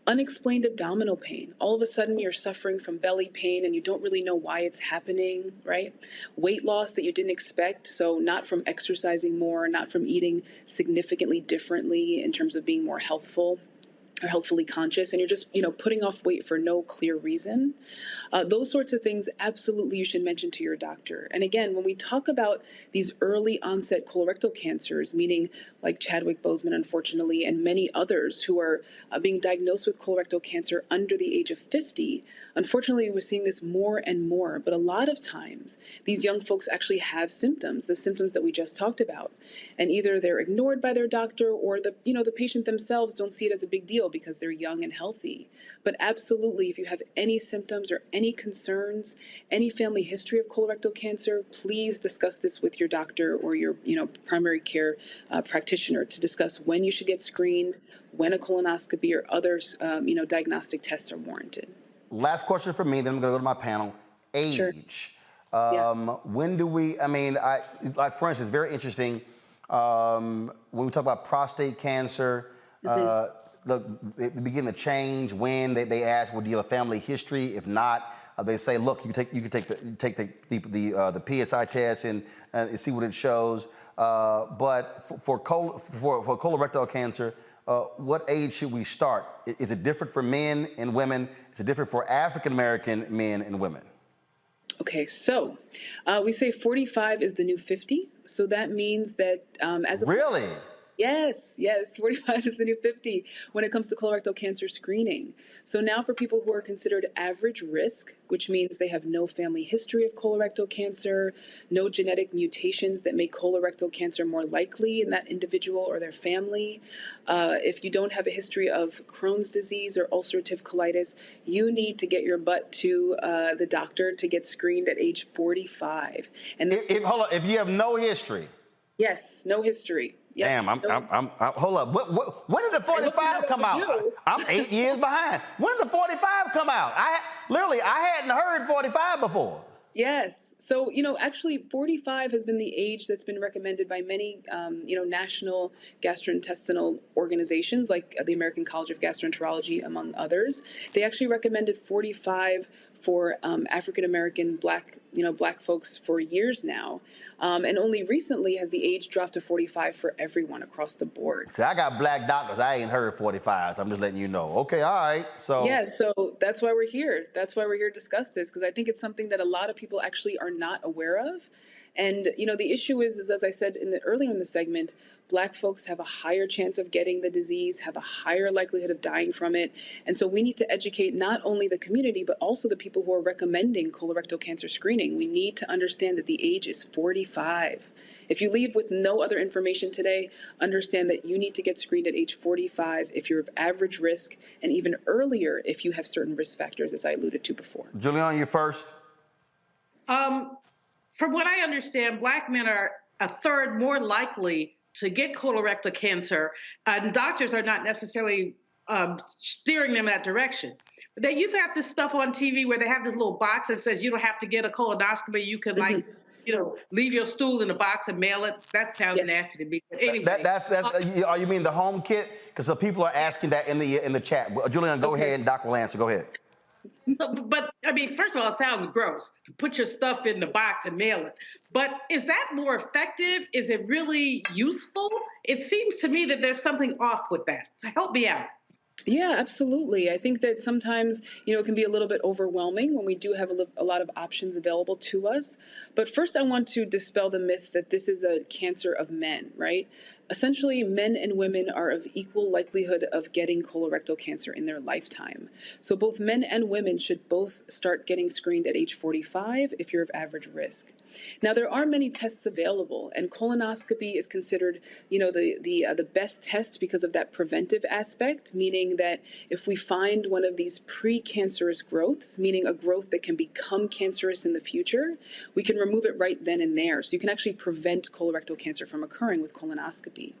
Speaker 7: Unexplained abdominal pain. All of a sudden you're suffering from belly pain and you don't really know why it's happening, right? Weight loss that you didn't expect, so not from exercising more, not from eating significantly differently in terms of being more healthful or healthfully conscious, and you're just, putting off weight for no clear reason. Those sorts of things, absolutely you should mention to your doctor. And again, when we talk about these early onset colorectal cancers, meaning like Chadwick Boseman, unfortunately, and many others who are being diagnosed with colorectal cancer under the age of 50, unfortunately, we're seeing this more and more. But a lot of times, these young folks actually have symptoms, the symptoms that we just talked about. And either they're ignored by their doctor or the patient themselves don't see it as a big deal feel because they're young and healthy. But absolutely, if you have any symptoms or any concerns, any family history of colorectal cancer, please discuss this with your doctor or your primary care practitioner to discuss when you should get screened, when a colonoscopy or other diagnostic tests are warranted.
Speaker 1: Last question for me, then I'm going to go to my panel. Age. Sure. When do we, like for instance, very interesting, when we talk about prostate cancer, they begin to change when they ask, well, do you have a family history? If not, they say, look, you can take the PSI test and see what it shows. But for colorectal cancer, what age should we start? Is it different for men and women? Is it different for African American men and women?
Speaker 7: Okay, so we say 45 is the new 50. So that means that as a
Speaker 1: Really?
Speaker 7: Yes, 45 is the new 50 when it comes to colorectal cancer screening. So now for people who are considered average risk, which means they have no family history of colorectal cancer, no genetic mutations that make colorectal cancer more likely in that individual or their family, if you don't have a history of Crohn's disease or ulcerative colitis, you need to get your butt to the doctor to get screened at age 45. And
Speaker 1: hold on, if you have no history?
Speaker 7: Yes, no history. Yep.
Speaker 1: Damn, I'm hold up. When did the 45 come out? I'm 8 years behind. When did the 45 come out? I hadn't heard 45 before.
Speaker 7: Yes. So, actually 45 has been the age that's been recommended by many, national gastrointestinal organizations like the American College of Gastroenterology, among others. They actually recommended 45 for African-American black folks for years now. And only recently has the age dropped to 45 for everyone across the board.
Speaker 1: See, I got black doctors. I ain't heard 45, so I'm just letting you know. Okay, all right. So
Speaker 7: yeah, so that's why we're here. That's why we're here to discuss this, because I think it's something that a lot of people actually are not aware of. And, the issue is as I said earlier in the segment, Black folks have a higher chance of getting the disease, have a higher likelihood of dying from it. And so we need to educate not only the community, but also the people who are recommending colorectal cancer screening. We need to understand that the age is 45. If you leave with no other information today, understand that you need to get screened at age 45 if you're of average risk, and even earlier if you have certain risk factors, as I alluded to before.
Speaker 1: Julian, you first.
Speaker 8: From what I understand, Black men are a third more likely to get colorectal cancer, and doctors are not necessarily steering them in that direction. But then you've got this stuff on TV where they have this little box that says you don't have to get a colonoscopy. You can leave your stool in a box and mail it. That sounds nasty to me. But anyway,
Speaker 1: you mean the home kit? Because some people are asking that in the chat. Julian, go ahead, and Doc will answer. Go ahead.
Speaker 8: But first of all, it sounds gross to put your stuff in the box and mail it. But is that more effective? Is it really useful? It seems to me that there's something off with that. So help me out.
Speaker 7: Yeah, absolutely. I think that sometimes, it can be a little bit overwhelming when we do have a lot of options available to us. But first, I want to dispel the myth that this is a cancer of men, right? Essentially, men and women are of equal likelihood of getting colorectal cancer in their lifetime. So both men and women should both start getting screened at age 45 if you're of average risk. Now, there are many tests available, and colonoscopy is considered, the best test because of that preventive aspect, meaning that if we find one of these precancerous growths, meaning a growth that can become cancerous in the future, we can remove it right then and there. So you can actually prevent colorectal cancer from occurring with colonoscopy.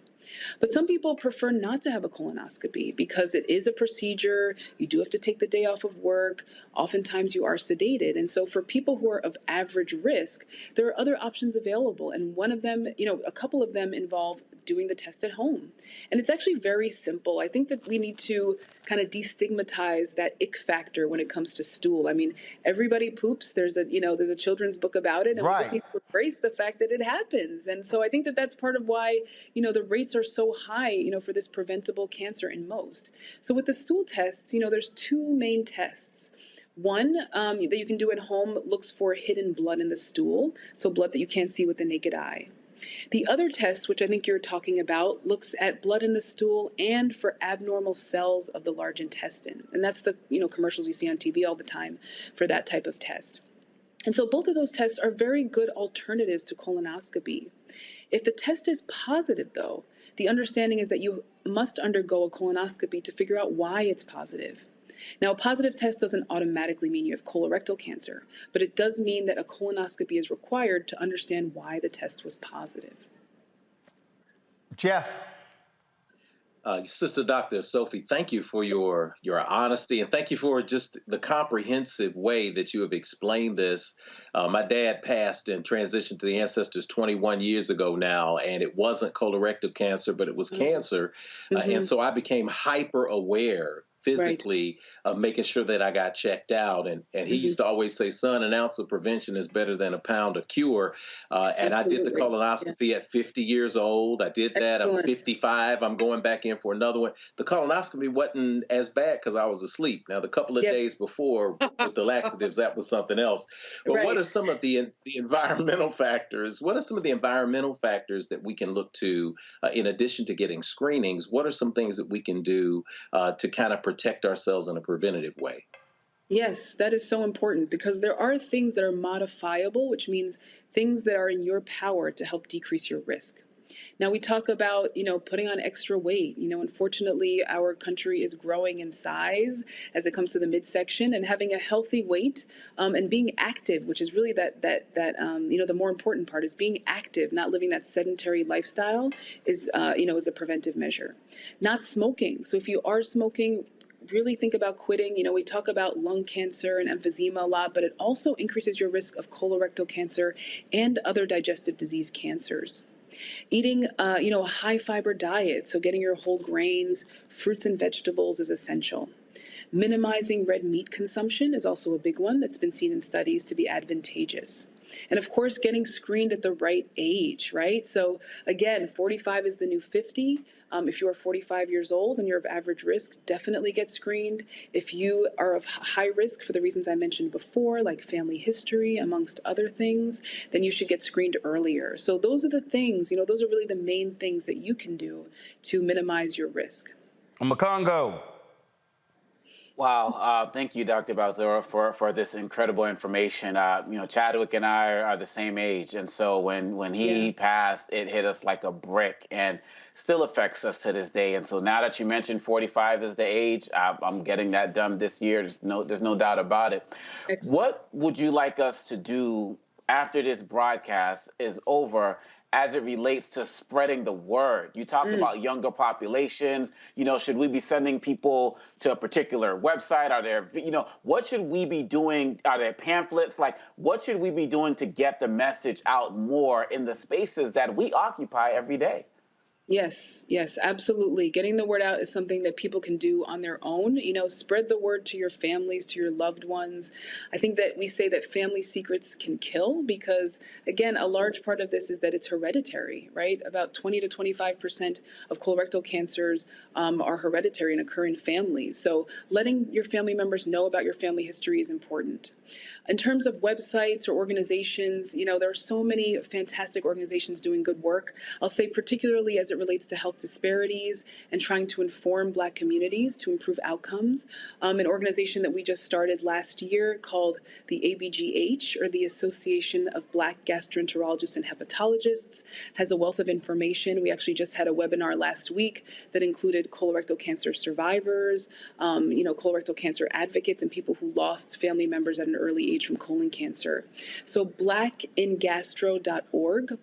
Speaker 7: But some people prefer not to have a colonoscopy because it is a procedure. You do have to take the day off of work. Oftentimes you are sedated. And so for people who are of average risk, there are other options available. And one of them, a couple of them involve doing the test at home. And it's actually very simple. I think that we need to kind of destigmatize that ick factor when it comes to stool. Everybody poops. There's a children's book about it, and we just need to embrace the fact that it happens. And so I think that that's part of why, the rates are so high, for this preventable cancer in most. So with the stool tests, there's two main tests. One that you can do at home looks for hidden blood in the stool, so blood that you can't see with the naked eye. The other test, which I think you're talking about, looks at blood in the stool and for abnormal cells of the large intestine. And that's the commercials you see on TV all the time for that type of test. And so both of those tests are very good alternatives to colonoscopy. If the test is positive, though, the understanding is that you must undergo a colonoscopy to figure out why it's positive. Now, a positive test doesn't automatically mean you have colorectal cancer, but it does mean that a colonoscopy is required to understand why the test was positive.
Speaker 1: Jeff.
Speaker 11: Sister Dr. Sophie, thank you for your honesty, and thank you for just the comprehensive way that you have explained this. My dad passed and transitioned to the ancestors 21 years ago now, and it wasn't colorectal cancer, but it was cancer. And so I became hyper aware physically of making sure that I got checked out. And he used to always say, son, an ounce of prevention is better than a pound of cure. And I did the colonoscopy at 50 years old. I did that. I'm 55. I'm going back in for another one. The colonoscopy wasn't as bad because I was asleep. Now, the couple of days before with the laxatives, that was something else. But what are some of the environmental factors? What are some of the environmental factors that we can look to in addition to getting screenings? What are some things that we can do to kind of protect ourselves in a preventative way?
Speaker 7: Yes, that is so important because there are things that are modifiable, which means things that are in your power to help decrease your risk. Now we talk about, putting on extra weight. Unfortunately, our country is growing in size as it comes to the midsection, and having a healthy weight and being active, which is really the more important part is being active, not living that sedentary lifestyle is a preventive measure. Not smoking. So if you are smoking, really think about quitting. We talk about lung cancer and emphysema a lot, but it also increases your risk of colorectal cancer and other digestive disease cancers. Eating, a high fiber diet, so getting your whole grains, fruits and vegetables is essential. Minimizing red meat consumption is also a big one that's been seen in studies to be advantageous. And of course, getting screened at the right age, right? So again, 45 is the new 50. If you are 45 years old and you're of average risk, definitely get screened. If you are of high risk for the reasons I mentioned before, like family history, amongst other things, then you should get screened earlier. So those are the things, those are really the main things that you can do to minimize your risk.
Speaker 1: Makongo.
Speaker 10: Wow, thank you, Dr. Balzura, for this incredible information. Chadwick and I are the same age, and so when he passed, it hit us like a brick, and still affects us to this day. And so now that you mentioned 45 is the age, I'm getting that done this year. There's no doubt about it. Excellent. What would you like us to do after this broadcast is over, as it relates to spreading the word? You talked about younger populations. Should we be sending people to a particular website? Are there, what should we be doing? Are there pamphlets? Like, what should we be doing to get the message out more in the spaces that we occupy every day?
Speaker 7: Yes, absolutely. Getting the word out is something that people can do on their own. Spread the word to your families, to your loved ones. I think that we say that family secrets can kill because, again, a large part of this is that it's hereditary, right? About 20 to 25% of colorectal cancers are hereditary and occur in families. So letting your family members know about your family history is important. In terms of websites or organizations, there are so many fantastic organizations doing good work. I'll say particularly as it relates to health disparities and trying to inform Black communities to improve outcomes. An organization that we just started last year called the ABGH, or the Association of Black Gastroenterologists and Hepatologists, has a wealth of information. We actually just had a webinar last week that included colorectal cancer survivors, colorectal cancer advocates, and people who lost family members at an early age from colon cancer. So blackingastro.org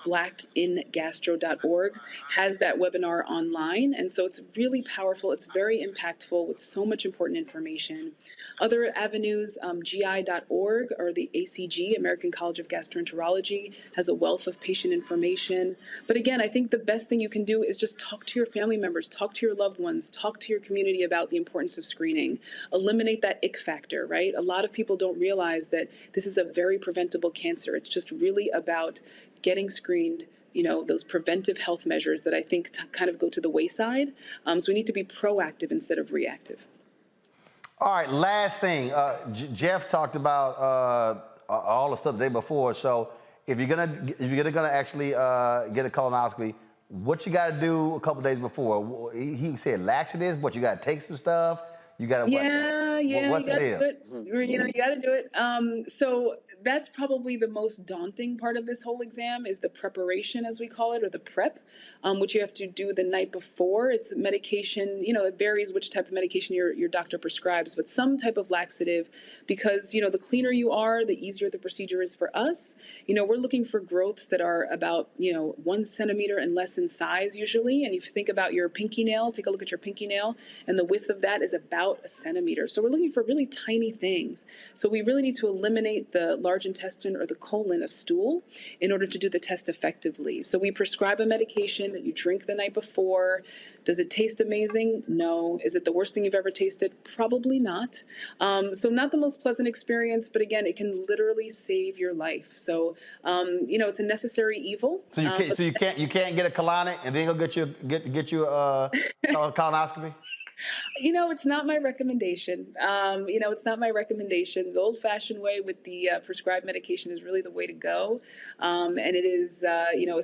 Speaker 7: has that webinar online. And so it's really powerful. It's very impactful with so much important information. Other avenues, GI.org or the ACG, American College of Gastroenterology, has a wealth of patient information. But again, I think the best thing you can do is just talk to your family members, talk to your loved ones, talk to your community about the importance of screening. Eliminate that ick factor, right? A lot of people don't realize that this is a very preventable cancer. It's just really about getting screened, those preventive health measures that I think kind of go to the wayside. So we need to be proactive instead of reactive.
Speaker 1: All right, last thing. Jeff talked about all the stuff the day before. So if you're gonna actually get a colonoscopy, what you got to do a couple days before? He said laxatives, but you got to take some stuff. You got to
Speaker 7: Yeah, you
Speaker 1: What's
Speaker 7: got to
Speaker 1: it?
Speaker 7: do it. You know, you got to do it. So that's probably the most daunting part of this whole exam is the preparation, as we call it, or the prep, which you have to do the night before. It's medication. You know, it varies which type of medication your doctor prescribes, but some type of laxative, because the cleaner you are, the easier the procedure is for us. We're looking for growths that are about 1 centimeter and less in size usually. And if you think about your pinky nail, take a look at your pinky nail, and the width of that is about a centimeter. So we're looking for really tiny things. So we really need to eliminate the large intestine or the colon of stool in order to do the test effectively. So we prescribe a medication that you drink the night before. Does it taste amazing? No. Is it the worst thing you've ever tasted? Probably not. So not the most pleasant experience, but again, it can literally save your life. So it's a necessary evil.
Speaker 1: So you can't get a colonic and then go get you a colonoscopy?
Speaker 7: It's not my recommendation. It's not my recommendation. The old-fashioned way with the prescribed medication is really the way to go, and it is, a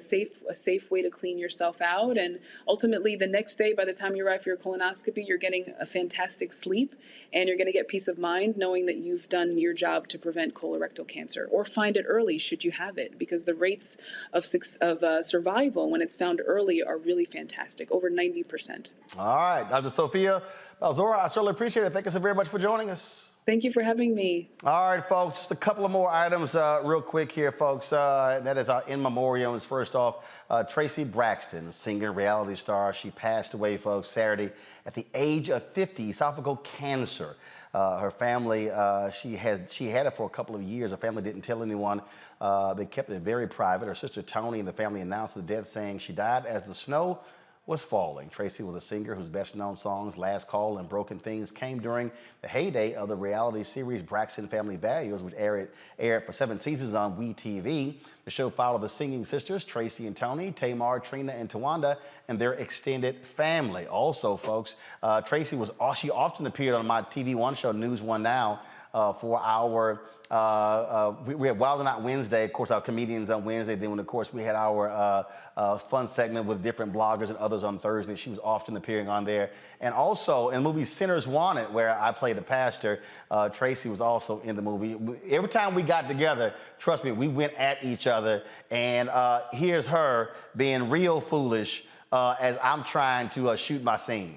Speaker 7: safe way to clean yourself out. And ultimately, the next day, by the time you arrive for your colonoscopy, you're getting a fantastic sleep, and you're going to get peace of mind knowing that you've done your job to prevent colorectal cancer or find it early should you have it, because the rates of survival when it's found early are really fantastic, over 90%.
Speaker 1: All right, Dr. Sophia Balzora, I certainly appreciate it. Thank you so very much for joining us.
Speaker 7: Thank you for having me.
Speaker 1: All right, folks, just a couple of more items real quick here, folks. That is our in memoriams. First off, Tracy Braxton, singer, reality star. She passed away, folks, Saturday at the age of 50, esophageal cancer. Her family, she had it for a couple of years. Her family didn't tell anyone. They kept it very private. Her sister Tony and the family announced the death, saying she died as the snow was falling. Tracy was a singer whose best-known songs, Last Call and Broken Things, came during the heyday of the reality series Braxton Family Values, which aired for 7 seasons on WeTV. The show followed the singing sisters, Tracy and Tony, Tamar, Trina, and Tawanda, and their extended family. Also, folks, Tracy she often appeared on my TV One show, News One Now, for our we had Wild and Out Wednesday, of course, our comedians on Wednesday. Then, of course, we had our fun segment with different bloggers and others on Thursday. She was often appearing on there. And also in the movie Sinners Wanted, where I played the pastor, Tracy was also in the movie. Every time we got together, trust me, we went at each other. And here's her being real foolish as I'm trying to shoot my scene.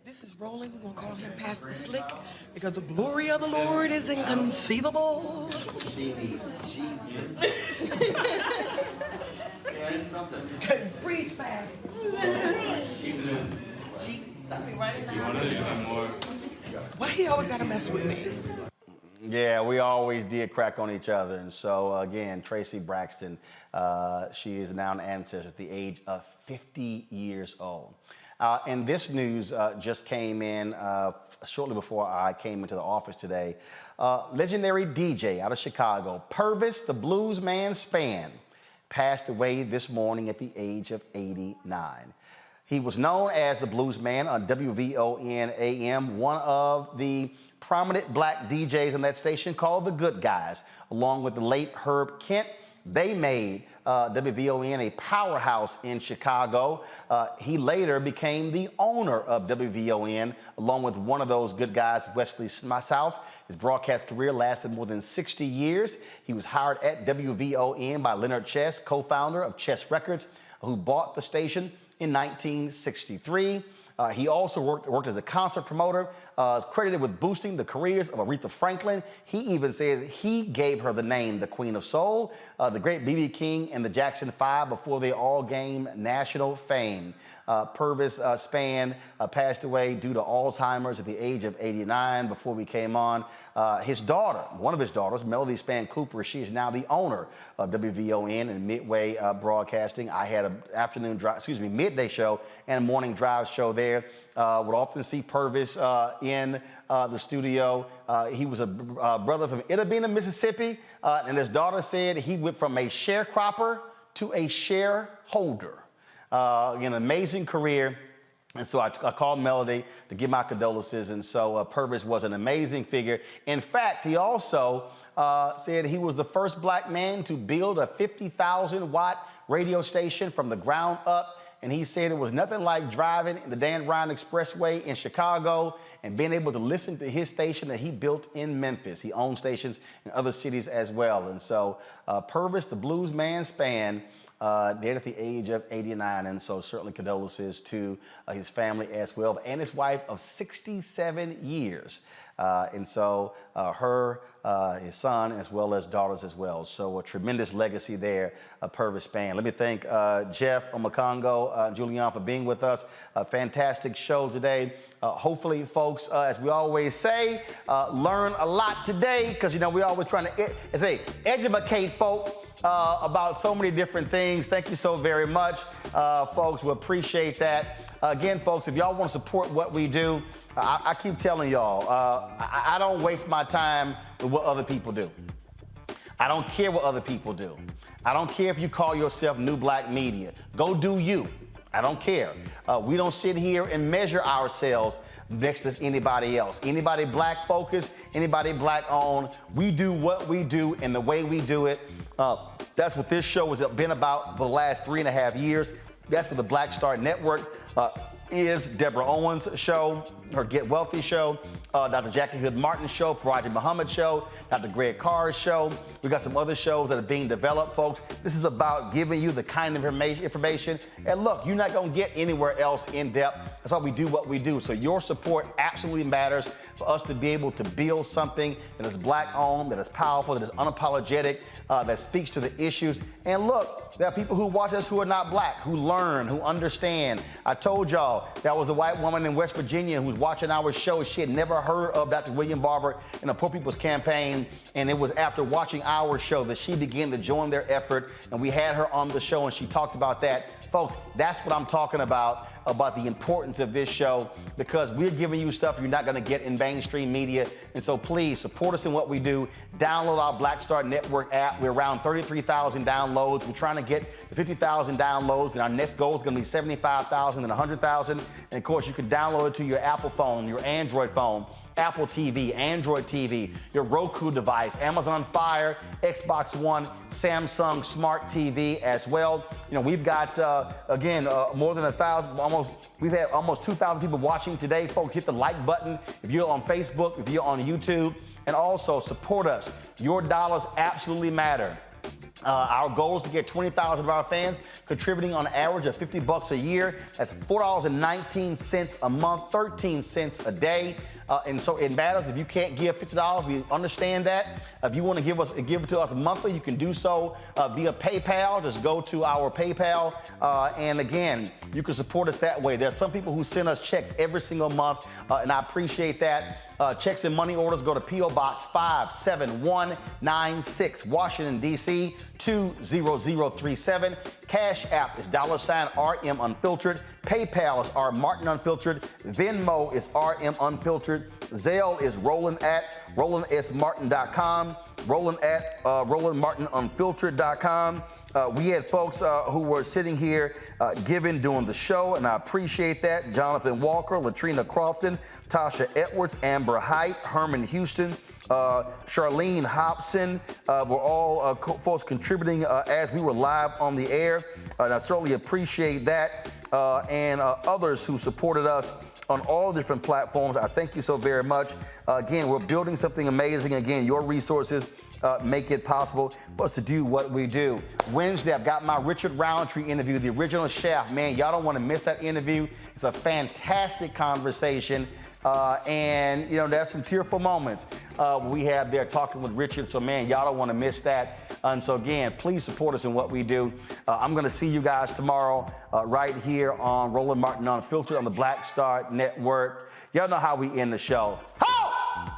Speaker 9: This is rolling. We're going to call him Pastor Slick because the glory of the Lord is inconceivable.
Speaker 1: She needs Jesus. Jesus.
Speaker 9: Preach, Pastor.
Speaker 1: Jesus.
Speaker 9: You want to do that more? Why he always got to mess with me?
Speaker 1: Yeah, we always did crack on each other. And so, again, Tracy Braxton, she is now an ancestor at the age of 50 years old. And this news just came in shortly before I came into the office today. Legendary DJ out of Chicago, Purvis the Blues Man Spann, passed away this morning at the age of 89. He was known as the Blues Man on WVON AM, one of the prominent black DJs on that station called The Good Guys, along with the late Herb Kent. They made WVON a powerhouse in Chicago. He later became the owner of WVON, along with one of those good guys, Wesley South. His broadcast career lasted more than 60 years. He was hired at WVON by Leonard Chess, co-founder of Chess Records, who bought the station in 1963. He also worked as a concert promoter, is credited with boosting the careers of Aretha Franklin. He even says he gave her the name the Queen of Soul, the great B.B. King and the Jackson 5 before they all gained national fame. Purvis Spann passed away due to Alzheimer's at the age of 89 before we came on. His daughter, one of his daughters, Melody Spann Cooper, she is now the owner of WVON and Midway Broadcasting. I had an midday show and a morning drive show there. Would often see Purvis in the studio. He was a brother from Itta, Mississippi, and his daughter said he went from a sharecropper to a shareholder. An amazing career. And so I called Melody to give my condolences. And so Purvis was an amazing figure. In fact, he also said he was the first black man to build a 50,000 watt radio station from the ground up and he said it was nothing like driving the Dan Ryan Expressway in Chicago and being able to listen to his station that he built in Memphis. He owns stations in other cities as well. And so Purvis, the blues man span, dead at the age of 89. And so certainly condolences to his family as well, and his wife of 67 years. And so his son, as well as daughters as well. So a tremendous legacy there, Purvis span. Let me thank Jeff Omakongo, Julian for being with us. A fantastic show today. Hopefully, folks, as we always say, learn a lot today, because, you know, we're always trying to educate folk about so many different things. Thank you so very much, folks. We appreciate that. Again, folks, if y'all want to support what we do, I keep telling y'all, I don't waste my time with what other people do. I don't care what other people do. I don't care if you call yourself New Black Media. Go do you. I don't care. We don't sit here and measure ourselves next to anybody else. Anybody black focused, anybody black owned. We do what we do and the way we do it. That's what this show has been about for the last 3.5 years. That's what the Black Star Network is. Deborah Owens' show, her Get Wealthy show, Dr. Jackie Hood Martin's show, Faraji Muhammad show, Dr. Greg Carr's show. We got some other shows that are being developed, folks. This is about giving you the kind of information. And look, you're not going to get anywhere else in depth. That's why we do what we do. So your support absolutely matters for us to be able to build something that is black owned, that is powerful, that is unapologetic, that speaks to the issues. And look, there are people who watch us who are not black, who learn, who understand. I told y'all there was a white woman in West Virginia who was watching our show. She had never heard of Dr. William Barber and the Poor People's Campaign. And it was after watching our show that she began to join their effort. And we had her on the show and she talked about that. Folks, that's what I'm talking about the importance of this show, because we're giving you stuff you're not going to get in mainstream media. And so please support us in what we do. Download our Black Star Network app. We're around 33,000 downloads. We're trying to get 50,000 downloads, and our next goal is going to be 75,000 and 100,000. And of course, you can download it to your Apple phone, your Android phone, Apple TV, Android TV, your Roku device, Amazon Fire, Xbox One, Samsung Smart TV as well. You know, we've got, more than 1,000, we've had almost 2,000 people watching today. Folks, hit the like button if you're on Facebook, if you're on YouTube, and also support us. Your dollars absolutely matter. Our goal is to get 20,000 of our fans contributing on average of $50 a year. That's $4.19 a month, 13 cents a day. And so it matters. If you can't give $50, we understand that. If you want to give it to us monthly, you can do so via PayPal. Just go to our PayPal. And again, you can support us that way. There's some people who send us checks every single month, and I appreciate that. Checks and money orders go to P.O. Box 57196, Washington, D.C. 20037. Cash App is $RM Unfiltered. PayPal is R Martin Unfiltered. Venmo is RM Unfiltered. Zelle is RolandSMartin.com. RolandMartinUnfiltered.com. We had folks who were sitting here giving during the show, and I appreciate that. Jonathan Walker, Latrina Crofton, Tasha Edwards, Amber Height, Herman Houston, Charlene Hobson were all folks contributing as we were live on the air. And I certainly appreciate that. And others who supported us on all different platforms. I thank you so very much. Again, we're building something amazing. Again, your resources make it possible for us to do what we do. Wednesday, I've got my Richard Roundtree interview, the original chef. Man, y'all don't want to miss that interview. It's a fantastic conversation. And, you know, there's some tearful moments we have there talking with Richard. So, man, y'all don't want to miss that. And so, again, please support us in what we do. I'm going to see you guys tomorrow right here on Roland Martin Unfiltered on the Black Star Network. Y'all know how we end the show. Ho!